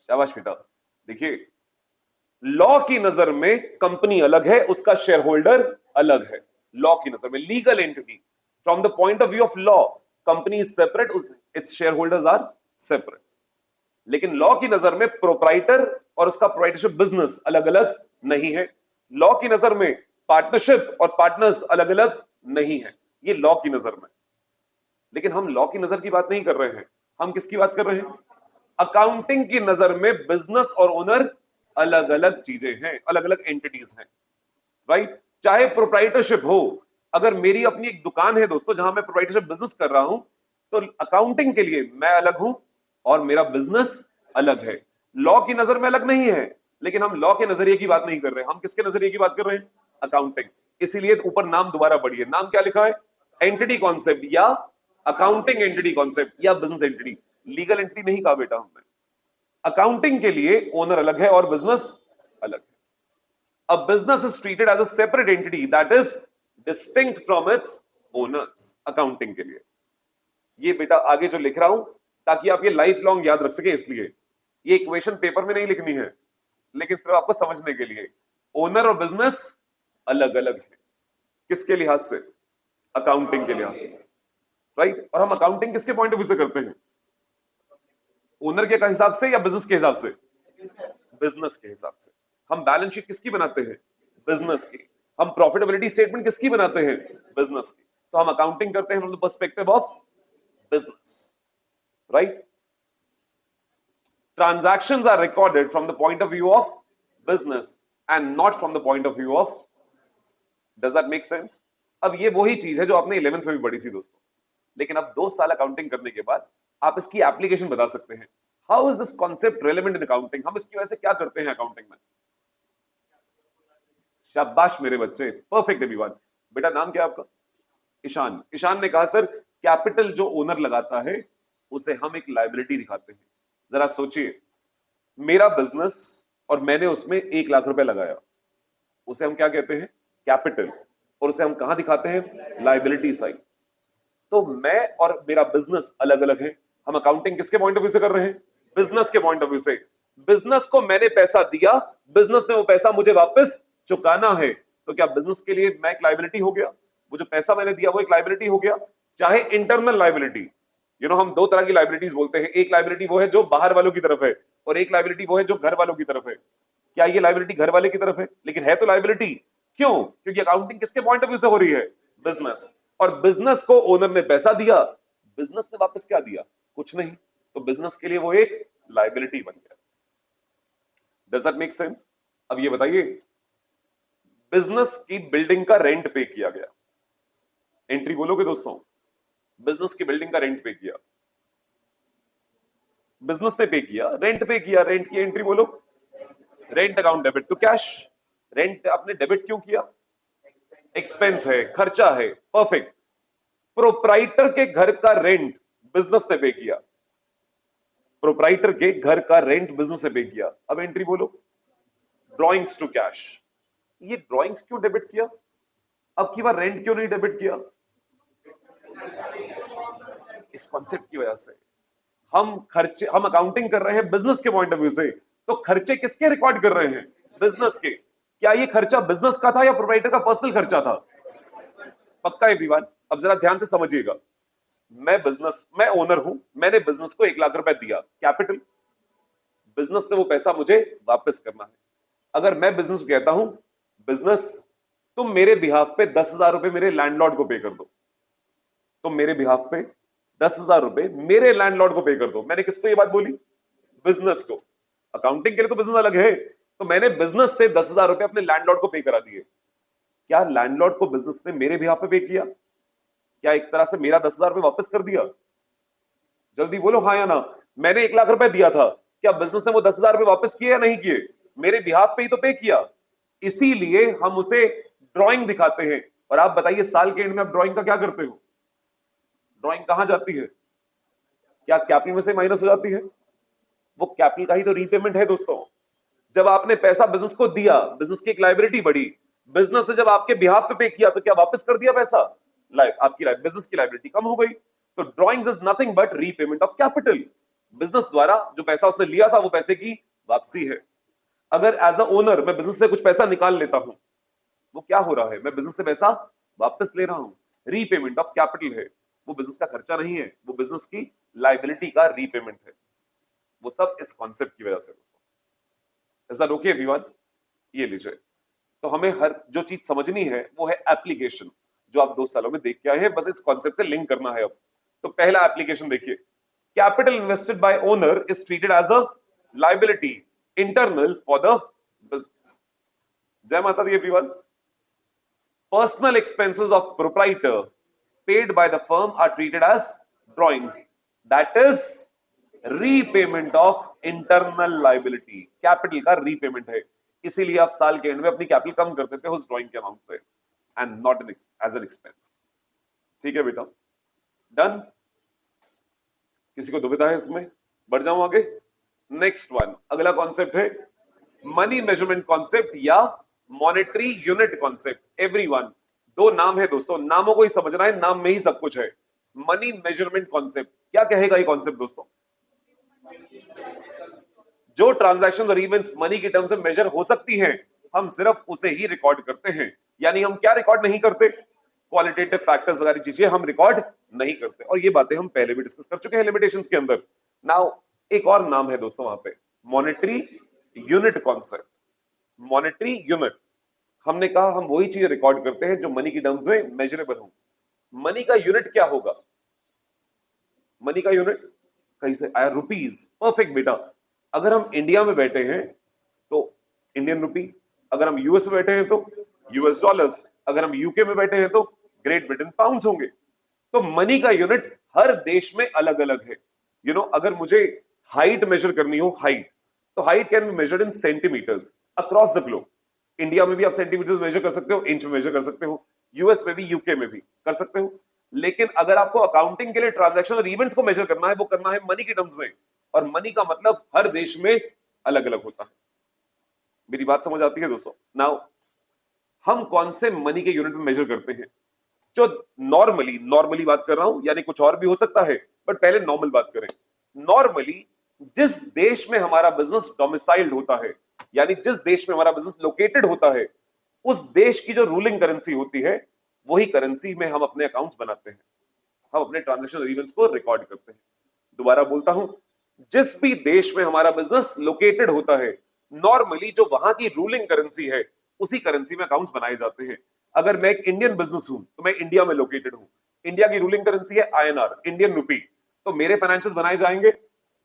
शाबाश बेटा। देखिए, लॉ की नजर में कंपनी अलग है, उसका शेयर होल्डर अलग है। लॉ की नजर में legal entity, from the point of view of law, company is separate, its shareholders are separate. लेकिन लॉ की नजर में प्रोप्राइटर और उसका प्रोप्राइटरशिप बिजनेस अलग अलग नहीं है। लॉ की नजर में पार्टनरशिप और पार्टनर्स अलग अलग नहीं है। ये लॉ की नजर में। लेकिन हम लॉ की नजर की बात नहीं कर रहे हैं, हम किसकी बात कर रहे हैं? अकाउंटिंग की नजर में बिजनेस और ओनर अलग अलग चीजें हैं, अलग अलग एंटिटीज हैं, राइट? चाहे प्रोप्राइटरशिप हो, अगर मेरी अपनी एक दुकान है दोस्तों जहां मैं प्रोप्राइटरशिप बिजनेस कर रहा हूं, तो अकाउंटिंग के लिए मैं अलग हूं और मेरा बिजनेस अलग है। लॉ की नजर में अलग नहीं है, लेकिन हम लॉ के नजरिए की बात नहीं कर रहे, हम किसके नजरिए की बात कर रहे हैं? अकाउंटिंग। इसीलिए ऊपर नाम दोबारा बढ़िए, नाम क्या लिखा है? एंटिटी कॉन्सेप्ट या अकाउंटिंग एंटिटी कॉन्सेप्ट या बिजनेस एंटिटी। लीगल एंटिटी नहीं कहा बेटा हमने। अकाउंटिंग के लिए ओनर अलग है और बिजनेस अलग है। A business is treated as a separate entity that is distinct from its owners। Accounting के लिए ये बेटा आगे जो लिख रहा हूं ताकि आप ये लाइफ लॉन्ग याद रख सके, इसलिए ये इक्वेशन पेपर में नहीं लिखनी है, लेकिन सिर्फ आपको समझने के लिए। ओनर और बिजनेस अलग अलग है। किसके लिहाज से? अकाउंटिंग के लिहाज से, राइट? और हम अकाउंटिंग किसके पॉइंट ऑफ व्यू से करते हैं? ओनर के हिसाब से या बिजनेस के हिसाब से? बिजनेस के हिसाब से। हम बैलेंस शीट किसकी बनाते हैं? बिजनेस की। हम प्रॉफिटेबिलिटी स्टेटमेंट किसकी बनाते हैं? बिजनेस की। तो हम अकाउंटिंग करते हैं from the perspective of business, right? Transactions are recorded from the point of view of business and not from the point of view of, does that make sense? अब ये वही चीज है जो आपने 11th में भी पढ़ी थी दोस्तों, लेकिन अब 2 साल अकाउंटिंग करने के बाद आप इसकी एप्लीकेशन बता सकते हैं। How is this concept relevant in accounting? हम इसकी वजह से क्या करते हैं अकाउंटिंग में? शाबाश मेरे बच्चे, परफेक्ट एवरीवन। बेटा नाम क्या है आपका? ईशान। ईशान ने कहा सर कैपिटल जो ओनर लगाता है उसे हम एक लायबिलिटी दिखाते हैं। जरा सोचिए, मेरा बिजनेस और मैंने उसमें 1 लाख रुपए लगाया, उसे हम क्या कहते हैं? कैपिटल। और उसे हम कहां दिखाते हैं? Liability side. तो मैं और मेरा बिजनेस अलग अलग है। हम अकाउंटिंग किसके पॉइंट ऑफ व्यू से कर रहे हैं? बिजनेस के पॉइंट ऑफ व्यू से। बिजनेस को मैंने पैसा दिया, बिजनेस ने वो पैसा मुझे वापस चुकाना है, तो क्या बिजनेस के लिए मैं एक लायबिलिटी हो गया? वो जो पैसा मैंने दिया वो एक लायबिलिटी हो गया। चाहे इंटरनल लायबिलिटी, हम 2 तरह की लायबिलिटीज बोलते हैं। एक लायबिलिटी वो है जो बाहर वालों की तरफ है, और एक लायबिलिटी वो है जो घर वालों की तरफ है। क्या ये लायबिलिटी घर वाले की तरफ है? लेकिन है तो लायबिलिटी। क्यों? क्योंकि अकाउंटिंग किसके पॉइंट ऑफ व्यू से हो रही है? बिजनेस। और बिजनेस को ओनर ने पैसा दिया, बिजनेस ने वापस क्या दिया? कुछ नहीं। तो बिजनेस के लिए वो एक लायबिलिटी बन गया। Does that make sense? अब ये बताइए, बिजनेस की बिल्डिंग का रेंट पे किया गया, एंट्री बोलोगे दोस्तों? बिजनेस की बिल्डिंग का रेंट पे किया, बिजनेस ने पे किया, रेंट पे किया, रेंट की एंट्री बोलो? Rent account debit to cash. Rent आपने डेबिट क्यों किया? एक्सपेंस है, खर्चा है, परफेक्ट। प्रोप्राइटर के घर का रेंट बिजनेस ने पे किया, प्रोप्राइटर के घर का रेंट बिजनेस ने पे किया। अब एंट्री बोलो? Drawings to cash. ये ड्रॉइंग्स क्यों डेबिट किया? अब की बार रेंट क्यों नहीं डेबिट किया? इस कॉन्सेप्ट की वजह से। हम अकाउंटिंग कर रहे हैं बिजनेस के पॉइंट ऑफ व्यू से, तो खर्चे किसके रिकॉर्ड कर रहे हैं? बिजनेस के। क्या ये खर्चा बिजनेस का था या प्रोप्राइटर का पर्सनल खर्चा था? पक्का एवरीवन? अब जरा ध्यान से समझिएगा। मैं ओनर हूं, मैंने बिजनेस को 1 लाख रुपए दिया कैपिटल, बिजनेस ने वो पैसा मुझे वापस करना है। अगर मैं बिजनेस कहता हूं बिजनेस तुम मेरे बिहाफ पे 10,000 रुपए मेरे लैंडलॉर्ड को पे कर दो। तुम मेरे बिहाफ पे 10,000 रुपए मेरे लैंडलॉर्ड को पे कर दो। मैंने किसको ये बात बोली? बिजनेस को। अकाउंटिंग के लिए तो बिजनेस अलग है, तो मैंने बिजनेस से 10,000 रुपए अपने लैंडलॉर्ड को पे करा दिए। क्या लैंडलॉर्ड को बिजनेस ने मेरे बिहाफ पे पे किया? क्या एक तरह से मेरा 10,000 रुपए वापस कर दिया? जल्दी बोलो हाँ या ना। मैंने 1 लाख रुपए दिया था, क्या बिजनेस ने वो 10,000 रुपए वापस किए या नहीं किए? मेरे बिहाफ पे ही तो पे किया। इसीलिए हम उसे ड्राइंग दिखाते हैं। और आप बताइए साल के एंड में आप ड्राइंग का क्या करते हो? ड्राइंग कहां जाती है? क्या कैपिटल में से माइनस हो जाती है? वो कैपिटल का ही तो रीपेमेंट है दोस्तों। जब आपने पैसा बिजनेस को दिया, बिजनेस की एक लायबिलिटी बढ़ी, बिजनेस ने जब आपके बिहाफ पे किया तो क्या वापस कर दिया पैसा? आपकी बिजनेस की लायबिलिटी कम हो गई। तो drawings is nothing but repayment of capital. Business द्वारा जो पैसा उसने लिया था वो पैसे की वापसी है। अगर एज अ ओनर मैं बिजनेस से कुछ पैसा निकाल लेता हूं, वो क्या हो रहा है? मैं बिजनेस से पैसा वापस ले रहा हूं, रीपेमेंट ऑफ कैपिटल है। वो बिजनेस का खर्चा नहीं है, वो बिजनेस की लायबिलिटी का रीपेमेंट है। वो सब इस कॉन्सेप्ट की वजह से दोस्तों। Is that okay everyone? ये लीजिए, तो हमें हर जो चीज समझनी है वो है एप्लीकेशन, जो आप 2 सालों में देख के आए हैं, बस इस कॉन्सेप्ट से लिंक करना है अब। तो पहला एप्लीकेशन देखिए, capital invested by owner is treated as a liability internal for the business. जय माता दी everyone. Personal expenses of proprietor paid by the firm are treated as drawings, that is repayment of internal liability. Capital का repayment है, इसीलिए आप साल के and में अपनी कैपिटल कम कर देते हो उस ड्राइंग के अमाउंट से, and not an as an expense. ठीक है बेटा, डन? किसी को दुविधा है इसमें? बढ़ जाऊं आगे? नेक्स्ट वन, अगला कॉन्सेप्ट है मनी मेजरमेंट कॉन्सेप्ट या मॉनेटरी यूनिट कॉन्सेप्ट। एवरीवन, 2 नाम है दोस्तों, नामों को ही समझना है, नाम में ही सब कुछ है। मनी मेजरमेंट कॉन्सेप्ट क्या कहेगा ये कॉन्सेप्ट दोस्तों? जो ट्रांजैक्शन और इवेंट्स मनी की टर्म्स में मेजर हो सकती हैं, हम सिर्फ उसे ही रिकॉर्ड करते हैं। यानी हम क्या रिकॉर्ड नहीं करते? क्वालिटेटिव फैक्टर्स वगैरह चीजें हम रिकॉर्ड नहीं करते, और ये बातें हम पहले भी डिस्कस कर चुके हैं लिमिटेशंस के अंदर। नाउ एक और नाम है दोस्तों वहां पे, monetary unit concept. Monetary unit, हमने कहा हम वही चीजें रिकॉर्ड करते हैं जो मनी की टर्म्स में मेजरेबल हो। मनी का यूनिट क्या होगा? मनी का यूनिट कहीं से आया? रुपीज। परफेक्ट बेटा। अगर हम इंडिया में बैठे हैं तो इंडियन रुपी, अगर हम यूएस में बैठे हैं तो यूएस डॉलर्स, अगर हम यूके में बैठे हैं तो ग्रेट ब्रिटेन पाउंड्स होंगे। तो मनी का यूनिट हर देश में अलग अलग है। अगर मुझे हाइट मेजर करनी हो, हाइट, तो height can be measured in centimetres across the globe. India में भी आप सेंटीमीटर्स मेजर कर सकते हो, इंच में मेजर कर सकते हो, यूएस में भी, यूके में भी कर सकते हो। लेकिन अगर आपको अकाउंटिंग के लिए ट्रांजैक्शन और इवेंट्स को मेजर करना है, वो करना है मनी की टर्म्स में, और मनी का मतलब हर देश में अलग अलग होता है। मेरी बात समझ आती है दोस्तों? नाउ हम कौन से मनी के यूनिट में मेजर करते हैं? जो नॉर्मली बात कर रहा हूं, यानी कुछ और भी हो सकता है, बट पहले नॉर्मल बात करें। नॉर्मली जिस देश में हमारा बिजनेस डोमिसाइल्ड होता है, यानी जिस देश में हमारा बिजनेस लोकेटेड होता है, उस देश की जो रूलिंग करेंसी होती है, वही करेंसी में हम अपने अकाउंट्स बनाते हैं, हम अपने ट्रांजैक्शन इवेंट्स को रिकॉर्ड करते हैं। दोबारा बोलता हूं, जिस भी देश में हमारा बिजनेस लोकेटेड होता है, नॉर्मली जो वहां की रूलिंग करेंसी है, उसी करेंसी में अकाउंट्स बनाए जाते हैं। अगर मैं एक इंडियन बिजनेस हूं तो मैं इंडिया में लोकेटेड हूं, इंडिया की रूलिंग करेंसी है आईएनआर, इंडियन रुपी, तो मेरे फाइनेंशियल्स बनाए जाएंगे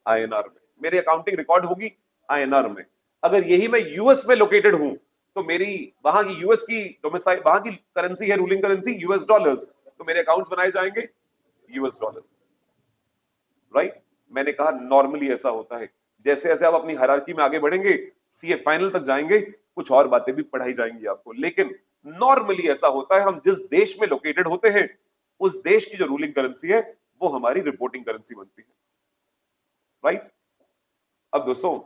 आईएनआर में, मेरी अकाउंटिंग रिकॉर्ड होगी आईएनआर में। अगर यही मैं यूएस में लोकेटेड हूं तो मेरी वहां की यूएस की डोमिसाइल, वहां की करेंसी है रूलिंग करेंसी यूएस डॉलर्स, तो मेरे अकाउंट्स बनाए जाएंगे यूएस डॉलर्स। राइट? मैंने कहा नॉर्मली ऐसा होता है। जैसे जैसे आप अपनी हायरार्की में आगे बढ़ेंगे, सीए फाइनल तक जाएंगे, कुछ और बातें भी पढ़ाई जाएंगी आपको, लेकिन नॉर्मली ऐसा होता है, हम जिस देश में लोकेटेड होते हैं, उस देश की जो रूलिंग करेंसी है वो हमारी रिपोर्टिंग करेंसी बनती है। राइट? अब दोस्तों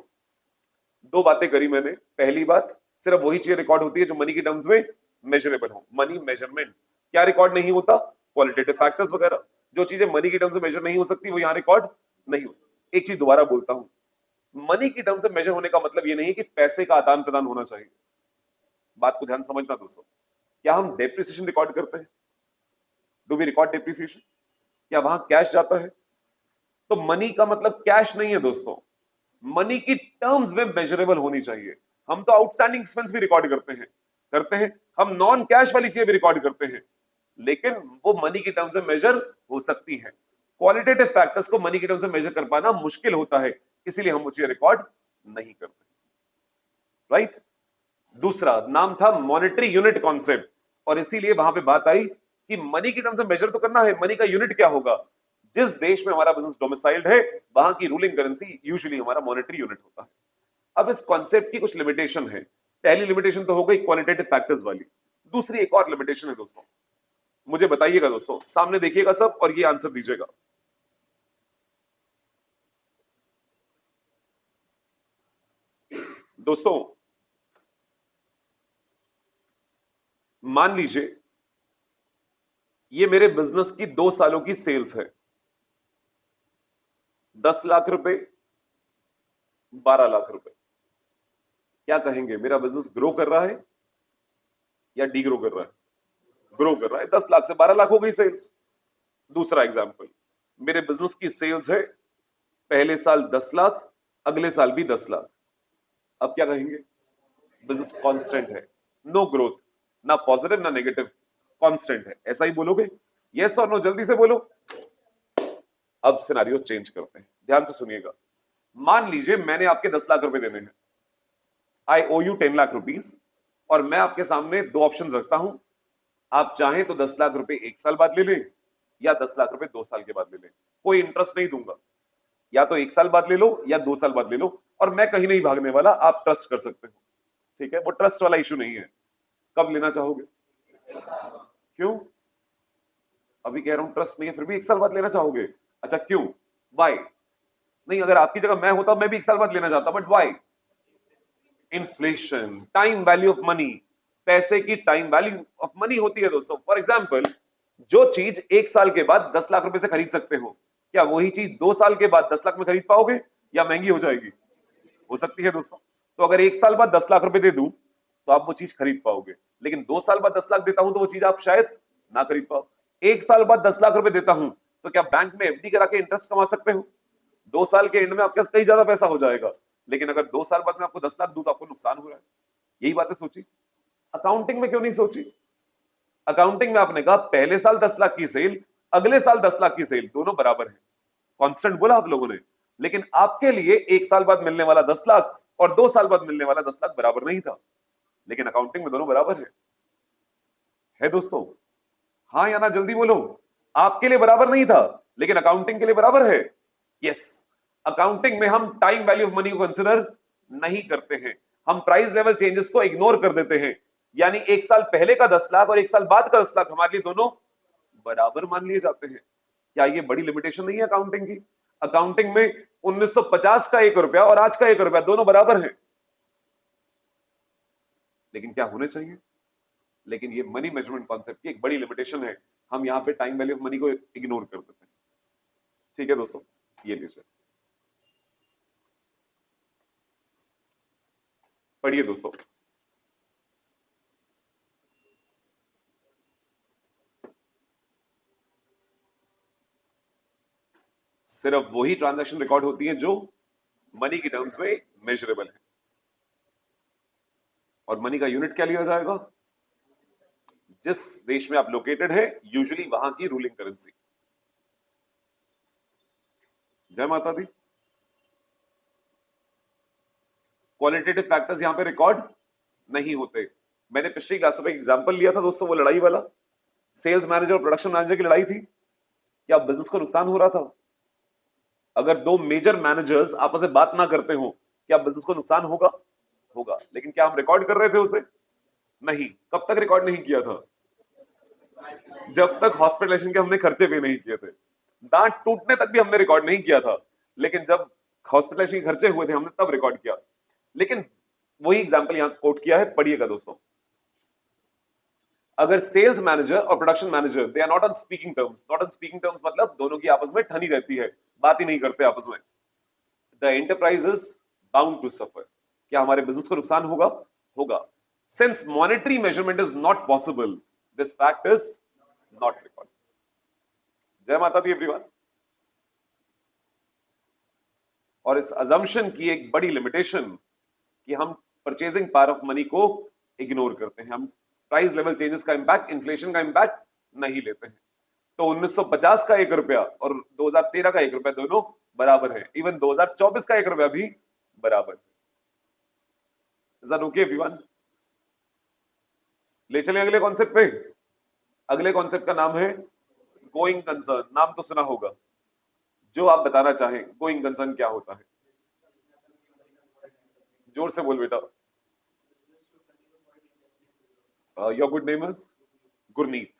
2 बातें करी मैंने। पहली बात, सिर्फ वही चीज रिकॉर्ड होती है जो मनी की टर्म्स में मेजरेबल हो। मनी मेजरमेंट क्या रिकॉर्ड नहीं होता? क्वालिटेटिव फैक्टर्स वगैरह, जो चीजें मनी की टर्म्स में मेजर नहीं हो सकती वो यहां रिकॉर्ड नहीं होती। एक चीज दोबारा बोलता हूं, मनी की टर्म्स में मेजर होने का मतलब ये नहीं है कि पैसे का आदान प्रदान होना चाहिए। बात को ध्यान समझना दोस्तों। क्या हम डेप्रिसिएशन रिकॉर्ड करते हैं? Do we record depreciation? क्या वहां कैश जाता है? तो मनी का मतलब कैश नहीं है दोस्तों, मनी की टर्म्स में मेजरेबल होनी चाहिए। हम तो आउटस्टैंडिंग एक्सपेंस भी रिकॉर्ड करते हैं, करते हैं, हम नॉन कैश वाली चीजें भी रिकॉर्ड करते हैं, लेकिन वो मनी की टर्म्स में मेजर हो सकती है। क्वालिटेटिव फैक्टर्स को मनी की टर्म्स में मेजर कर पाना मुश्किल होता है, इसीलिए हम वो चीजें रिकॉर्ड नहीं करते। राइट। दूसरा नाम था मॉनेटरी यूनिट कॉन्सेप्ट, और इसीलिए वहां पे बात आई कि मनी की टर्म्स में मेजर तो करना है, मनी का यूनिट क्या होगा। जिस देश में हमारा बिजनेस डोमिसाइल्ड है वहां की रूलिंग करेंसी यूजुअली हमारा मॉनेटरी यूनिट होता है। अब इस कॉन्सेप्ट की कुछ लिमिटेशन है। पहली लिमिटेशन तो हो गई क्वालिटेटिव फैक्टर्स वाली। दूसरी एक और लिमिटेशन है दोस्तों, मुझे बताइएगा दोस्तों, सामने देखिएगा सब और ये आंसर दीजिएगा। दोस्तों मान लीजिए ये मेरे बिजनेस की 2 सालों की सेल्स है, 10 लाख रुपए, 12 लाख रुपए। क्या कहेंगे, मेरा बिजनेस ग्रो कर रहा है या डी ग्रो कर रहा है? ग्रो कर रहा है। 10 लाख से 12 लाख हो गई सेल्स। दूसरा एग्जांपल, मेरे बिजनेस की सेल्स है पहले साल 10 लाख, अगले साल भी 10 लाख। अब क्या कहेंगे, बिजनेस कांस्टेंट है, नो ग्रोथ, ना पॉजिटिव ना नेगेटिव, कांस्टेंट है, ऐसा ही बोलोगे? यस और नो, जल्दी से बोलो। अब सिनेरियो चेंज करते हैं, ध्यान से सुनिएगा। मान लीजिए मैंने आपके 10 लाख रुपए देने हैं, आई ओ यू 10 लाख रुपीज, और मैं आपके सामने 2 ऑप्शन रखता हूं। आप चाहें तो 10 लाख रुपए 1 साल बाद ले लें, या 10 लाख रुपए 2 साल के बाद ले लें, कोई इंटरेस्ट नहीं दूंगा। या तो 1 साल बाद ले लो या 2 साल बाद ले लो, और मैं कहीं नहीं भागने वाला, आप ट्रस्ट कर सकते हो। ठीक है, वो ट्रस्ट वाला इशू नहीं है। कब लेना चाहोगे? क्यों? अभी कह रहा हूं ट्रस्ट नहीं है, फिर भी 1 साल बाद लेना चाहोगे? अच्छा क्यों, वाई? नहीं, अगर आपकी जगह मैं होता मैं भी 1 साल बाद लेना चाहता, but why? Inflation, time value of money, पैसे की टाइम वैल्यू ऑफ मनी होती है दोस्तों। फॉर एग्जाम्पल, जो चीज 1 साल के बाद 10 लाख रुपए से खरीद सकते हो, क्या वही चीज 2 साल के बाद 10 लाख में खरीद पाओगे, या महंगी हो जाएगी? हो सकती है दोस्तों। तो अगर 1 साल बाद 10 लाख रुपए दे दूं तो आप वो चीज खरीद पाओगे, लेकिन 2 साल बाद 10 लाख देता हूं तो वो चीज आप शायद ना खरीद पाओ। 1 साल बाद 10 लाख रुपए देता हूं तो क्या बैंक में एफडी करा के इंटरेस्ट कमा सकते हो? 2 साल के एंड में आपके पास कई ज्यादा पैसा हो जाएगा, लेकिन अगर 2 साल बाद मैं आपको 10 लाख दूं तो आपको नुकसान हो रहा है। यही बातें सोची, अकाउंटिंग में क्यों नहीं सोची? अकाउंटिंग में आपने कहा पहले साल 10 लाख की सेल, अगले साल 10 लाख की सेल, दोनों बराबर है, कांस्टेंट बोला आप लोगों ने। लेकिन आपके लिए 1 साल बाद मिलने वाला 10 लाख और 2 साल बाद मिलने वाला 10 लाख बराबर नहीं था, लेकिन अकाउंटिंग में दोनों बराबर है दोस्तों। हाँ या ना, जल्दी बोलो। आपके लिए बराबर नहीं था, लेकिन अकाउंटिंग के लिए बराबर है। यस, अकाउंटिंग में हम टाइम वैल्यू ऑफ मनी को कंसिडर नहीं करते हैं, हम प्राइस लेवल चेंजेस को इग्नोर कर देते हैं। यानी 1 साल पहले का 10 लाख और 1 साल बाद का 10 लाख हमारे लिए दोनों बराबर मान लिए जाते हैं। क्या ये बड़ी लिमिटेशन नहीं है अकाउंटिंग की? अकाउंटिंग में 1950 का 1 रुपया और आज का 1 रुपया दोनों बराबर हैं, लेकिन क्या होने चाहिए? लेकिन ये मनी मेजरमेंट कॉन्सेप्ट की एक बड़ी लिमिटेशन है, हम यहां पे टाइम वैल्यू ऑफ मनी को इग्नोर कर देते हैं। ठीक है दोस्तों, ये लीजिए, पढ़िए दोस्तों। सिर्फ वही ट्रांजैक्शन रिकॉर्ड होती है जो मनी की टर्म्स में मेजरेबल है, और मनी का यूनिट क्या लिया जाएगा? जिस देश में आप लोकेटेड है यूजुअली वहां की रूलिंग करेंसी। जय माता दी। क्वालिटेटिव फैक्टर्स यहां पे रिकॉर्ड नहीं होते। मैंने पिछली क्लास में एक एग्जांपल लिया था दोस्तों, वो लड़ाई वाला, सेल्स मैनेजर और प्रोडक्शन मैनेजर की लड़ाई थी। क्या बिजनेस को नुकसान हो रहा था? अगर 2 मेजर मैनेजर्स आपस में बात ना करते हो, क्या बिजनेस को नुकसान होगा? होगा। लेकिन क्या हम रिकॉर्ड कर रहे थे उसे? नहीं। कब तक रिकॉर्ड नहीं किया था? जब तक हॉस्पिटलाइजेशन के हमने खर्चे पे नहीं किए थे, दांत टूटने तक भी हमने रिकॉर्ड नहीं किया था, लेकिन जब हॉस्पिटलाइजेशन के खर्चे हुए थे हमने तब रिकॉर्ड किया। लेकिन वही एग्जांपल यहां कोट किया है, पढ़िएगा दोस्तों। अगर सेल्स मैनेजर और production manager they are not on speaking terms, not on speaking terms मतलब दोनों की आपस में ठनी रहती है, बात ही नहीं करते आपस में, the enterprise is bound to suffer. क्या हमारे बिजनेस को नुकसान होगा? होगा। Since monetary measurement is not possible, this fact is not record. जय माता दी एवरीवन। और इस अजम्पशन की एक बड़ी लिमिटेशन कि हम परचेजिंग पावर ऑफ मनी को इग्नोर करते हैं, हम प्राइस लेवल चेंजेस का इंपैक्ट, इन्फ्लेशन का इंपैक्ट नहीं लेते हैं। तो 1950 का 1 रुपया और 2013 का 1 रुपया दोनों बराबर है, इवन 2024 का 1 रुपया भी बराबर है। Is that okay everyone? ले चलें अगले कॉन्सेप्ट पे। अगले कॉन्सेप्ट का नाम है गोइंग कंसर्न। नाम तो सुना होगा, जो आप बताना चाहें गोइंग कंसर्न क्या होता है। जोर से बोल बेटा। Your good name is Gurneet.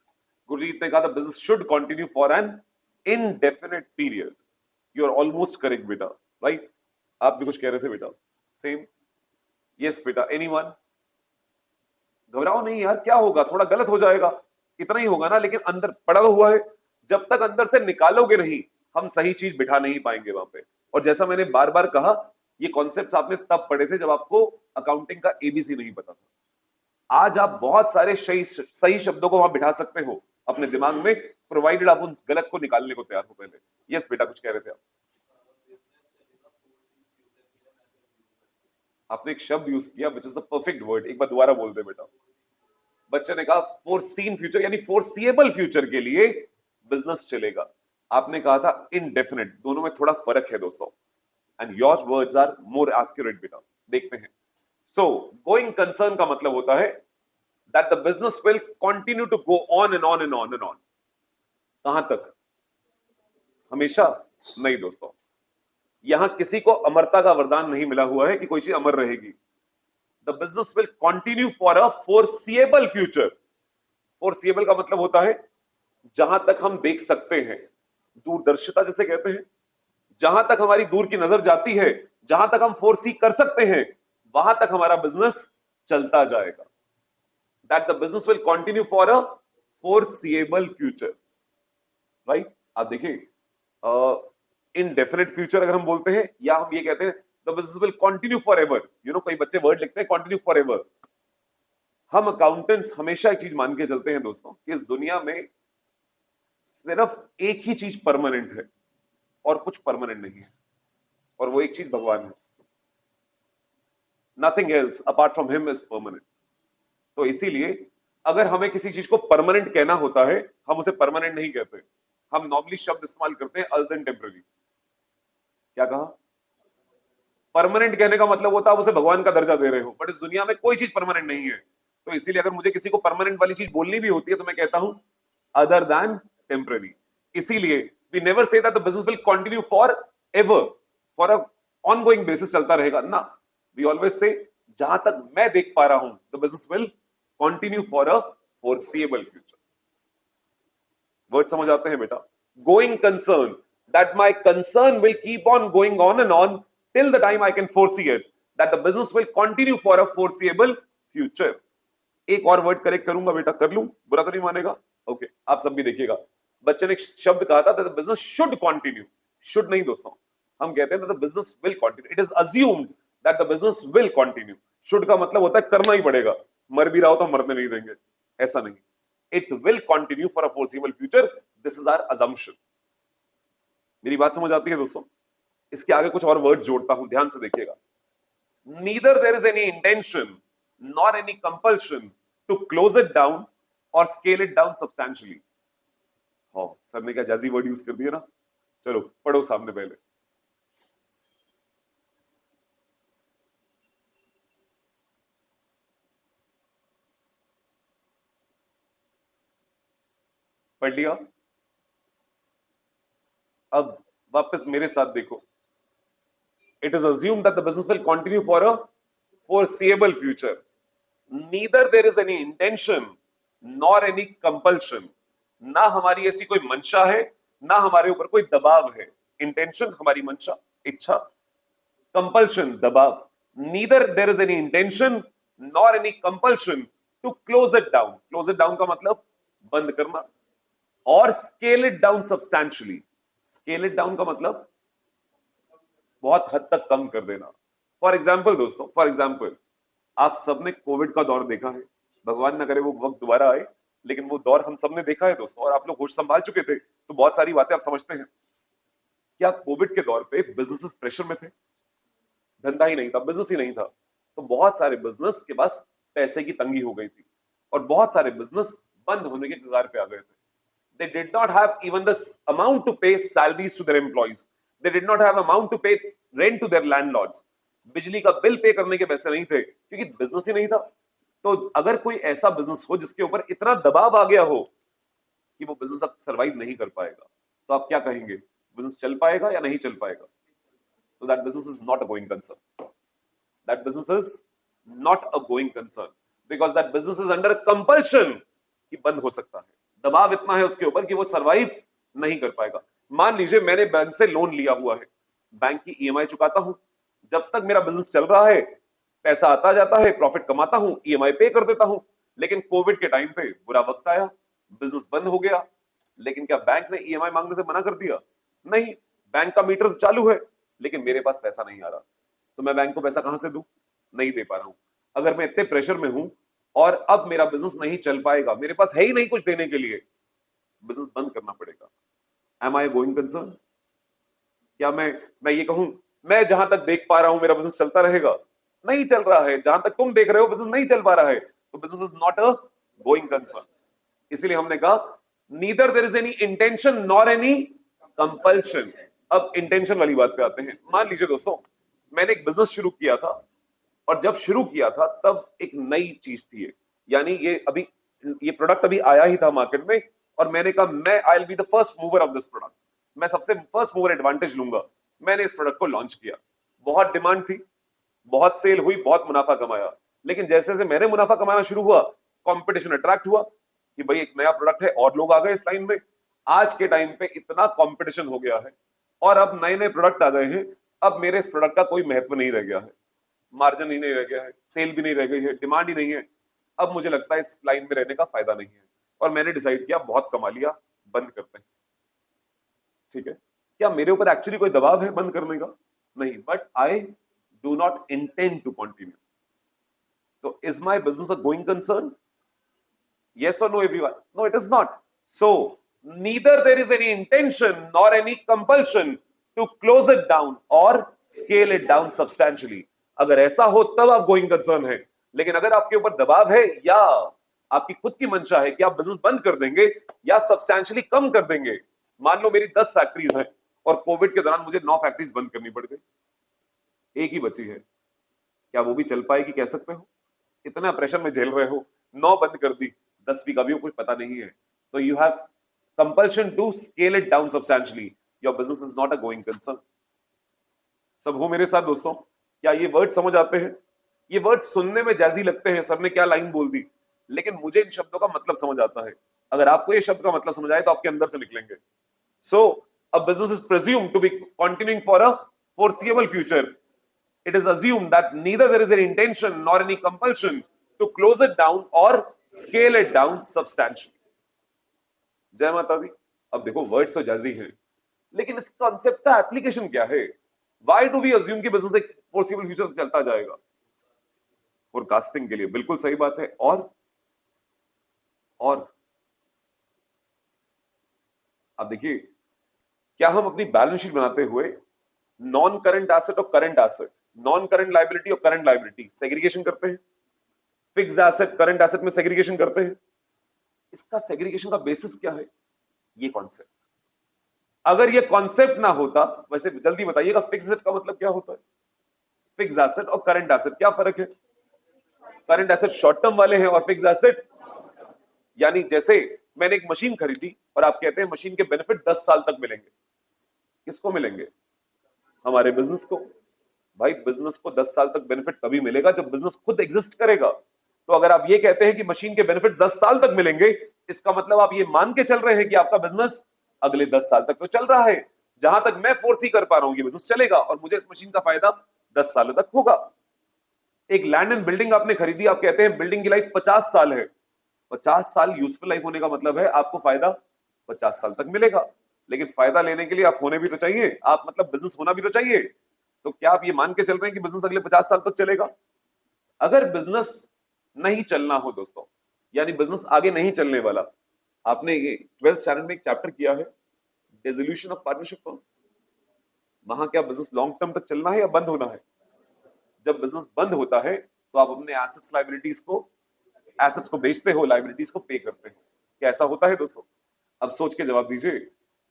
Gurneet ने कहा था business should continue for an indefinite period. You are almost correct बेटा, राइट? आप भी कुछ कह रहे थे बेटा, सेम? यस बेटा, एनीवन? घबराओ नहीं यार, क्या होगा, थोड़ा गलत हो जाएगा, इतना ही होगा ना, लेकिन अंदर पड़ा हुआ है, जब तक अंदर से निकालोगे नहीं हम सही चीज बिठा नहीं पाएंगे वहां पे। और जैसा मैंने बार बार कहा, ये कॉन्सेप्ट्स आपने तब पढ़े थे जब आपको अकाउंटिंग का एबीसी नहीं पता था। आज आप बहुत सारे सही शब्दों को वहां बिठा सकते हो अपने दिमाग में, प्रोवाइडेड आप उन गलत को निकालने को तैयार हो पहले। यस बेटा, कुछ कह रहे थे आप? आपने एक शब्द यूज किया which is the perfect word, एक बार दोबारा बोल दे बेटा। बच्चे ने कहा फोरसीन फ्यूचर, यानी फोरसीएबल फ्यूचर के लिए बिजनेस चलेगा। आपने कहा था इनडेफिनेट, दोनों में थोड़ा फर्क है दोस्तों, and your words are more accurate बेटा। देखते हैं। सो गोइंग कंसर्न का मतलब होता है that the business will continue to go on and on and on and on. कहां तक? हमेशा नहीं दोस्तों, यहां किसी को अमरता का वरदान नहीं मिला हुआ है कि कोई चीज अमर रहेगी। The business will continue for a foreseeable future. Foreseeable का मतलब होता है जहां तक हम देख सकते हैं, दूरदर्शिता जिसे कहते हैं। जहां तक हमारी दूर की नजर जाती है, जहां तक हम फोरसी कर सकते हैं, वहां तक हमारा बिजनेस चलता जाएगा। That the business will continue for a foreseeable future, right? आप देखिए, इनडेफिनेट फ्यूचर अगर हम बोलते हैं, या हम ये कहते हैं the business will continue for ever. You know, कई बच्चे वर्ड लिखते हैं कंटिन्यू फॉर एवर। हम अकाउंटेंट्स हमेशा एक चीज मान के चलते हैं दोस्तों कि इस दुनिया में सिर्फ एक ही चीज परमानेंट है और कुछ परमानेंट नहीं है, और वो एक चीज भगवान है। Nothing else apart from him is permanent. तो इसीलिए अगर हमें किसी चीज को परमानेंट कहना होता है, हम उसे परमानेंट नहीं कहते, हम नॉर्मली शब्द इस्तेमाल करते हैं अदर देन टेम्पररी। क्या कहा? परमानेंट कहने का मतलब होता है आप उसे भगवान का दर्जा दे रहे हो, बट इस दुनिया में कोई चीज परमानेंट नहीं है। तो इसीलिए अगर मुझे किसी को परमानेंट वाली चीज बोलनी भी होती है तो मैं कहता हूं अदर देन टेम्पररी। इसीलिए we never say that the business will continue forever, for a ongoing basis चलता रहेगा ना। वी ऑलवेज से जहां तक मैं देख पा रहा हूं the business will continue for a foreseeable future. Word समझ आते हैं बेटा? Going concern, that my concern will keep on going on and on till the time I can foresee it, that the business will continue for a foreseeable future. एक और word correct करूंगा बेटा, कर लूं? बुरा तो नहीं मानेगा? ओके, आप सब भी देखिएगा। बच्चे ने एक शब्द कहा था that the business should continue। should नहीं दोस्तों, हम कहते हैं that the business will continue। it is assumed that the business will continue। should का मतलब होता है करना ही पड़ेगा, मर भी रहा हो तो मरने नहीं देंगे, ऐसा नहीं। it will continue for a foreseeable future, this is our assumption। मेरी बात समझ आती है दोस्तों? इसके आगे कुछ और वर्ड्स जोड़ता हूं, ध्यान से देखिएगा। Neither there is any intention nor any compulsion to close it down और स्केल इट डाउन सब्सटैंशियली। हाँ, सर ने क्या जैसी वर्ड यूज कर दिया ना। चलो पढ़ो सामने पहले। पढ़ लिया? अब वापस मेरे साथ देखो। It is assumed that the business will continue for a foreseeable future. Neither there is any intention nor any compulsion। ना हमारी ऐसी कोई मंशा है, ना हमारे ऊपर कोई दबाव है। इंटेंशन हमारी मंशा, इच्छा, कंपल्शन दबाव। Neither there is any intention nor any compulsion to close it down। close it down का मतलब बंद करना, और scale it down substantially। scale it down का मतलब बहुत हद तक कम कर देना। फॉर एग्जाम्पल दोस्तों, फॉर एग्जाम्पल आप सबने कोविड का दौर देखा है, भगवान ना करे वो वक्त दोबारा आए, लेकिन वो दौर हम सबने देखा है दोस्तों, और आप लोग होश संभाल चुके थे तो बहुत सारी बातें आप समझते हैं। क्या कोविड के दौर पे बिजनेसेस प्रेशर में थे? धंधा ही नहीं था, बिजनेस ही नहीं था, तो बहुत सारे बिजनेस के पास पैसे की तंगी हो गई थी और बहुत सारे बिजनेस बंद होने के कगार पे आ गए थे। They did not have even the amount to pay salaries to their employees. They did not have amount to pay rent to their landlords. बिजली का बिल पे करने के पैसे नहीं थे क्योंकि बिजनेस ही नहीं था। तो अगर कोई ऐसा बिजनेस हो जिसके ऊपर इतना दबाव आ गया हो कि वो बिजनेस अब सर्वाइव नहीं कर पाएगा, तो आप क्या कहेंगे, बिजनेस चल पाएगा या नहीं चल पाएगा? तो that business is not a going concern. That business is not a going concern because that business is under compulsion कि बंद हो सकता है। दबाव इतना है उसके ऊपर कि वो सरवाइव नहीं कर पाएगा। मान लीजिए मैंने बैंक से लोन लिया हुआ है, बैंक की ईएमआई चुकाता हूं, जब तक मेरा बिजनेस चल रहा है, पैसा आता जाता है, प्रॉफिट कमाता हूं, ईएमआई पे कर देता हूं। लेकिन कोविड के टाइम पे बुरा वक्त आया, बिजनेस बंद हो गया, लेकिन क्या बैंक ने ईएमआई मांगने से मना कर दिया? नहीं, बैंक का मीटर चालू है लेकिन मेरे पास पैसा नहीं आ रहा, तो मैं बैंक को पैसा कहां से दूं? नहीं दे पा रहा हूं। अगर मैं इतने प्रेशर में हूं और अब मेरा बिजनेस नहीं चल पाएगा, मेरे पास है ही नहीं कुछ देने के लिए, बिजनेस बंद करना पड़ेगा। Am I going concern? क्या मैं ये कहूं मैं जहां तक देख पा रहा हूं मेरा बिजनेस चलता रहेगा? नहीं चल रहा है। जहां तक तुम देख रहे हो बिजनेस नहीं चल पा रहा है, तो business is not a going concern. इसलिए हमने कहा neither there is any intention nor any compulsion. अब इंटेंशन वाली बात पे आते हैं। मान लीजिए दोस्तों, मैंने एक बिजनेस शुरू किया था और जब शुरू किया था तब एक नई चीज थी ये, यानी ये प्रोडक्ट अभी आया ही था मार्केट में और मैंने कहा मैं I will be the first mover of this product, मैं सबसे फर्स्ट मूवर एडवांटेज लूंगा। मैंने इस प्रोडक्ट को लॉन्च किया, बहुत डिमांड थी, बहुत सेल हुई, बहुत मुनाफा कमाया। लेकिन जैसे जैसे मैंने मुनाफा कमाना शुरू हुआ, कंपटीशन अट्रैक्ट हुआ कि भाई एक नया प्रोडक्ट है और लोग आ गए इस लाइन में। आज के टाइम पे इतना कंपटीशन हो गया है और अब नए नए प्रोडक्ट आ गए हैं, अब मेरे इस प्रोडक्ट का कोई महत्व नहीं रह गया है, मार्जिन ही नहीं रह गया है, सेल भी नहीं रह गई है, डिमांड ही नहीं है। अब मुझे लगता है इस लाइन में रहने का फायदा नहीं है और मैंने डिसाइड किया बहुत कमा लिया, बंद करते हैं। ठीक है, क्या मेरे ऊपर एक्चुअली कोई दबाव है बंद करने का? नहीं, but I do not intend to continue. तो is my business a going concern? Yes or no, everyone? No, it is not. So, neither there is any intention nor any compulsion to close it down or scale it down substantially. अगर ऐसा हो तब आप going concern है, लेकिन अगर आपके ऊपर दबाव है या आपकी खुद की मंशा है कि आप बिजनेस बंद कर देंगे या सब्सटैंशियली कम कर देंगे। मान लो मेरी 10 फैक्ट्रीज हैं और कोविड के दौरान मुझे 9 फैक्ट्रीज बंद करनी पड़ गई, एक ही बची है, क्या वो भी चल पाएगी? कह सकते हो? इतना प्रेशर में झेल रहे हो, 9 बंद कर दी, 10वीं का भी कुछ पता नहीं है, तो you have compulsion to scale it down substantially. Your business is not a going concern. सब हो मेरे साथ दोस्तों? क्या ये वर्ड समझ आते हैं? ये वर्ड सुनने में जैसी लगते हैं, सर ने क्या लाइन बोल दी, लेकिन मुझे इन शब्दों का मतलब समझ आता है। अगर आपको ये शब्द का मतलब समझ आए तो आपके अंदर से निकलेंगे। So a business is presumed to be continuing for a foreseeable future. It is assumed that neither there is an intention nor any compulsion to close it down or scale it down substantially. जय माता दी। अब देखो words तो जैसी हैं, लेकिन इस concept का एप्लीकेशन क्या है? व्हाई डू वी अज्यूम कि बिजनेस एक फोर्सिबल फ्यूचर चलता जाएगा? फोरकास्टिंग के लिए, बिल्कुल सही बात है। और अब देखिए, क्या हम अपनी बैलेंस शीट बनाते हुए नॉन करंट एसेट और current asset, non current liability और करंट लायबिलिटी सेग्रीगेशन करते हैं? फिक्स्ड एसेट करंट एसेट में सेग्रीगेशन करते हैं? इसका सेग्रीगेशन का बेसिस क्या है? ये कॉन्सेप्ट। अगर ये कॉन्सेप्ट ना होता, वैसे जल्दी बताइएगा फिक्स्ड एसेट का मतलब क्या होता है? फिक्स्ड एसेट और करंट एसेट क्या फर्क है? करंट एसेट शॉर्ट टर्म वाले हैं और फिक्स्ड एसेट, यानी जैसे मैंने एक मशीन खरीदी और आप कहते हैं मशीन के बेनिफिट 10 साल तक मिलेंगे। किसको मिलेंगे? हमारे बिजनेस को। भाई बिजनेस को 10 साल तक बेनिफिट तभी मिलेगा जब बिजनेस खुद एग्जिस्ट करेगा। तो अगर आप ये कहते हैं कि मशीन के बेनिफिट 10 साल तक मिलेंगे, इसका मतलब आप ये मान के चल रहे हैं कि आपका बिजनेस अगले 10 साल तक तो चल रहा है। जहां तक मैं फोर्सी कर पा रहा हूं ये बिजनेस चलेगा और मुझे इस मशीन का फायदा 10 सालों तक होगा। एक लैंड एंड बिल्डिंग आपने खरीदी, आप कहते हैं बिल्डिंग की लाइफ 50 साल है। 50 साल यूजफुल लाइफ होने का मतलब है आपको फायदा 50 साल तक मिलेगा। लेकिन फायदा लेने के लिए आप होने भी तो चाहिए, आप मतलब बिजनेस होना भी तो चाहिए। तो क्या आप ये मान के चल रहे हैं कि बिजनेस अगले 50 साल तक चलेगा? अगर बिजनेस नहीं चलना हो दोस्तों, यानी बिजनेस आगे नहीं चलने वाला, आपने ये 12th स्टैंडर्ड में एक चैप्टर किया है डिसोल्यूशन ऑफ पार्टनरशिप फर्म। वहां क्या बिजनेस लॉन्ग टर्म तक चलना है या बंद होना है? जब बिजनेस बंद होता है तो आप अपने एसेट्स लायबिलिटीज को, एसेट्स को बेचते हो, लायबिलिटीज को पे करते हो। क्या ऐसा होता है दोस्तों? अब सोच के जवाब दीजिए।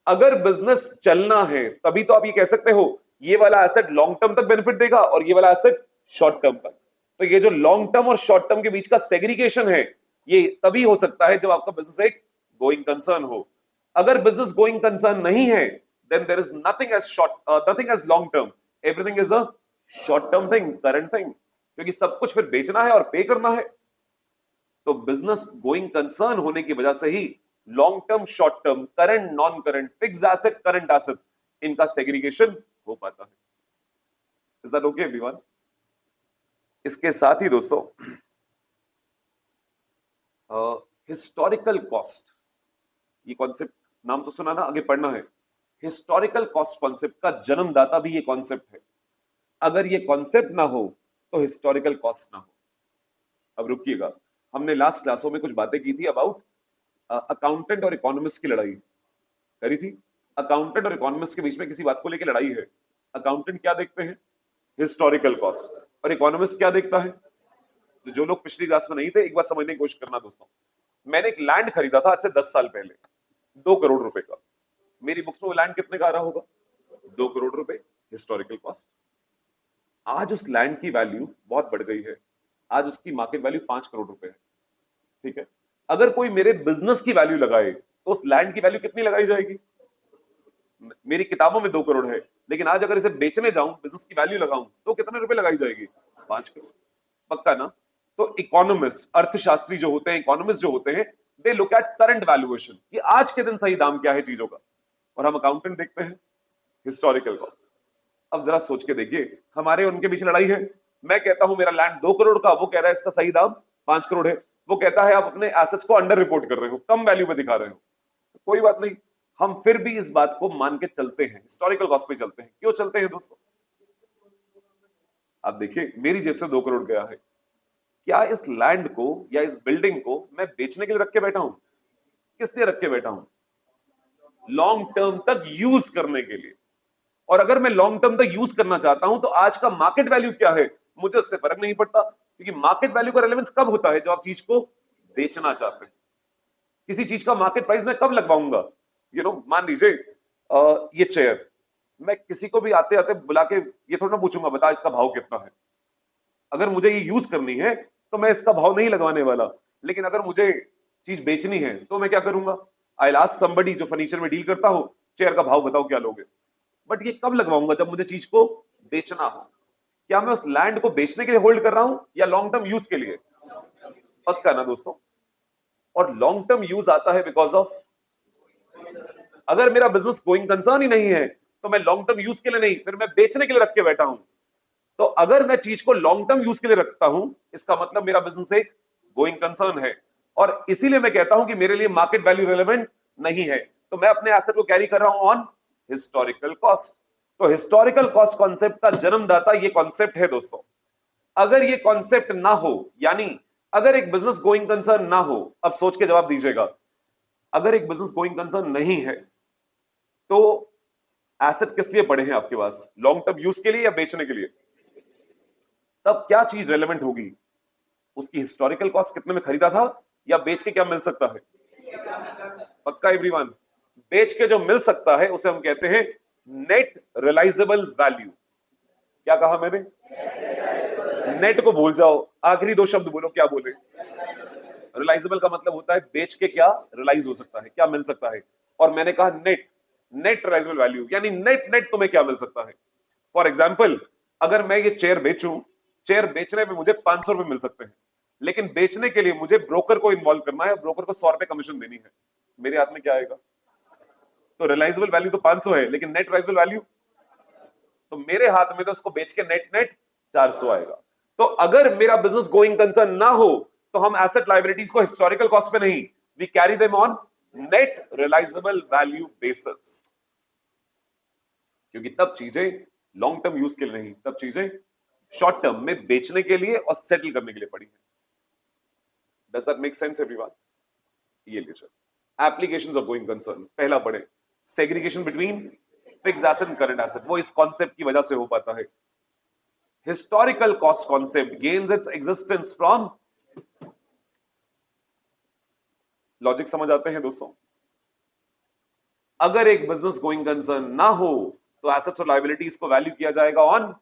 अगर बिजनेस चलना है तभी तो आप ये कह सकते हो ये वाला एसेट लॉन्ग टर्म तक बेनिफिट देगा और ये वाला एसेट शॉर्ट टर्म तक। तो ये जो लॉन्ग टर्म और शॉर्ट टर्म के बीच का सेग्रीगेशन है ये तभी हो सकता है जब आपका बिजनेस एक गोइंग कंसर्न हो। अगर बिजनेस गोइंग कंसर्न नहीं है then there is nothing as nothing as long term, everything is a short term thing, current thing, क्योंकि सब कुछ फिर बेचना है और पे करना है। तो बिजनेस गोइंग कंसर्न होने की वजह से ही long term, short term, current, non current, fixed asset, current assets, इनका सेग्रीगेशन हो पाता है। Is that okay everyone? इसके साथ ही दोस्तों हिस्टोरिकल कॉस्ट, ये कॉन्सेप्ट नाम तो सुना ना, आगे पढ़ना है। हिस्टोरिकल कॉस्ट कॉन्सेप्ट का जन्मदाता भी ये कॉन्सेप्ट है। अगर ये कॉन्सेप्ट ना हो तो हिस्टोरिकल कॉस्ट ना हो। अब रुकिएगा, हमने लास्ट क्लासों में कुछ बातें की थी अबाउट अकाउंटेंट और इकोनॉमिस्ट की लड़ाई करी थी। अकाउंटेंट और इकोनॉमिस्ट के बीच में किसी बात को लेकर लड़ाई है। अकाउंटेंट क्या देखते हैं? Historical cost. और इकोनॉमिस्ट क्या देखता है? तो जो लोग पिछली क्लास में नहीं थे एक बार समझने की कोशिश करना दोस्तों। मैंने एक लैंड खरीदा था आज से 10 साल पहले 2 करोड़ रुपए का। मेरी बुक्स में वो लैंड कितने का आ रहा होगा? 2 करोड़ रुपए, हिस्टोरिकल कॉस्ट। आज उस लैंड की वैल्यू बहुत बढ़ गई है, आज उसकी मार्केट वैल्यू 5 करोड़ रुपए है। ठीक है, अगर कोई मेरे बिजनेस की वैल्यू लगाए तो उस लैंड की वैल्यू कितनी लगाई जाएगी? मेरी किताबों में 2 करोड़ है, लेकिन आज अगर इसे बेचने जाऊं, बिजनेस की वैल्यू लगाऊं तो कितने रुपए लगाई जाएगी? 5 करोड़। पक्का ना? तो इकोनॉमिस्ट, अर्थशास्त्री जो होते हैं, इकोनॉमिस्ट जो होते हैं, they look at current valuation कि आज के दिन सही दाम क्या है चीजों का, और हम अकाउंटेंट देखते हैं हिस्टोरिकल कॉस्ट। अब जरा सोच के देखिए, हमारे उनके बीच लड़ाई है। मैं कहता हूं मेरा लैंड 2 करोड़ का, वो कह रहा है इसका सही दाम 5 करोड़ है। वो कहता है आप अपने एसेट्स को अंडर रिपोर्ट कर रहे हो, कम वैल्यू में दिखा रहे हो। कोई बात नहीं, हम फिर भी इस बात को मान के चलते हैं, हिस्टोरिकल कॉस्ट पे चलते हैं। क्यों चलते हैं दोस्तों? आप देखिए, मेरी जेब से 2 करोड़ गया है, क्या इस लैंड को या इस बिल्डिंग को मैं बेचने के लिए रख के बैठा हूं? किस लिए रख के बैठा हूं? लॉन्ग टर्म तक यूज करने के लिए। और अगर मैं लॉन्ग टर्म तक यूज करना चाहता हूं तो आज का मार्केट वैल्यू क्या है मुझे उससे फर्क नहीं पड़ता, क्योंकि मार्केट वैल्यू का रेलेवेंस कब होता है? जब आप चीज को बेचना चाहते हैं। किसी चीज का मार्केट प्राइस मैं कब लगवाऊंगा? मान लीजिए ये चेयर, मैं किसी को भी आते आते बुला के ये थोड़ा ना पूछूंगा बता इसका भाव कितना है। अगर मुझे ये यूज करनी है तो मैं इसका भाव नहीं लगवाने वाला, लेकिन अगर मुझे चीज बेचनी है तो मैं क्या करूंगा? आई विल आस्क समबडी जो फर्नीचर में डील करता हो, चेयर का भाव बताओ क्या लोगे। बट ये कब लगवाऊंगा? जब मुझे चीज को बेचना हो। क्या मैं उस लैंड को बेचने के लिए होल्ड कर रहा हूं या लॉन्ग टर्म यूज के लिए? पक्का ना दोस्तों? और लॉन्ग टर्म यूज आता है बिकॉज ऑफ, अगर मेरा बिजनेस गोइंग कंसर्न ही नहीं है तो मैं लॉन्ग टर्म यूज के लिए नहीं, फिर मैं बेचने के लिए रख के बैठा हूं। तो अगर मैं चीज को लॉन्ग टर्म यूज के लिए रखता हूं, इसका मतलब मेरा बिजनेस एक गोइंग कंसर्न है, और इसीलिए मैं कहता हूं कि मेरे लिए मार्केट वैल्यू रेलेवेंट नहीं है। तो मैं अपने एसेट को कैरी कर रहा हूं ऑन हिस्टोरिकल कॉस्ट। तो हिस्टोरिकल कॉस्ट कॉन्सेप्ट का जन्मदाता ये कॉन्सेप्ट है दोस्तों। अगर ये कॉन्सेप्ट ना हो, यानी अगर एक बिजनेस गोइंग कंसर्न ना हो, अब सोच के जवाब दीजिएगा, अगर एक बिजनेस गोइंग कंसर्न नहीं है तो एसेट किस लिए पड़े हैं आपके पास? लॉन्ग टर्म यूज के लिए या बेचने के लिए? तब क्या चीज रेलेवेंट होगी? उसकी हिस्टोरिकल कॉस्ट कितने में खरीदा था या बेच के क्या मिल सकता है? पक्का एवरीवन? बेच के जो मिल सकता है उसे हम कहते हैं नेट रियलाइजेबल वैल्यू। क्या कहा मैंने? नेट को भूल जाओ, आखिरी 2 शब्द बोलो, क्या बोले? रियलाइजेबल का मतलब होता है बेच के क्या रियलाइज हो सकता है, क्या मिल सकता है। और मैंने कहा नेट, नेट रियलाइजेबल वैल्यू, यानी नेट नेट तुम्हें क्या मिल सकता है। फॉर एग्जाम्पल, अगर मैं ये चेयर बेचूं, चेयर बेचने में मुझे 500 रुपए मिल सकते हैं, लेकिन बेचने के लिए मुझे ब्रोकर को इन्वॉल्व करना है, ब्रोकर को 100 रुपए कमीशन देनी है। मेरे हाथ में क्या आएगा? तो रियलाइजेबल वैल्यू तो 500 है, लेकिन नेट रियलाइजेबल वैल्यू, तो मेरे हाथ में तो उसको बेच के नेट नेट 400 आएगा। तो अगर मेरा बिजनेस गोइंग कंसर्न ना हो तो हम एसेट लायबिलिटीज को हिस्टोरिकल कॉस्ट पे नहीं, we carry them on net realisable value basis, क्योंकि तब चीजें लॉन्ग टर्म यूज के लिए नहीं, तब चीजें शॉर्ट टर्म में बेचने के लिए और सेटल करने के लिए पड़ी है। Does that make sense everyone? ये लीजिए, एप्लीकेशंस ऑफ गोइंग कंसर्न पहला पढ़े, segregation between fixed asset and current asset. वो इस कॉन्सेप्ट की वजह से हो पाता है। historical cost concept gains its existence from, logic समझ आते हैं दोस्तों? अगर एक बिजनेस गोइंग कंसर्न ना हो तो एसेट्स और लायबिलिटीज को वैल्यू किया जाएगा on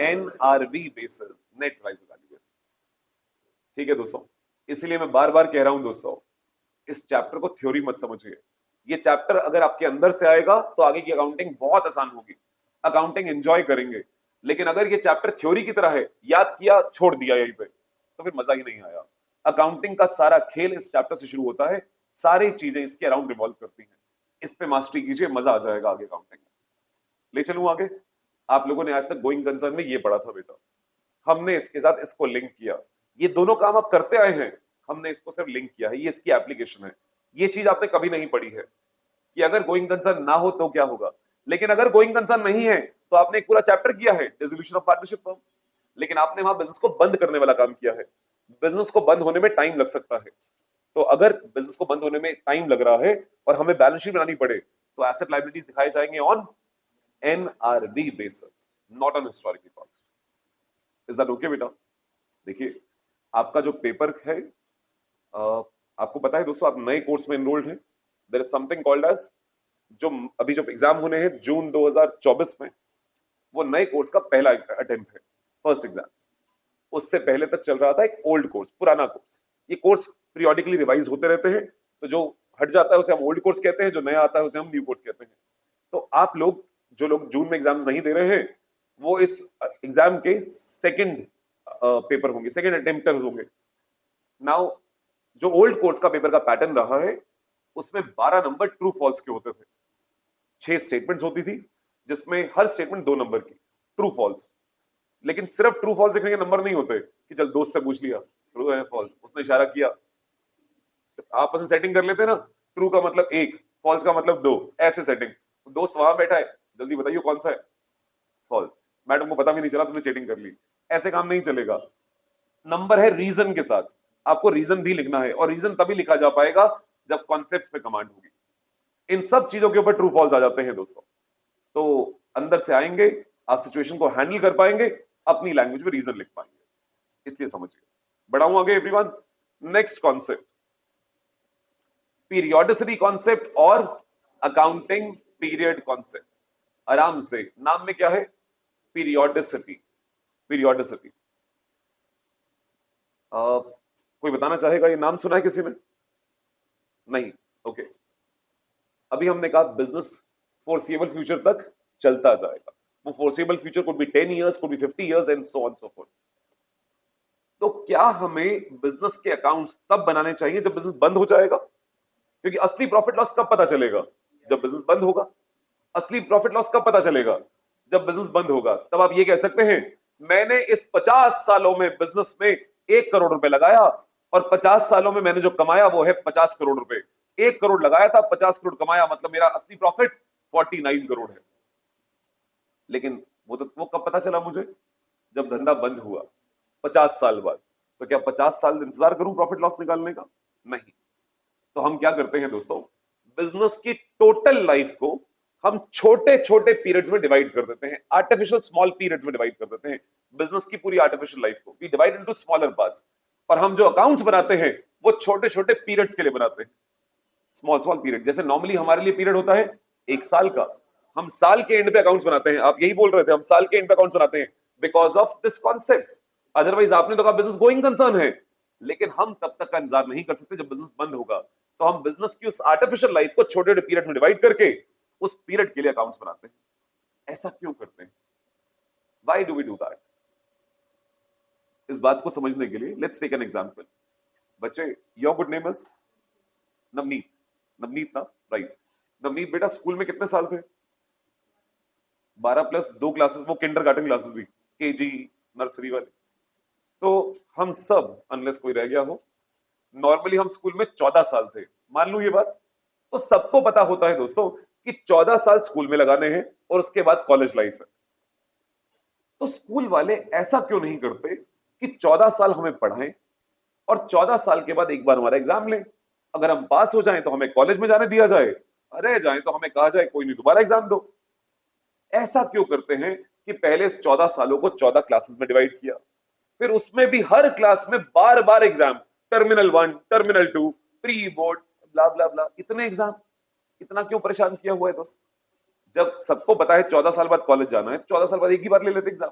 NRV basis, net price value basis. ठीक है दोस्तों, इसलिए मैं बार बार कह रहा हूं दोस्तों, इस चैप्टर को थ्योरी मत समझिए। ये चैप्टर अगर आपके अंदर से आएगा तो आगे की अकाउंटिंग बहुत आसान होगी, अकाउंटिंग एंजॉय करेंगे। लेकिन अगर ये चैप्टर थ्योरी की तरह है, याद किया छोड़ दिया यहीं पे, तो फिर मजा ही नहीं आया। अकाउंटिंग का सारा खेल इस चैप्टर से शुरू होता है, सारी चीजें इसके अराउंड रिवॉल्व करती हैं। इस पे मास्टरी कीजिए, मजा आ जाएगा आगे अकाउंटिंग में। ले चलूं आगे? आप लोगों ने आज तक गोइंग कंसर्न में ये पढ़ा था बेटा, हमने इसके साथ इसको लिंक किया, ये दोनों काम आप करते आए हैं, हमने इसको सिर्फ लिंक किया है, ये इसकी एप्लीकेशन है। ये चीज आपने कभी नहीं पढ़ी है कि अगर गोइंग कंसर्न ना हो तो क्या होगा। लेकिन अगर गोइंग कंसर्न नहीं है तो आपने एक पूरा चैप्टर किया है डिसोल्यूशन ऑफ पार्टनरशिप फर्म, लेकिन आपने वहां बिजनेस को बंद करने वाला काम किया है। बिजनेस को बंद होने में टाइम लग सकता है, तो अगर बिजनेस को बंद होने में टाइम लग रहा है और हमें बैलेंस शीट बनानी पड़े तो एसेट लायबिलिटीज दिखाए जाएंगे on NRV basis, not on historical cost. Is that okay बेटा? देखिए आपका जो पेपर है, आपको पता है दोस्तों, आप नए कोर्स में एनरोल्ड हैं। There is something called as, जो अभी जो एग्जाम होने हैं जून 2024 में, वो नए कोर्स का पहला अटेम्प्ट है, फर्स्ट एग्जाम। उससे पहले तक चल रहा था एक ओल्ड कोर्स, पुराना कोर्स। ये कोर्स पीरियोडिकली रिवाइज होते रहते हैं, तो जो हट जाता है उसे हम ओल्ड कोर्स कहते हैं, जो नया आता है उसे हम न्यू कोर्स कहते हैं। तो आप लोग जो लोग जून में एग्जाम नहीं दे रहे हैं, वो इस एग्जाम के सेकंड पेपर होंगे, सेकंड अटेम्प्टर्स होंगे। नाउ जो ओल्ड कोर्स का पेपर का पैटर्न रहा है, उसमें 12 नंबर ट्रू फॉल्स के होते थे, 6 स्टेटमेंट्स होती थी, जिसमें हर स्टेटमेंट 2 नंबर की, ट्रू फॉल्स। लेकिन सिर्फ ट्रू फॉल्स लिखने के नंबर नहीं होते कि चल दोस्त से पूछ लिया ट्रू है फॉल्स, उसने इशारा किया, आपस में सेटिंग कर लेते ना, ट्रू का मतलब 1, फॉल्स का मतलब 2, ऐसे सेटिंग। दोस्त वहां बैठा है, जल्दी बताइए कौन सा है फॉल्स, मैडम को पता भी नहीं चला, तुमने चीटिंग कर ली। ऐसे काम नहीं चलेगा। नंबर है रीजन के साथ, आपको रीजन भी लिखना है, और रीजन तभी लिखा जा पाएगा जब कॉन्सेप्ट्स पे कमांड होगी। इन सब चीजों के ऊपर ट्रू फॉल्स आ जाते हैं दोस्तों। तो अंदर से आएंगे, आप सिचुएशन को हैंडल कर पाएंगे, अपनी लैंग्वेज में रीजन लिख पाएंगे, इसलिए समझिए। बढ़ाऊं आगे everyone. Next concept, periodicity concept और अकाउंटिंग पीरियड कॉन्सेप्ट। आराम से, नाम में क्या है? पीरियोडिसिटी। पीरियोडिसिटी कोई बताना चाहेगा, ये नाम सुना है किसी ने? नहीं, ओके। अभी हमने कहा बिजनेस फोर्सिएबल फ्यूचर तक चलता जाएगा। वो foreseeable future could be 10 years, could be 50 years and so on so fourth. तो क्या हमें बिजनेस के अकाउंट्स तब बनाने चाहिए जब बिजनेस बंद हो जाएगा? क्योंकि असली प्रॉफिट लॉस कब पता चलेगा? जब बिजनेस बंद होगा। असली प्रॉफिट लॉस कब पता चलेगा? जब बिजनेस बंद होगा। तब आप ये कह सकते हैं, मैंने इस 50 सालों में बिजनेस में 1 करोड़ रुपए लगाया, और 50 सालों में मैंने जो कमाया वो है 50 करोड़ रुपए। 1 करोड़ लगाया था, 50 करोड़ कमाया, मतलब मेरा असली प्रॉफिट 49 करोड़ है। लेकिन वो कब पता चला मुझे? जब धंधा बंद हुआ, 50 साल बाद। तो क्या 50 साल इंतजार करूं प्रॉफिट लॉस निकालने का? नहीं। तो हम क्या करते हैं दोस्तों, बिजनेस की टोटल लाइफ को हम छोटे छोटे पीरियड्स में डिवाइड कर देते हैं, आर्टिफिशियल स्मॉल पीरियड्स में डिवाइड कर देते हैं। बिजनेस की पूरी आर्टिफिशियल लाइफ को we divide into smaller parts, और हम जो अकाउंट्स बनाते हैं वो छोटे छोटे पीरियड्स के लिए बनाते हैं, स्मॉल स्मॉल पीरियड। जैसे नॉर्मली हमारे लिए पीरियड होता है 1 साल का, हम साल के एंड पे अकाउंट्स बनाते हैं। आप यही बोल रहे थे, हम साल के एंड पे अकाउंट्स बनाते हैं because of this concept. Otherwise आपने तो कहा बिजनेस गोइंग कंसर्न है, लेकिन हम तब तक का इंतजार नहीं कर सकते जब बिजनेस बंद होगा। तो हम बिजनेस की उस आर्टिफिशियल लाइफ को छोटे छोटे पीरियड में डिवाइड करके उस पीरियड के लिए अकाउंट्स बनाते हैं। ऐसा क्यों करते हैं? Why do we do that? इस बात को समझने के लिए लेट्स टेक एन एग्जांपल। बच्चे, your good name is Navneet. Navneet ना, राइट। नवनीत बेटा, स्कूल में कितने साल थे? 12 प्लस 2 क्लासेस, वो किंडरगार्टन क्लासेस भी, केजी नर्सरी वाले। तो हम सब, अनलेस कोई रह गया हो, नॉर्मली हम स्कूल में 14 साल थे, मान लू ये बात। तो सबको पता होता है दोस्तों कि 14 साल स्कूल में लगाने हैं और उसके बाद कॉलेज लाइफ है। तो स्कूल वाले ऐसा क्यों नहीं करते कि 14 साल हमें पढ़ाएं और 14 साल के बाद एक बार हमारा एग्जाम लें, अगर हम पास हो जाएं तो हमें कॉलेज में जाने दिया जाए, रह जाएं तो हमें कहा जाए कोई नहीं दोबारा एग्जाम दो। ऐसा क्यों करते हैं कि पहले 14 सालों को 14 क्लासेस में डिवाइड किया, फिर उसमें भी हर क्लास में बार बार exam, terminal 1, terminal 2, pre board, blah blah blah, इतने एग्जाम, इतना क्यों परेशान किया हुआ है दोस्त? जब सबको पता है 14 साल बाद कॉलेज जाना है, 14 साल बाद एक ही बार ले लेते एग्जाम।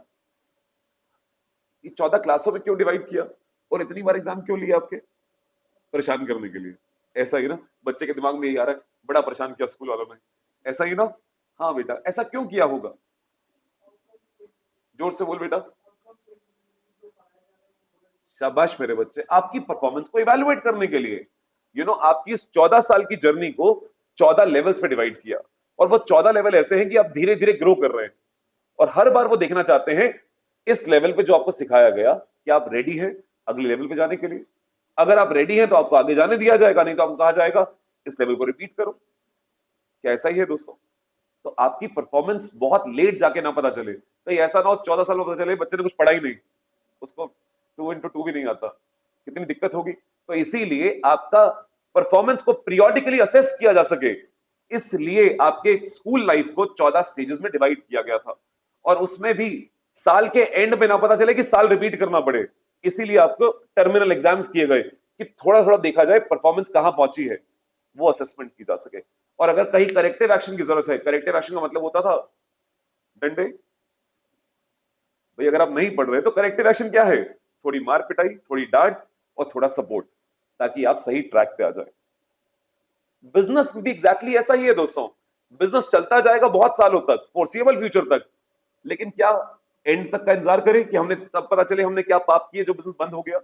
ये 14 क्लासों में क्यों डिवाइड किया और इतनी बार एग्जाम क्यों लिया? आपके परेशान करने के लिए। ऐसा ही ना, बच्चे के दिमाग में यही आ रहा है, बड़ा परेशान किया स्कूल वालों ने, ऐसा ही ना? हाँ बेटा, ऐसा क्यों किया होगा? जोर से बोल बेटा। शाबाश मेरे बच्चे, आपकी परफॉर्मेंस को इवैल्यूएट करने के लिए। आपकी इस 14 साल की जर्नी को 14 लेवल्स पे डिवाइड किया, और वो 14 लेवल ऐसे हैं कि आप धीरे धीरे ग्रो कर रहे हैं, और हर बार वो देखना चाहते हैं इस लेवल पे जो आपको सिखाया गया कि आप रेडी हैं अगले लेवल पे जाने के लिए। अगर आप रेडी हैं तो आपको आगे जाने दिया जाएगा, नहीं तो आपको कहा जाएगा इस लेवल को रिपीट करो। क्या ऐसा ही है दोस्तों? तो आपकी परफॉर्मेंस बहुत लेट जाके ना पता चले, तो ऐसा ना हो 14 साल में पता चले बच्चे ने कुछ पढ़ा ही नहीं, उसको 2 into 2 भी नहीं आता, कितनी दिक्कत होगी। तो इसीलिए आपका परफॉर्मेंस को पीरियोडिकली असेस किया जा सके, इसलिए आपके स्कूल लाइफ को 14 स्टेजेस में डिवाइड किया गया था, और उसमें भी साल के एंड में ना पता चले कि साल रिपीट करना पड़े, इसीलिए आपको टर्मिनल एग्जाम्स किए गए कि थोड़ा थोड़ा देखा जाए परफॉर्मेंस कहां पहुंची है, वो असेसमेंट की जा सके। और अगर कहीं करेक्टिव एक्शन की जरूरत है, करेक्टिव एक्शन का मतलब होता था डंडे। भाई अगर आप नहीं पढ़ रहे तो करेक्टिव एक्शन क्या है? थोड़ी मार पिटाई, थोड़ी डांट और थोड़ा सपोर्ट, ताकि आप सही ट्रैक पे आ जाए। बिजनेस में भी एग्जैक्टली ऐसा ही है दोस्तों। बिजनेस चलता जाएगा बहुत सालों तक, फोर्सिएबल फ्यूचर तक, लेकिन क्या एंड तक का इंतजार करें कि हमने तब पता चले हमने क्या पाप किए जो बिजनेस बंद हो गया,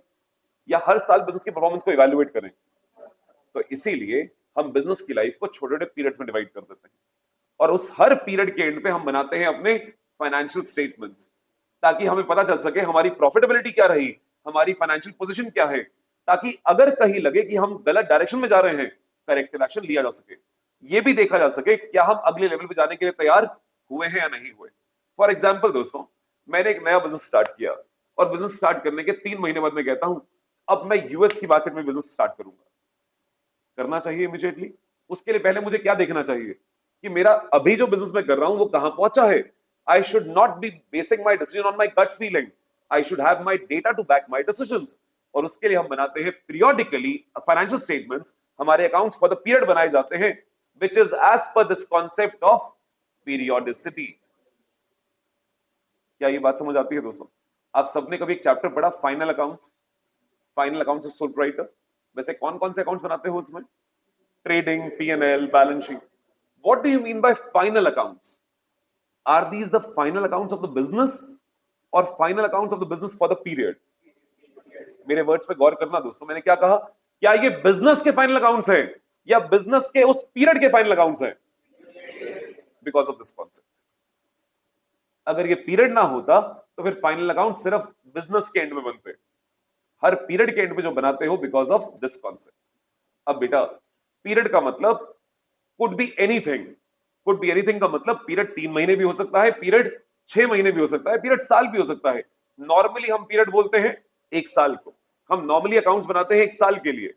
या हर साल बिजनेस की परफॉर्मेंस को इवैल्यूएट करें? तो इसीलिए हम बिजनेस की लाइफ को छोटे छोटे पीरियड्स में डिवाइड कर देते हैं, और उस हर पीरियड के एंड पे हम बनाते हैं अपने फाइनेंशियल स्टेटमेंट्स, ताकि हमें पता चल सके हमारी प्रॉफिटेबिलिटी क्या रही, हमारी फाइनेंशियल पोजीशन क्या है, ताकि अगर कहीं लगे कि हम गलत डायरेक्शन में जा रहे हैं, करेक्टिव एक्शन लिया जा सके। यह भी देखा जा सके क्या हम अगले लेवल पे जाने के लिए तैयार हुए हैं या नहीं हुए। फॉर एग्जाम्पल दोस्तों, मैंने एक नया बिजनेस स्टार्ट किया, और बिजनेस स्टार्ट करने के 3 महीने बाद मैं कहता हूं अब मैं यूएस की मार्केट में बिजनेस स्टार्ट करूंगा। करना चाहिए इमीडिएटली। उसके लिए पहले मुझे क्या देखना चाहिए कि मेरा अभी जो बिजनेस मैं कर रहा हूं वो कहां पहुंचा है। I should not be basing my decision on my gut feeling, I should have my data to back my decisions. और उसके लिए हम बनाते हैं पीरियोडिकली फाइनेंशियल स्टेटमेंट्स, हमारे अकाउंट्स फॉर द पीरियड बनाए जाते हैं, which is as per this concept of periodicity. क्या ये बात समझ आती है दोस्तों? आप सबने कभी एक चैप्टर पढ़ा final accounts? Final accounts of sole proprietor. वैसे कौन कौन से अकाउंट्स बनाते हो उसमें? Trading, P&L, balance sheet. What do you mean by final accounts? Are these the final accounts of the business or final accounts of the business for the period? मेरे words पे गौर करना दोस्तों, मैंने क्या कहा? क्या ये बिजनेस के फाइनल अकाउंट्स हैं या बिजनेस के उस पीरियड के फाइनल अकाउंट्स हैं? Because of this concept. अगर ये पीरियड ना होता तो फिर फाइनल अकाउंट सिर्फ बिजनेस के एंड में बनते, हर पीरियड के एंड में जो बनाते हो बिकॉज ऑफ दिस कॉन्सेप्ट। अब बेटा, पीरियड का मतलब could be anything. Could be anything का मतलब पीरियड 3 महीने भी हो सकता है, पीरियड 6 महीने भी हो सकता है, पीरियड साल भी हो सकता है। नॉर्मली हम पीरियड बोलते हैं 1 साल को। हम नॉर्मली अकाउंट्स बनाते हैं 1 साल के लिए।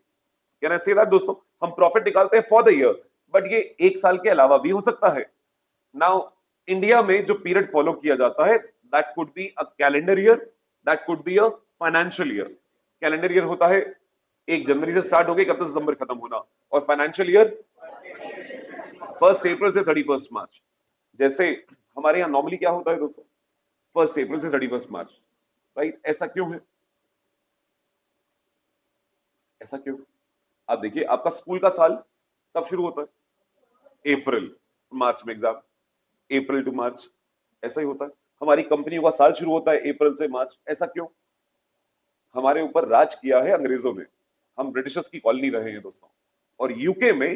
कैन आई से दैट दोस्तों? हम प्रॉफिट निकालते हैं फॉर द ईयर, बट ये 1 साल के अलावा भी हो सकता है। नाउ इंडिया में जो पीरियड फॉलो किया जाता है, that could be a calendar year, that could be a financial year. Calendar year होता है 1 जनवरी से स्टार्ट होकर 31 दिसंबर खत्म होना, और फाइनेंशियल ईयर 1 अप्रैल से 31 मार्च। जैसे हमारे यहां नॉर्मली क्या होता है दोस्तों? 1 अप्रैल से 31 मार्च, राइट? ऐसा क्यों है? ऐसा क्यों? आप देखिए, आपका स्कूल का साल कब शुरू होता है? अप्रैल, मार्च में एग्जाम, अप्रैल टू मार्च, ऐसा ही होता है। हमारी कंपनियों का साल शुरू होता है अप्रैल से मार्च, ऐसा क्यों? हमारे ऊपर राज किया है अंग्रेजों ने, हम ब्रिटिशर्स की कॉलोनी रहे हैं दोस्तों, और यूके में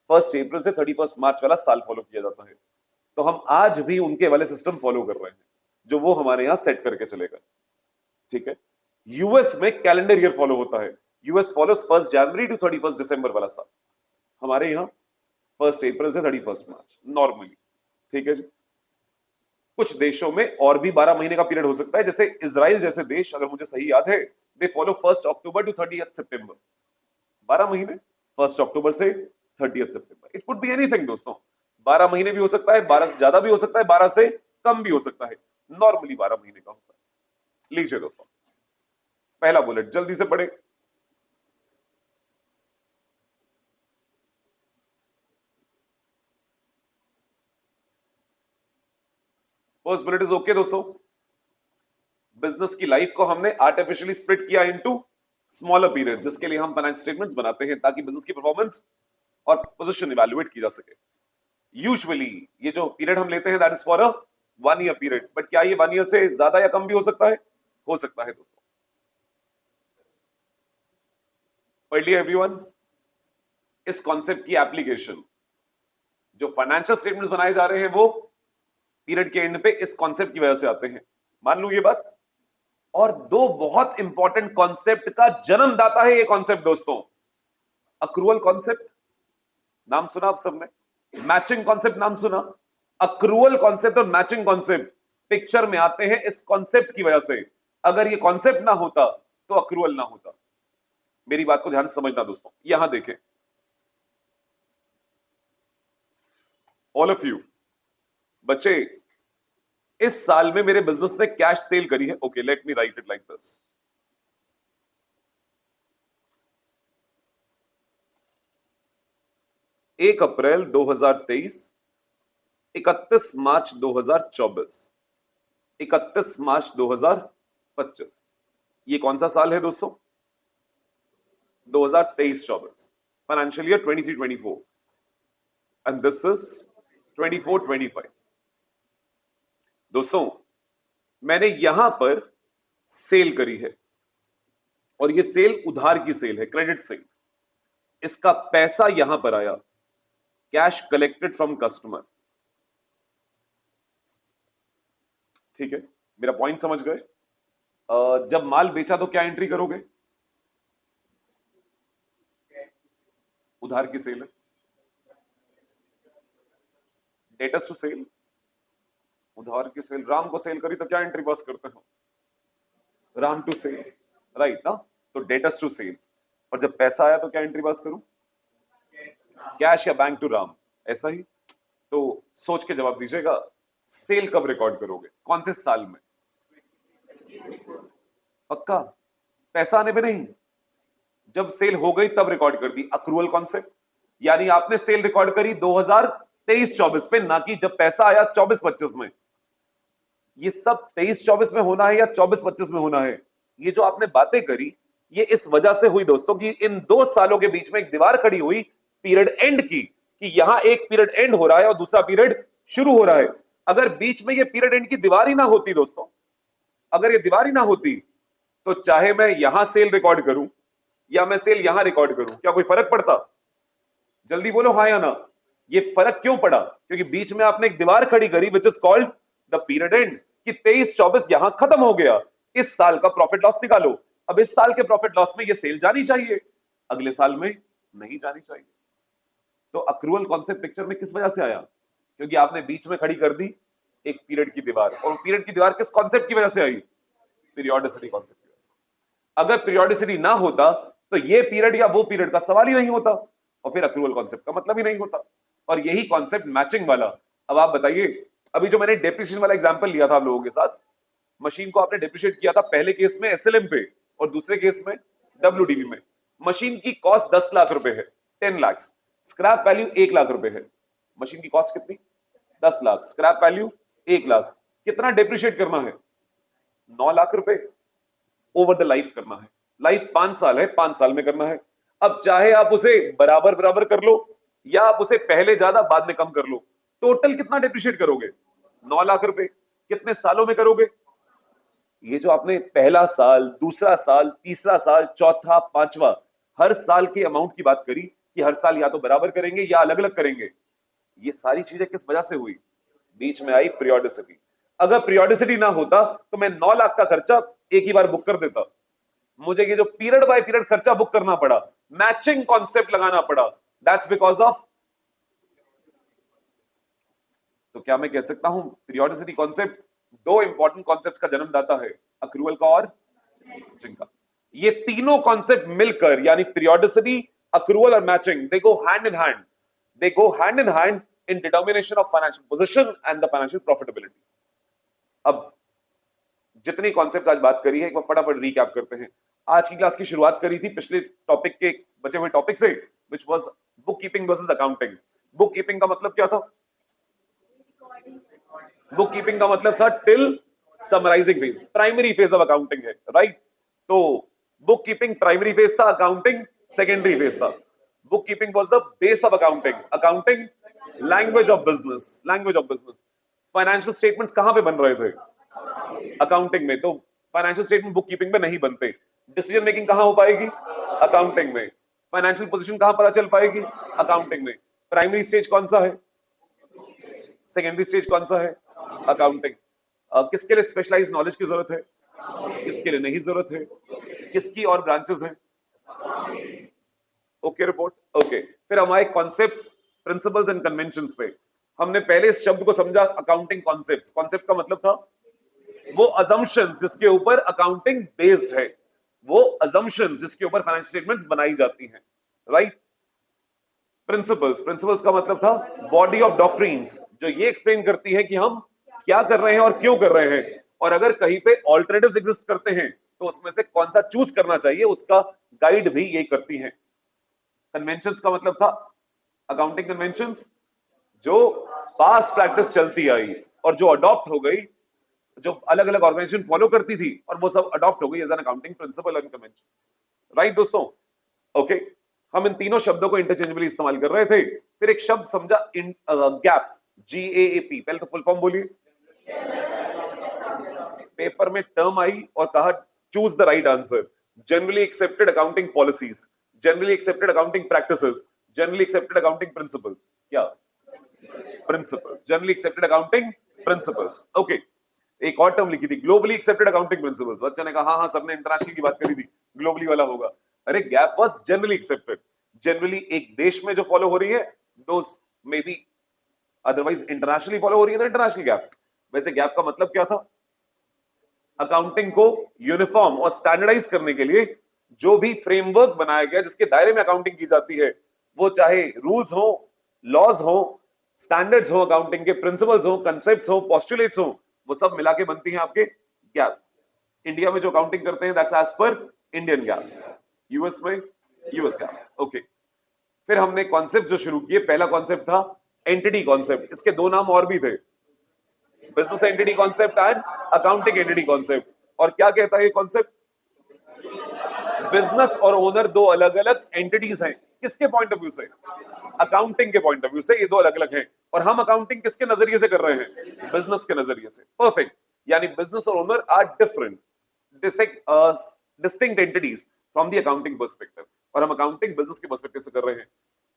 1 अप्रैल से 31 मार्च वाला साल फॉलो किया जाता है। तो हम आज भी उनके वाले सिस्टम फॉलो कर रहे हैं जो वो हमारे यहां सेट करके चले गए, ठीक है? यूएस में कैलेंडर ईयर फॉलो होता है, यूएस फॉलोज 1 जनवरी टू 31 दिसंबर वाला साल, हमारे यहां 1 अप्रैल से 31 मार्च नॉर्मली, ठीक है जी? कुछ देशों में और भी 12 महीने का पीरियड हो सकता है, जैसे इजराइल जैसे देश, अगर मुझे सही याद है, दे फॉलो 1 अक्टूबर टू 30 सितंबर, 12 महीने, 1 अक्टूबर से 30 सितंबर। इट कुड बी एनीथिंग दोस्तों, 12 महीने भी हो सकता है, 12 से ज्यादा भी हो सकता है, 12 से कम भी हो सकता है। नॉर्मली 12 महीने का होता है। लीजिए दोस्तों, पहला बुलेट जल्दी से पढ़े। फर्स्ट बुलेट इज ओके दोस्तों। बिजनेस की लाइफ को हमने आर्टिफिशियली स्प्लिट किया इनटू स्मॉलर पीरियड, जिसके लिए हम फाइनेंशियल स्टेटमेंट्स बनाते हैं ताकि बिजनेस की परफॉर्मेंस और पोजीशन इवैल्यूएट की जा सके। यूजुअली ये जो पीरियड हम लेते हैं that is for a 1 year period, but क्या ये 1 ईयर से ज्यादा या कम भी हो सकता है? हो सकता है दोस्तों। पढ़ लिया एवरीवन? इस कॉन्सेप्ट की एप्लीकेशन जो फाइनेंशियल स्टेटमेंट्स बनाए जा रहे हैं वो पीरियड के एंड पे इस कॉन्सेप्ट की वजह से आते हैं, मान लू ये बात। और दो बहुत इंपॉर्टेंट कॉन्सेप्ट का जन्मदाता है ये कॉन्सेप्ट दोस्तों। अक्रूवल कॉन्सेप्ट नाम सुना आप सबने, मैचिंग कॉन्सेप्ट नाम सुना। अक्रूवल कॉन्सेप्ट और मैचिंग कॉन्सेप्ट पिक्चर में आते हैं इस कॉन्सेप्ट की वजह से। अगर ये कॉन्सेप्ट ना होता तो अक्रूवल ना होता। मेरी बात को ध्यान से समझना दोस्तों। यहां देखें, ऑल ऑफ यू बच्चे, इस साल में मेरे बिजनेस ने कैश सेल करी है। Okay, let me right it like this. 1 अप्रैल 2023, 31 मार्च 2024, 31 मार्च 2025, ये कौन सा साल है दोस्तों? 2023-24, financial year 23-24, and this is 24-25। दोस्तों, मैंने यहां पर सेल करी है और ये सेल उधार की सेल है, क्रेडिट सेल्स। इसका पैसा यहां पर आया, कैश कलेक्टेड फ्रॉम कस्टमर। ठीक है, मेरा पॉइंट समझ गए? जब माल बेचा तो क्या एंट्री करोगे? उधार की सेल है, डेटर्स टू सेल। उधार की सेल, राम को सेल करी तो क्या एंट्री पास करते हो? राम टू सेल्स, राइट ना? तो डेटर्स टू सेल्स। और जब पैसा आया तो क्या एंट्री पास करूं? कैश या बैंक टू राम, ऐसा ही। तो सोच के जवाब दीजिएगा, सेल कब रिकॉर्ड करोगे, कौन से साल में? पक्का? पैसा आने पे नहीं, जब सेल हो गई तब रिकॉर्ड कर दी। अक्रूवल कॉन्सेप्ट, यानी आपने सेल रिकॉर्ड करी 2023-24 पे, ना कि जब पैसा आया 24-25 में। ये सब 23-24 में होना है या 24-25 में होना है? ये जो आपने बातें करी ये इस वजह से हुई दोस्तों कि इन 2 सालों के बीच में एक दीवार खड़ी हुई पीरियड एंड की, कि यहां एक पीरियड एंड हो रहा है और दूसरा पीरियड शुरू हो रहा है। अगर बीच में ये पीरियड एंड की दीवार ही ना होती दोस्तों, अगर ये दीवार ही ना होती, तो चाहे मैं यहां सेल रिकॉर्ड करूं या मैं सेल यहां रिकॉर्ड करूं, क्या कोई फर्क पड़ता? जल्दी बोलो हाँ या ना। ये फर्क क्यों पड़ा? क्योंकि बीच में आपने एक दीवार खड़ी करी which is called the period and, कि 23-24 यहां खत्म हो गया, इस साल का प्रॉफिट लॉस निकालो। अब इस साल के प्रॉफिट लॉस में ये सेल जानी चाहिए, अगले साल में नहीं जानी चाहिए। तो अक्रूवल कॉन्सेप्ट पिक्चर में किस वजह से आया? क्योंकि आपने बीच में खड़ी कर दी एक पीरियड की दीवार, और पीरियड की दीवार किस कॉन्सेप्ट की वजह से आई? पीरियोडिसिटी कॉन्सेप्ट की वजह से। अगर पीरियोडिसिटी ना होता तो ये पीरियड या वो पीरियड का सवाल ही नहीं होता, और फिर अक्रूवल कॉन्सेप्ट का मतलब ही नहीं होता। और यही कॉन्सेप्ट मैचिंग वाला। अब आप बताइए, अभी जो मैंने डेप्रिसिएशन वाला एग्जांपल लिया था आप लोगों के साथ, मशीन को आपने डेप्रिशिएट किया था पहले केस में एसएलएम पे और दूसरे केस में डब्ल्यूडीवी में। मशीन की कॉस्ट 10 लाख रुपए है, 10 लाख। स्क्रैप वैल्यू 1 लाख रुपए है। मशीन की कॉस्ट कितनी? 10 लाख, स्क्रैप वैल्यू 1 लाख। कितना डेप्रिशिएट करना है? 9 लाख रुपए ओवर द लाइफ करना है। लाइफ 5 साल है, 5 साल में करना है। अब चाहे आप उसे बराबर बराबर कर लो या आप उसे पहले ज्यादा बाद में कम कर लो, टोटल कितना डेप्रिशिएट करोगे? 9 लाख रुपए। कितने सालों में करोगे? ये जो आपने पहला साल, दूसरा साल, तीसरा साल, चौथा, पांचवा, हर साल के अमाउंट की बात करी कि हर साल या तो बराबर करेंगे या अलग अलग करेंगे, ये सारी चीजें किस वजह से हुई? बीच में आई पीरियोडिसिटी। अगर पीरियोडिसिटी ना होता तो मैं 9 लाख का खर्चा एक ही बार बुक कर देता। मुझे ये जो पीरियड बाय पीरियड खर्चा बुक करना पड़ा, मैचिंग कॉन्सेप्ट लगाना पड़ा, दैट्स बिकॉज ऑफ। तो क्या मैं कह सकता हूं पीरियोडिसिटी कॉन्सेप्ट दो इंपॉर्टेंट कॉन्सेप्ट का जन्मदाता है, अक्रूवल का और मैचिंग का। ये तीनों कॉन्सेप्ट मिलकर यानी पीरियोडिसिटी, अक्रूवल और matching, they go hand in hand, they go hand in hand in determination of financial position and the financial profitability. अब जितनी कॉन्सेप्ट आज बात करी है एक बार फटाफट रिकैप करते हैं। आज की क्लास की शुरुआत करी थी पिछले टॉपिक के बचे हुए टॉपिक से, which was book keeping versus accounting. Book keeping का मतलब क्या था? बुक कीपिंग का मतलब था till summarising phase, primary phase of accounting है, राइट? तो बुक कीपिंग प्राइमरी फेज था, अकाउंटिंग सेकेंडरी फेज था। Book keeping was the base of accounting, accounting language of business, language of business. Financial statements कहां पे बन रहे थे? Accounting में। तो फाइनेंशियल स्टेटमेंट बुक कीपिंग में नहीं बनते। डिसीजन मेकिंग कहां हो पाएगी? अकाउंटिंग में। फाइनेंशियल पोजीशन कहां पता चल पाएगी? अकाउंटिंग में। प्राइमरी स्टेज कौन सा है? सेकेंडरी स्टेज कौन सा है? अकाउंटिंग। किसके लिए स्पेशलाइज्ड नॉलेज की जरूरत है? किसके लिए नहीं जरूरत है? किसकी और ब्रांचेस हैं? Okay report. ओके, फिर हमारे कॉन्सेप्ट्स, प्रिंसिपल्स एंड कन्वेंशंस पे हमने पहले इस शब्द को समझा, अकाउंटिंग कॉन्सेप्ट्स। कॉन्सेप्ट का मतलब था वो अजम्पशंस जिसके ऊपर अकाउंटिंग बेस्ड है, वो अजम्पशंस जिसके ऊपर फाइनेंशियल स्टेटमेंट्स बनाई जाती हैं, राइट? प्रिंसिपल्स, प्रिंसिपल्स का मतलब था बॉडी ऑफ डॉक्ट्रिन्स जो ये एक्सप्लेन करती है कि हम क्या कर रहे हैं और क्यों कर रहे हैं, और अगर कहीं पे ऑल्टरनेटिव्स एग्जिस्ट करते हैं तो उसमें से कौन सा चूज करना चाहिए उसका गाइड भी ये करती हैं। कन्वेंशंस का मतलब था अकाउंटिंग कन्वेंशंस जो पास्ट प्रैक्टिस चलती आई और जो अडॉप्ट हो गई, जो अलग अलग ऑर्गेनाइजेशन फॉलो करती थी और वो सब अडॉप्ट हो गई as an accounting principle and convention, right दोस्तों? ओके, हम इन तीनों शब्दों को इंटरचेंजेबली इस्तेमाल कर रहे थे। फिर एक शब्द समझा, गैप, GAAP। पहले तो फुल फॉर्म बोलिए। पेपर में टर्म आई और कहा choose the right answer. Generally accepted accounting policies, generally accepted accounting practices, generally accepted accounting principles. क्या? Principles, generally accepted accounting principles. Okay, एक और टर्म लिखी थी, ग्लोबली एक्सेप्टेड अकाउंटिंग प्रिंसिपल्स। बच्चा ने कहा हाँ सबने इंटरनेशनल की बात करी थी, ग्लोबली वाला होगा। अरे GAAP was generally accepted, generally एक देश में जो फॉलो हो रही है, those may be otherwise internationally follow हो रही है तो इंटरनेशनल गैप। वैसे गैप का मतलब क्या था? अकाउंटिंग को यूनिफॉर्म और स्टैंडर्डाइज करने के लिए जो भी फ्रेमवर्क बनाया गया जिसके दायरे में अकाउंटिंग की जाती है, वो चाहे रूल्स हो, लॉज हो, स्टैंडर्ड्स हो, अकाउंटिंग के प्रिंसिपल्स हो, कंसेप्ट्स हो, पोस्टुलेट्स हो, वो सब मिला के बनती हैं आपके गैप। इंडिया में जो अकाउंटिंग करते हैं that's as per Indian GAAP, US में यूएस गैप। ओके, फिर हमने कॉन्सेप्ट जो शुरू किए, पहला कॉन्सेप्ट था एंटिटी कॉन्सेप्ट। इसके दो नाम और भी थे, business entity concept and accounting entity concept. और क्या कहता है ये कॉन्सेप्ट? बिजनेस और ओनर दो अलग अलग एंटिटीज हैं। किसके पॉइंट ऑफ व्यू से? अकाउंटिंग के पॉइंट ऑफ व्यू से ये दो अलग अलग हैं, और हम अकाउंटिंग किसके नजरिए से कर रहे हैं? बिजनेस के नजरिए से। परफेक्ट, यानी बिजनेस और owner are different, distinct entities from the accounting perspective, और हम अकाउंटिंग बिजनेस के पर्सपेक्टिव से कर रहे हैं।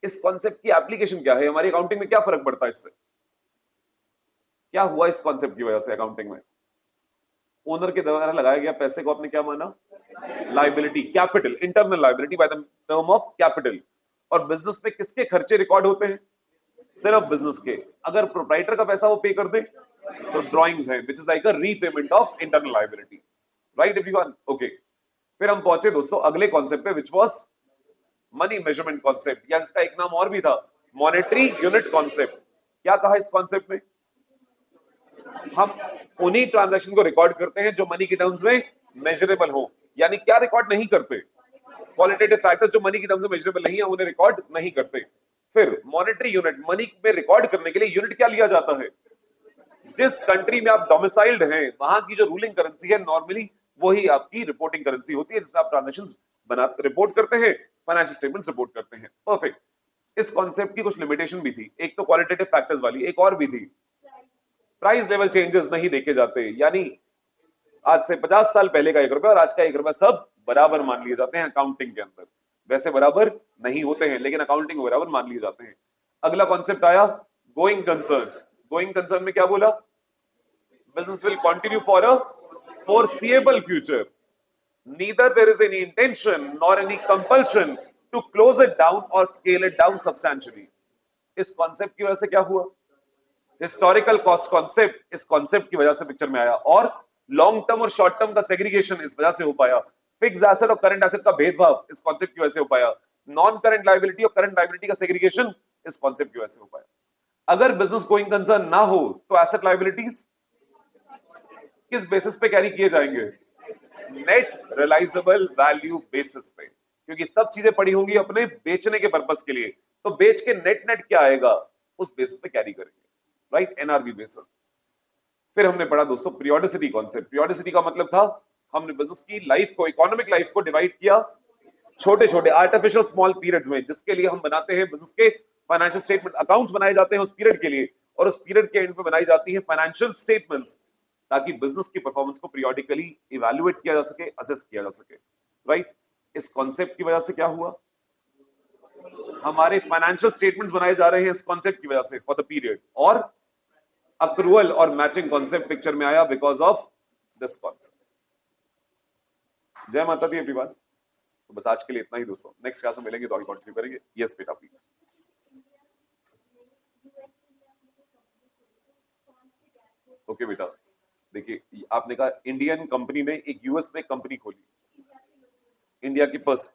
इस कॉन्सेप्ट की एप्लीकेशन क्या है हमारी अकाउंटिंग में? क्या फर्क पड़ता है इससे? क्या हुआ इस कॉन्सेप्ट की वजह से अकाउंटिंग में? ओनर के द्वारा लगाया गया पैसे को आपने क्या माना? Liability, capital, internal liability by the term of capital. और बिजनेस में किसके खर्चे रिकॉर्ड होते हैं? सिर्फ बिजनेस के। अगर प्रोप्राइटर का पैसा वो पे कर दे तो ड्राइंग्स हैं, which is like a repayment of internal liability, right everyone? Okay, फिर हम पहुंचे दोस्तों अगले कॉन्सेप्ट पे, which was money measurement concept, या इसका एक नाम और भी था, मॉनेटरी यूनिट कॉन्सेप्ट। क्या कहा इस कॉन्सेप्ट में? हम उन्हीं ट्रांजैक्शन को रिकॉर्ड करते हैं जो मनी के टर्म्स में मेजरेबल हो। यानी क्या रिकॉर्ड नहीं करते? क्वालिटेटिव फैक्टर्स जो मनी के टर्म्स में मेजरेबल नहीं है उन्हें रिकॉर्ड नहीं करते। फिर मॉनेटरी यूनिट, मनी में रिकॉर्ड करने के लिए यूनिट क्या लिया जाता है? जिस कंट्री में आप डोमिसाइल्ड हैं वहां की जो रूलिंग करेंसी है, नॉर्मली वही आपकी रिपोर्टिंग करेंसी होती है जिसमें आप ट्रांजैक्शन बना रिपोर्ट करते हैं, फाइनेंशियल स्टेटमेंट्स रिपोर्ट करते हैं। परफेक्ट। इस कॉन्सेप्ट की कुछ लिमिटेशन भी थी, एक तो क्वालिटेटिव फैक्टर्स वाली, एक और भी थी, प्राइस लेवल चेंजेस नहीं देखे जाते। यानी आज से 50 साल पहले का 1 रुपया और आज का 1 रुपया सब बराबर मान लिए जाते हैं अकाउंटिंग के अंदर। वैसे बराबर नहीं होते हैं लेकिन अकाउंटिंग में बराबर मान लिए जाते हैं। अगला कॉन्सेप्ट आया गोइंग कंसर्न। गोइंग कंसर्न में क्या बोला? Business will continue for a foreseeable future, neither there is any intention nor any compulsion to close it down or scale it down substantially। इस कॉन्सेप्ट की वजह से क्या हुआ? हिस्टोरिकल कॉस्ट कॉन्सेप्ट इस कॉन्सेप्ट की वजह से पिक्चर में आया, और लॉन्ग टर्म और शॉर्ट टर्म का सेग्रीगेशन इस वजह से हो पाया, फिक्स एसेट और करंट एसेट का भेदभाव इस कॉन्सेप्ट की वजह से हो पाया, नॉन करंट लायबिलिटी और करंट लायबिलिटी का सेग्रीगेशन इस कॉन्सेप्ट की वजह से हो पाया। अगर बिजनेस गोइंग कंसर्न ना हो तो एसेट लायबिलिटीज किस बेसिस पे कैरी किए जाएंगे? नेट रियलाइजेबल वैल्यू बेसिस पे, क्योंकि सब चीजें पड़ी होंगी अपने बेचने के पर्पस के लिए, तो बेच के नेट नेट क्या आएगा उस बेसिस पे कैरी करेंगे, राइट, एनआरवी बेसिस। फिर हमने पढ़ा दोस्तों पीरियोडिसिटी कॉन्सेप्ट। पीरियोडिसिटी का मतलब था हमने बिजनेस की लाइफ को, इकोनॉमिक लाइफ को डिवाइड किया छोटे छोटे आर्टिफिशियल स्मॉल पीरियड्स में, जिसके लिए हम बनाते हैं बिजनेस के फाइनेंशियल स्टेटमेंट, अकाउंट्स बनाए जाते हैं उस पीरियड के लिए, और उस पीरियड के एंड पे बनाई जाती है फाइनेंशियल स्टेटमेंट्स, ताकि बिजनेस की परफॉर्मेंस को पीरियोडिकली इवैल्यूएट किया जा सके, असेस किया जा सके, राइट। इस कॉन्सेप्ट की वजह से क्या हुआ, हमारे फाइनेंशियल स्टेटमेंट्स बनाए जा रहे हैं इस कॉन्सेप्ट की वजह से फॉर द पीरियड, और अक्रूवल और मैचिंग कॉन्सेप्ट पिक्चर में आया बिकॉज ऑफ दिस कॉन्सेप्ट। जय माता दी एवरीवन। तो बस आज के लिए इतना ही दोस्तों, नेक्स्ट क्लास में मिलेंगे तो आगे कंटिन्यू करेंगे। यस बेटा प्लीज। ओके बेटा, देखिए आपने कहा इंडियन कंपनी ने एक यूएस में कंपनी खोली, इंडिया की फर्स्ट,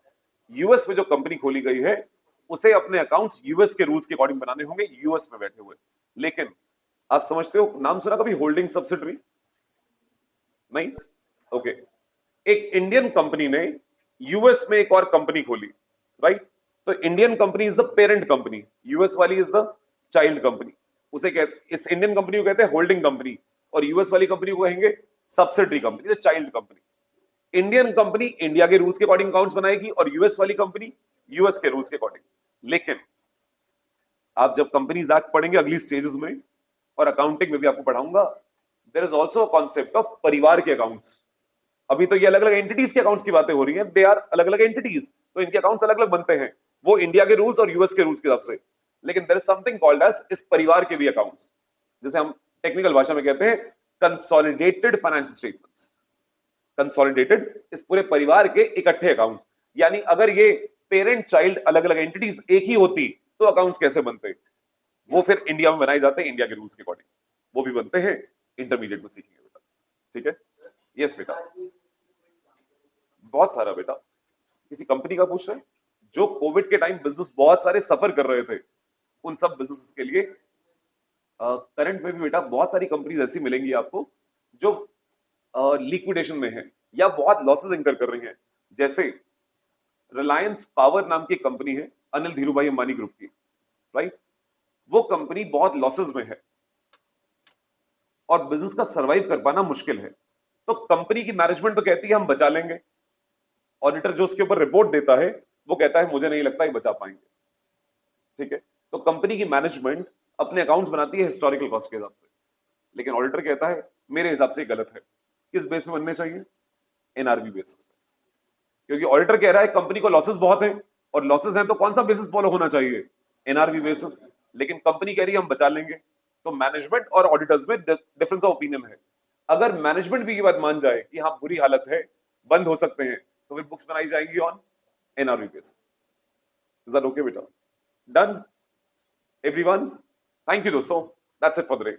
यूएस में जो कंपनी खोली गई है उसे अपने अकाउंट्स यूएस के रूल्स के अकॉर्डिंग बनाने होंगे, यूएस में बैठे हुए। लेकिन आप समझते हो, नाम सुना कभी होल्डिंग सब्सिडरी? नहीं? ओके। एक इंडियन कंपनी ने यूएस में एक और कंपनी खोली, राइट। तो Indian company is the parent company, US वाली इज द चाइल्ड कंपनी। उसे कहते, इस इंडियन कंपनी को कहते हैं होल्डिंग कंपनी, और यूएस वाली कंपनी को कहेंगे subsidiary company, the child company. Indian company India के रूल्स के अकॉर्डिंग अकाउंट्स बनाएगी और यूएस वाली कंपनी यूएस के रूल्स के अकॉर्डिंग। लेकिन आप जब कंपनीज एक्ट पढ़ेंगे अगली स्टेजेस में, और अकाउंटिंग में भी आपको पढ़ाऊंगा, there is also a concept of परिवार के अकाउंट्स। अभी तो ये अलग अलग एंटिटीज के अकाउंट्स की बातें हो रही हैं, दे आर अलग अलग एंटिटीज, तो इनके अकाउंट्स अलग अलग बनते हैं, वो इंडिया के रूल्स और यूएस के रूल्स के हिसाब से। लेकिन there is something called as इस परिवार के भी अकाउंट्स, जिसे हम टेक्निकल भाषा में कहते हैं कंसोलिडेटेड फाइनेंशियल स्टेटमेंट्स। कंसोलिडेटेड, इस पूरे परिवार के इकट्ठे अकाउंट्स। यानी अगर ये पेरेंट चाइल्ड अलग अलग एंटिटीज एक ही होती तो अकाउंट्स कैसे बनते, वो फिर इंडिया में बनाए जाते हैं इंडिया के रूल्स के अकॉर्डिंग, वो भी बनते हैं, इंटरमीडिएट में सीखेंगे बेटा, ठीक है। यस बेटा, बहुत सारा बेटा। किसी कंपनी का पूछ रहे हैं जो कोविड के टाइम बिजनेस बहुत सारे सफर कर रहे थे, उन सब बिजनेस के लिए करंट में भी बेटा बहुत सारी कंपनीज ऐसी मिलेंगी आपको जो लिक्विडेशन में है या बहुत लॉसेस इंकर कर रही हैं। जैसे रिलायंस पावर नाम की कंपनी है, अनिल धीरूभाई अंबानी ग्रुप की, राइट। वो कंपनी बहुत लॉसेस में है और बिजनेस का सरवाइव कर पाना मुश्किल है। तो कंपनी की मैनेजमेंट तो कहती है हम बचा लेंगे, ऑडिटर जो उसके ऊपर रिपोर्ट देता है वो कहता है मुझे नहीं लगता ये बचा पाएंगे, ठीक है। तो कंपनी की मैनेजमेंट अपने अकाउंट्स बनाती है हिस्टोरिकल कॉस्ट के हिसाब से, लेकिन ऑडिटर कहता है मेरे हिसाब से गलत है। किस बेस पे बनने चाहिए? एनआरवी बेसिस पे, क्योंकि ऑडिटर कह रहा है कंपनी को लॉसेस बहुत हैं, और लॉसेस हैं तो कौन सा बेसिस फॉलो होना चाहिए? NRV basis. लेकिन कंपनी कह रही है हम बचा लेंगे, तो मैनेजमेंट और ऑडिटर्स में डिफरेंस ऑफ ओपिनियन है। अगर मैनेजमेंट भी ये बात मान जाए कि हाँ बुरी हालत है, बंद हो सकते हैं, तो फिर बुक्स बनाई जाएंगी on NRV basis. Is that okay बेटा? Done everyone? थैंक यू दोस्तों, that's it for the day.